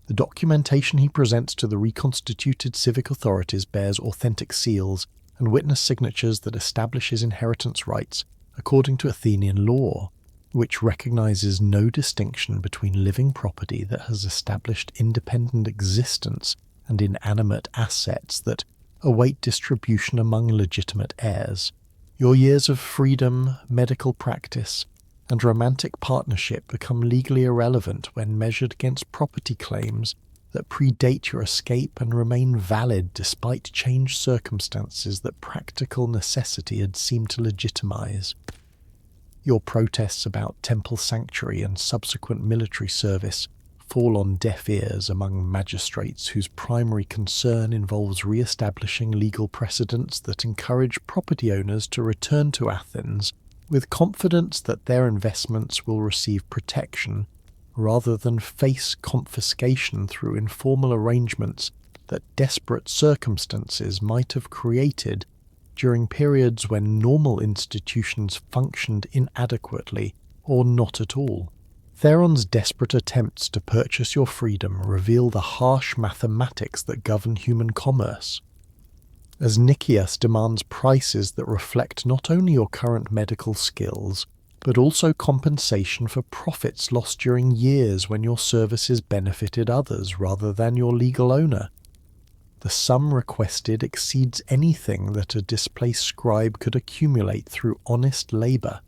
The documentation he presents to the reconstituted civic authorities bears authentic seals and witness signatures that establish his inheritance rights according to Athenian law, which recognizes no distinction between living property that has established independent existence and inanimate assets that await distribution among legitimate heirs. Your years of freedom, medical practice, and romantic partnership become legally irrelevant when measured against property claims that predate your escape and remain valid despite changed circumstances that practical necessity had seemed to legitimize. Your protests about temple sanctuary and subsequent military service fall on deaf ears among magistrates whose primary concern involves re-establishing legal precedents that encourage property owners to return to Athens with confidence that their investments will receive protection rather than face confiscation through informal arrangements that desperate circumstances might have created during periods when normal institutions functioned inadequately or not at all. Theron's desperate attempts to purchase your freedom reveal the harsh mathematics that govern human commerce. As Nicias demands prices that reflect not only your current medical skills, but also compensation for profits lost during years when your services benefited others rather than your legal owner. The sum requested exceeds anything that a displaced scribe could accumulate through honest labour,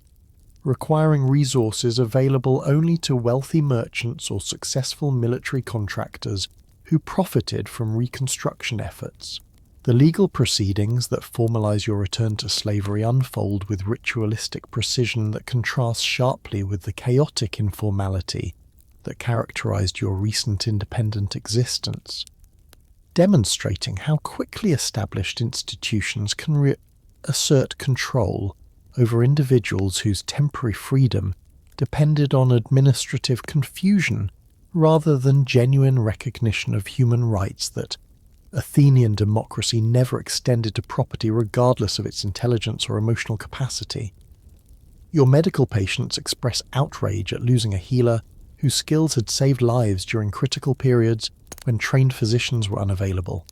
requiring resources available only to wealthy merchants or successful military contractors who profited from reconstruction efforts. The legal proceedings that formalize your return to slavery unfold with ritualistic precision that contrasts sharply with the chaotic informality that characterized your recent independent existence, demonstrating how quickly established institutions can assert control over individuals whose temporary freedom depended on administrative confusion rather than genuine recognition of human rights that Athenian democracy never extended to property regardless of its intelligence or emotional capacity. Your medical patients express outrage at losing a healer whose skills had saved lives during critical periods when trained physicians were unavailable.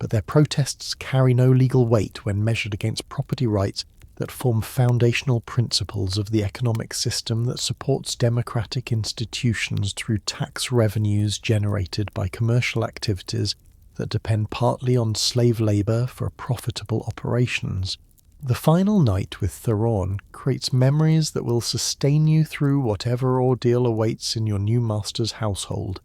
But their protests carry no legal weight when measured against property rights that form foundational principles of the economic system that supports democratic institutions through tax revenues generated by commercial activities that depend partly on slave labour for profitable operations. The final night with Theron creates memories that will sustain you through whatever ordeal awaits in your new master's household,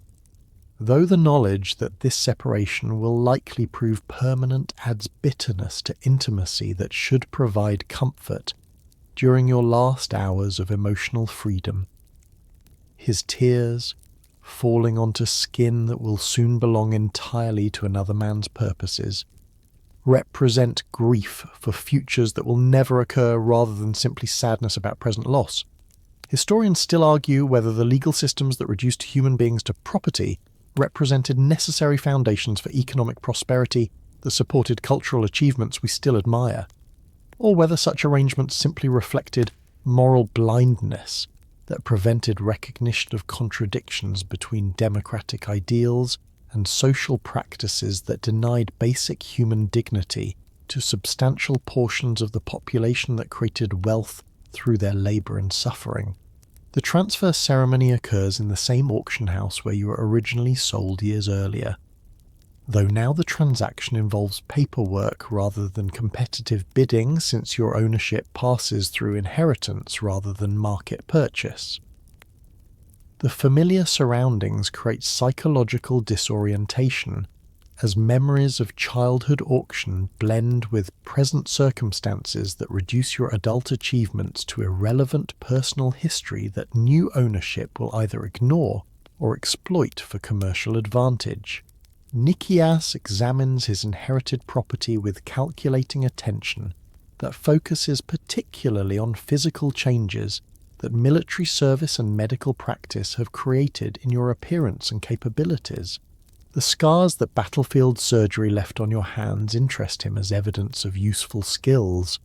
though the knowledge that this separation will likely prove permanent adds bitterness to intimacy that should provide comfort during your last hours of emotional freedom. His tears, falling onto skin that will soon belong entirely to another man's purposes, represent grief for futures that will never occur rather than simply sadness about present loss. Historians still argue whether the legal systems that reduced human beings to property represented necessary foundations for economic prosperity that supported cultural achievements we still admire, or whether such arrangements simply reflected moral blindness that prevented recognition of contradictions between democratic ideals and social practices that denied basic human dignity to substantial portions of the population that created wealth through their labour and suffering. The transfer ceremony occurs in the same auction house where you were originally sold years earlier. though now the transaction involves paperwork rather than competitive bidding, since your ownership passes through inheritance rather than market purchase. The familiar surroundings create psychological disorientation as memories of childhood auction blend with present circumstances that reduce your adult achievements to irrelevant personal history that new ownership will either ignore or exploit for commercial advantage. Nikias examines his inherited property with calculating attention that focuses particularly on physical changes that military service and medical practice have created in your appearance and capabilities. The scars that battlefield surgery left on your hands interest him as evidence of useful skills,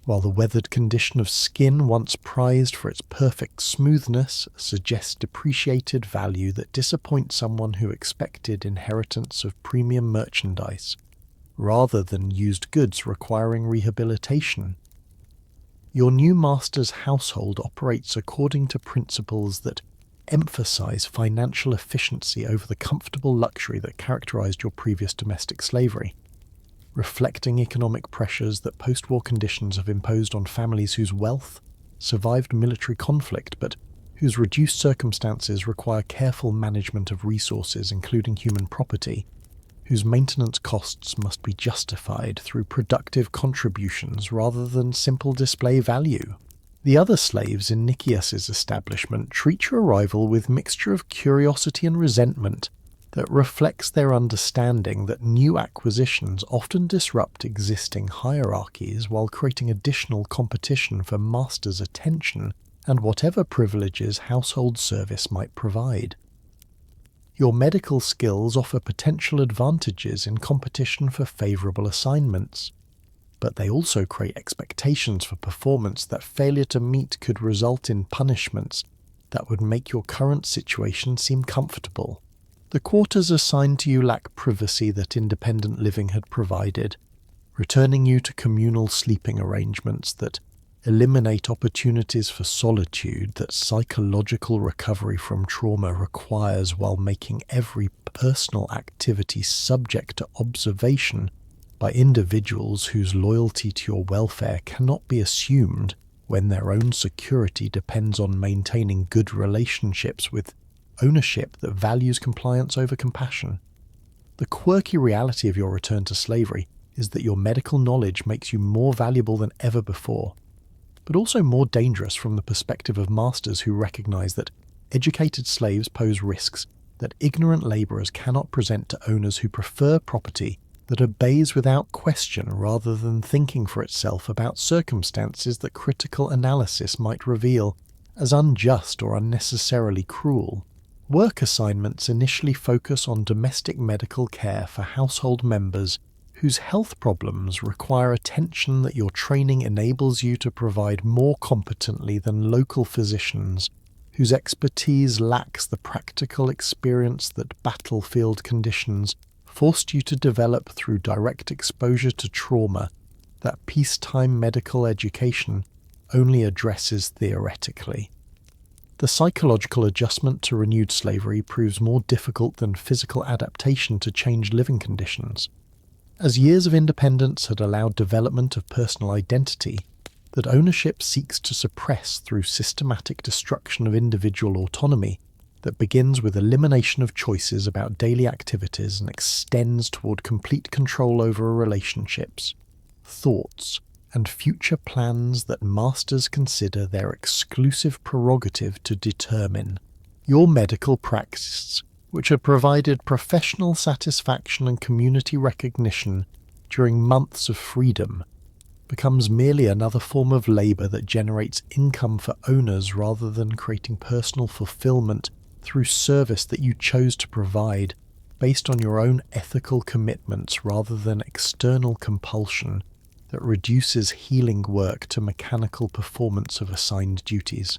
while the weathered condition of skin once prized for its perfect smoothness suggests depreciated value that disappoints someone who expected inheritance of premium merchandise, rather than used goods requiring rehabilitation. Your new master's household operates according to principles that emphasize financial efficiency over the comfortable luxury that characterized your previous domestic slavery, reflecting economic pressures that post-war conditions have imposed on families whose wealth survived military conflict but whose reduced circumstances require careful management of resources, including human property, whose maintenance costs must be justified through productive contributions rather than simple display value. The other slaves in Nikias's establishment treat your arrival with mixture of curiosity and resentment that reflects their understanding that new acquisitions often disrupt existing hierarchies while creating additional competition for master's attention and whatever privileges household service might provide. Your medical skills offer potential advantages in competition for favorable assignments, but they also create expectations for performance that failure to meet could result in punishments that would make your current situation seem comfortable. The quarters assigned to you lack privacy that independent living had provided, returning you to communal sleeping arrangements that eliminate opportunities for solitude that psychological recovery from trauma requires, while making every personal activity subject to observation by individuals whose loyalty to your welfare cannot be assumed when their own security depends on maintaining good relationships with ownership that values compliance over compassion. The quirky reality of your return to slavery is that your medical knowledge makes you more valuable than ever before, but also more dangerous from the perspective of masters who recognize that educated slaves pose risks that ignorant laborers cannot present to owners who prefer property that obeys without question rather than thinking for itself about circumstances that critical analysis might reveal as unjust or unnecessarily cruel. Work assignments initially focus on domestic medical care for household members whose health problems require attention that your training enables you to provide more competently than local physicians whose expertise lacks the practical experience that battlefield conditions forced you to develop through direct exposure to trauma that peacetime medical education only addresses theoretically. The psychological adjustment to renewed slavery proves more difficult than physical adaptation to changed living conditions. As years of independence had allowed development of personal identity that ownership seeks to suppress through systematic destruction of individual autonomy that begins with elimination of choices about daily activities and extends toward complete control over relationships, thoughts, and future plans that masters consider their exclusive prerogative to determine. Your medical practice, which had provided professional satisfaction and community recognition during months of freedom, becomes merely another form of labor that generates income for owners rather than creating personal fulfillment through service that you chose to provide based on your own ethical commitments rather than external compulsion that reduces healing work to mechanical performance of assigned duties.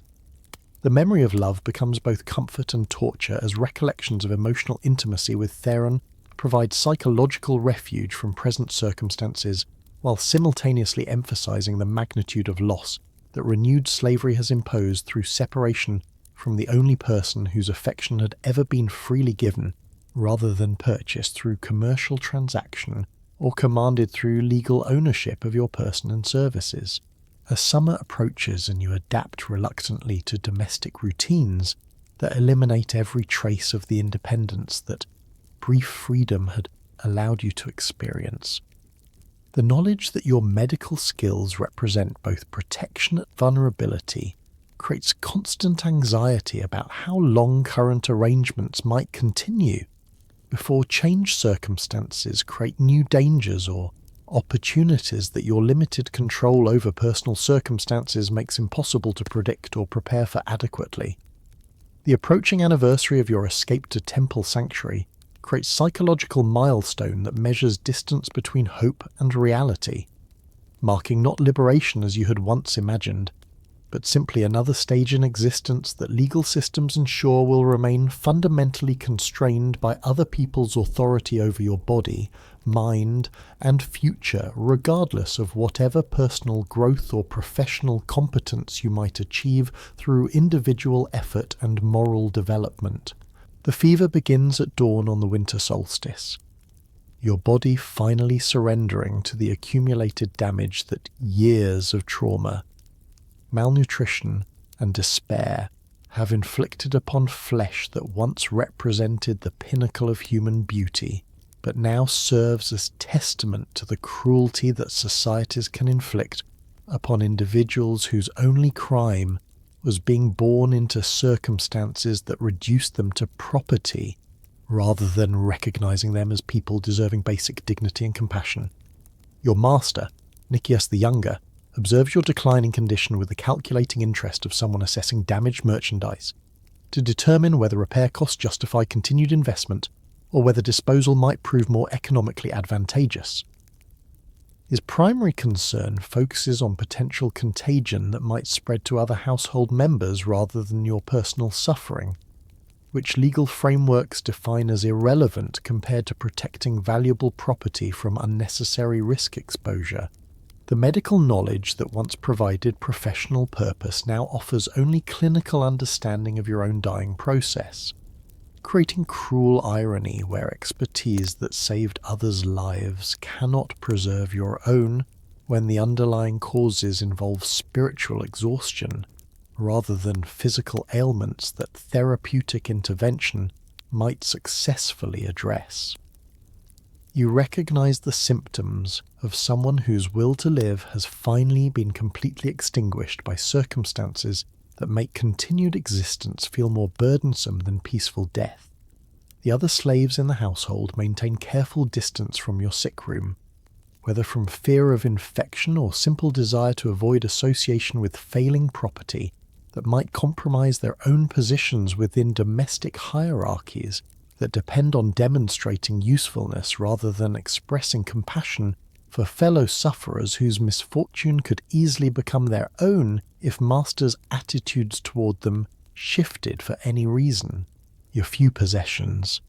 The memory of love becomes both comfort and torture as recollections of emotional intimacy with Theron provide psychological refuge from present circumstances while simultaneously emphasizing the magnitude of loss that renewed slavery has imposed through separation from the only person whose affection had ever been freely given rather than purchased through commercial transaction or commanded through legal ownership of your person and services. As summer approaches and you adapt reluctantly to domestic routines that eliminate every trace of the independence that brief freedom had allowed you to experience, the knowledge that your medical skills represent both protection and vulnerability creates constant anxiety about how long current arrangements might continue before changed circumstances create new dangers or opportunities that your limited control over personal circumstances makes impossible to predict or prepare for adequately. The approaching anniversary of your escape to Temple Sanctuary creates a psychological milestone that measures distance between hope and reality, marking not liberation as you had once imagined, but simply another stage in existence that legal systems ensure will remain fundamentally constrained by other people's authority over your body, mind, and future, regardless of whatever personal growth or professional competence you might achieve through individual effort and moral development. The fever begins at dawn on the winter solstice, your body finally surrendering to the accumulated damage that years of trauma, malnutrition, and despair have inflicted upon flesh that once represented the pinnacle of human beauty, but now serves as testament to the cruelty that societies can inflict upon individuals whose only crime was being born into circumstances that reduced them to property rather than recognizing them as people deserving basic dignity and compassion. Your master, Nicias the Younger, observes your declining condition with the calculating interest of someone assessing damaged merchandise to determine whether repair costs justify continued investment or whether disposal might prove more economically advantageous. His primary concern focuses on potential contagion that might spread to other household members rather than your personal suffering, which legal frameworks define as irrelevant compared to protecting valuable property from unnecessary risk exposure. The medical knowledge that once provided professional purpose now offers only clinical understanding of your own dying process, creating cruel irony where expertise that saved others' lives cannot preserve your own when the underlying causes involve spiritual exhaustion rather than physical ailments that therapeutic intervention might successfully address. You recognize the symptoms of someone whose will to live has finally been completely extinguished by circumstances that make continued existence feel more burdensome than peaceful death. The other slaves in the household maintain careful distance from your sick room, whether from fear of infection or simple desire to avoid association with failing property that might compromise their own positions within domestic hierarchies that depend on demonstrating usefulness rather than expressing compassion for fellow sufferers whose misfortune could easily become their own if masters' attitudes toward them shifted for any reason. Your few possessions,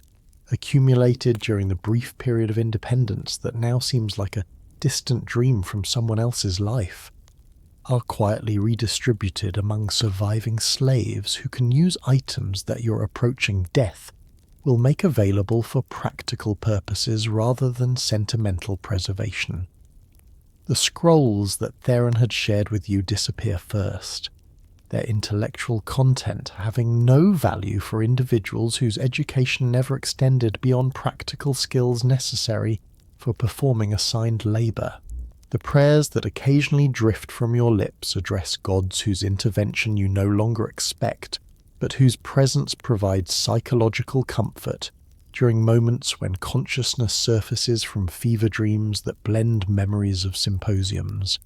accumulated during the brief period of independence that now seems like a distant dream from someone else's life, are quietly redistributed among surviving slaves who can use items that your approaching death will make available for practical purposes rather than sentimental preservation. The scrolls that Theron had shared with you disappear first, their intellectual content having no value for individuals whose education never extended beyond practical skills necessary for performing assigned labor. The prayers that occasionally drift from your lips address gods whose intervention you no longer expect, but whose presence provides psychological comfort during moments when consciousness surfaces from fever dreams that blend memories of symposiums,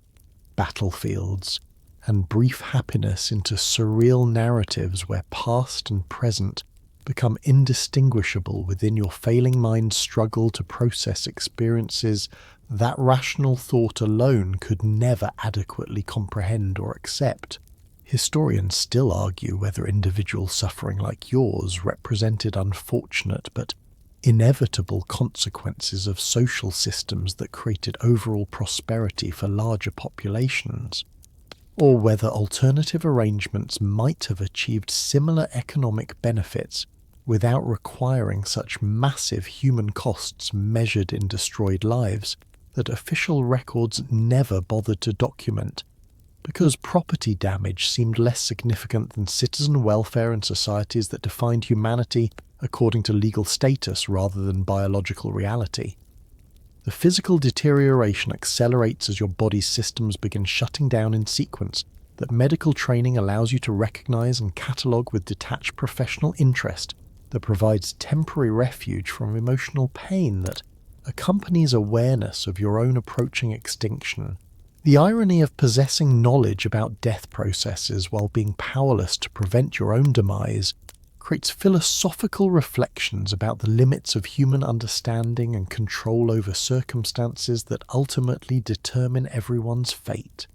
battlefields, and brief happiness into surreal narratives where past and present become indistinguishable within your failing mind's struggle to process experiences that rational thought alone could never adequately comprehend or accept. Historians still argue whether individual suffering like yours represented unfortunate but inevitable consequences of social systems that created overall prosperity for larger populations, or whether alternative arrangements might have achieved similar economic benefits without requiring such massive human costs measured in destroyed lives that official records never bothered to document, because property damage seemed less significant than citizen welfare in societies that defined humanity according to legal status rather than biological reality. The physical deterioration accelerates as your body's systems begin shutting down in sequence that medical training allows you to recognize and catalogue with detached professional interest that provides temporary refuge from emotional pain that accompanies awareness of your own approaching extinction. The irony of possessing knowledge about death processes while being powerless to prevent your own demise creates philosophical reflections about the limits of human understanding and control over circumstances that ultimately determine everyone's fate.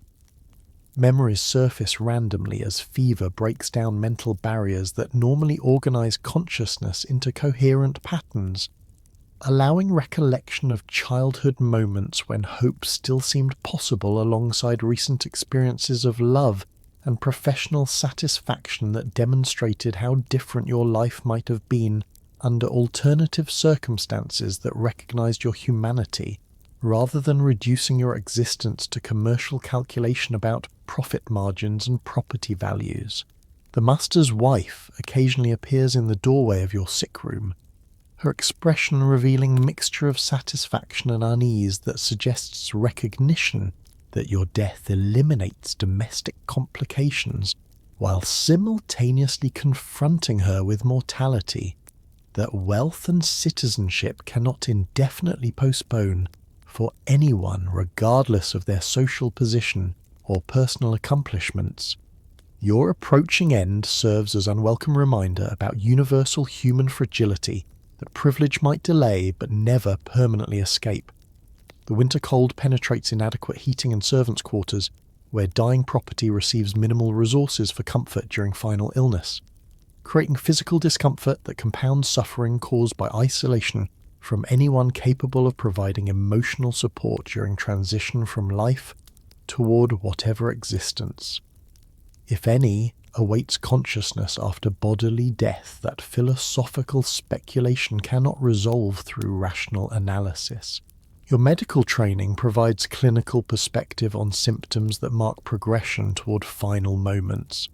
Memories surface randomly as fever breaks down mental barriers that normally organize consciousness into coherent patterns, allowing recollection of childhood moments when hope still seemed possible alongside recent experiences of love and professional satisfaction that demonstrated how different your life might have been under alternative circumstances that recognized your humanity, rather than reducing your existence to commercial calculation about profit margins and property values. The master's wife occasionally appears in the doorway of your sick room, her expression revealing a mixture of satisfaction and unease that suggests recognition that your death eliminates domestic complications, while simultaneously confronting her with mortality that wealth and citizenship cannot indefinitely postpone for anyone regardless of their social position or personal accomplishments. Your approaching end serves as unwelcome reminder about universal human fragility that privilege might delay but never permanently escape. The winter cold penetrates inadequate heating and servants' quarters, where dying property receives minimal resources for comfort during final illness, creating physical discomfort that compounds suffering caused by isolation from anyone capable of providing emotional support during transition from life toward whatever existence, if any, awaits consciousness after bodily death that philosophical speculation cannot resolve through rational analysis. Your medical training provides clinical perspective on symptoms that mark progression toward final moments,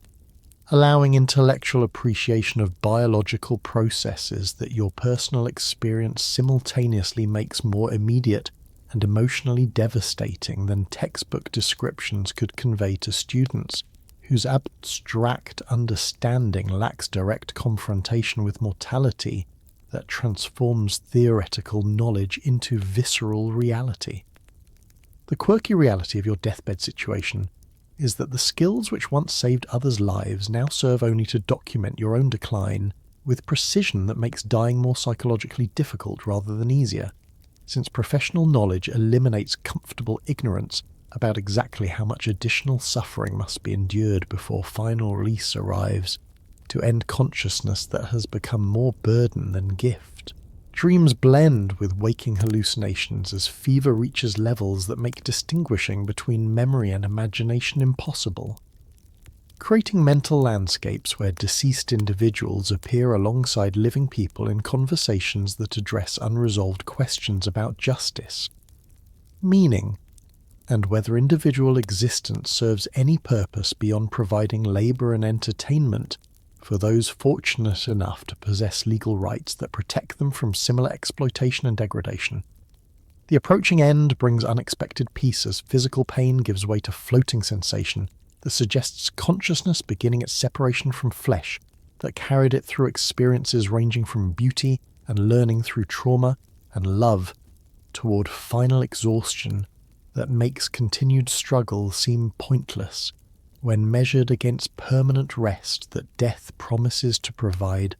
allowing intellectual appreciation of biological processes that your personal experience simultaneously makes more immediate and emotionally devastating than textbook descriptions could convey to students whose abstract understanding lacks direct confrontation with mortality that transforms theoretical knowledge into visceral reality. The quirky reality of your deathbed situation is that the skills which once saved others' lives now serve only to document your own decline with precision that makes dying more psychologically difficult rather than easier, since professional knowledge eliminates comfortable ignorance about exactly how much additional suffering must be endured before final release arrives, to end consciousness that has become more burden than gift. Dreams blend with waking hallucinations as fever reaches levels that make distinguishing between memory and imagination impossible, creating mental landscapes where deceased individuals appear alongside living people in conversations that address unresolved questions about justice, meaning, and whether individual existence serves any purpose beyond providing labour and entertainment for those fortunate enough to possess legal rights that protect them from similar exploitation and degradation. The approaching end brings unexpected peace as physical pain gives way to floating sensation that suggests consciousness beginning its separation from flesh that carried it through experiences ranging from beauty and learning through trauma and love toward final exhaustion that makes continued struggle seem pointless when measured against permanent rest that death promises to provide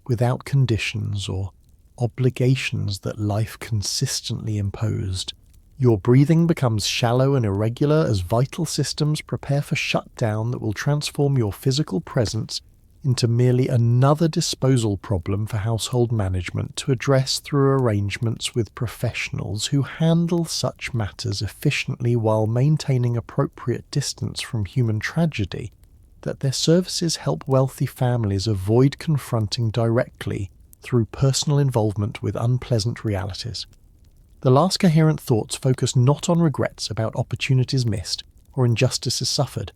without conditions or obligations that life consistently imposed. Your breathing becomes shallow and irregular as vital systems prepare for shutdown that will transform your physical presence into merely another disposal problem for household management to address through arrangements with professionals who handle such matters efficiently while maintaining appropriate distance from human tragedy, that their services help wealthy families avoid confronting directly through personal involvement with unpleasant realities. The last coherent thoughts focus not on regrets about opportunities missed or injustices suffered,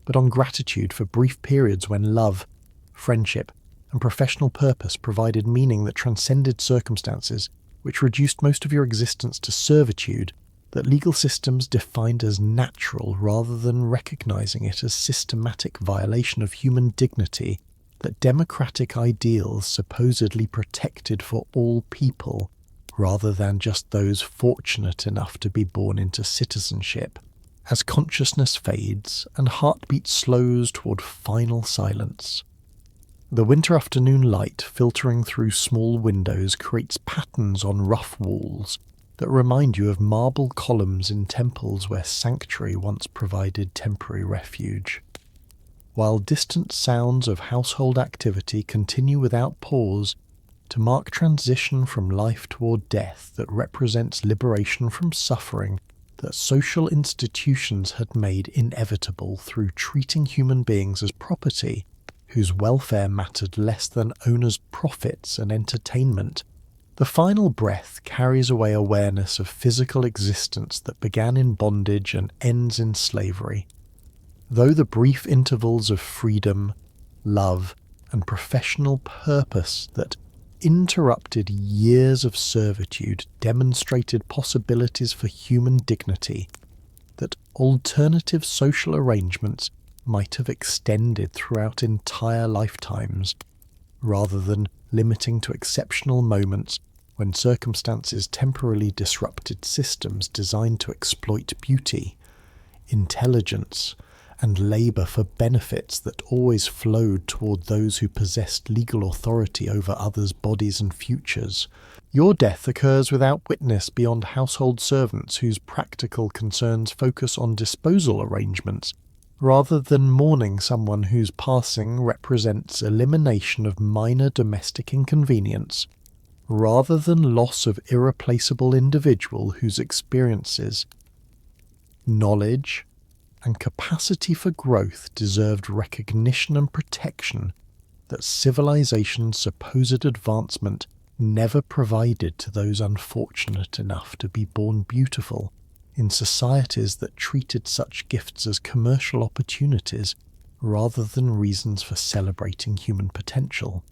but on gratitude for brief periods when love, friendship, and professional purpose provided meaning that transcended circumstances, which reduced most of your existence to servitude that legal systems defined as natural rather than recognizing it as systematic violation of human dignity that democratic ideals supposedly protected for all people rather than just those fortunate enough to be born into citizenship. As consciousness fades and heartbeat slows toward final silence, the winter afternoon light filtering through small windows creates patterns on rough walls that remind you of marble columns in temples where sanctuary once provided temporary refuge. While distant sounds of household activity continue without pause to mark transition from life toward death that represents liberation from suffering that social institutions had made inevitable through treating human beings as property whose welfare mattered less than owners' profits and entertainment, the final breath carries away awareness of physical existence that began in bondage and ends in slavery. Though the brief intervals of freedom, love, and professional purpose that interrupted years of servitude demonstrated possibilities for human dignity that alternative social arrangements might have extended throughout entire lifetimes, rather than limiting to exceptional moments when circumstances temporarily disrupted systems designed to exploit beauty, intelligence, and labour for benefits that always flowed toward those who possessed legal authority over others' bodies and futures. Your death occurs without witness beyond household servants whose practical concerns focus on disposal arrangements, rather than mourning someone whose passing represents elimination of minor domestic inconvenience, rather than loss of irreplaceable individual whose experiences, knowledge, and capacity for growth deserved recognition and protection that civilization's supposed advancement never provided to those unfortunate enough to be born beautiful in societies that treated such gifts as commercial opportunities rather than reasons for celebrating human potential.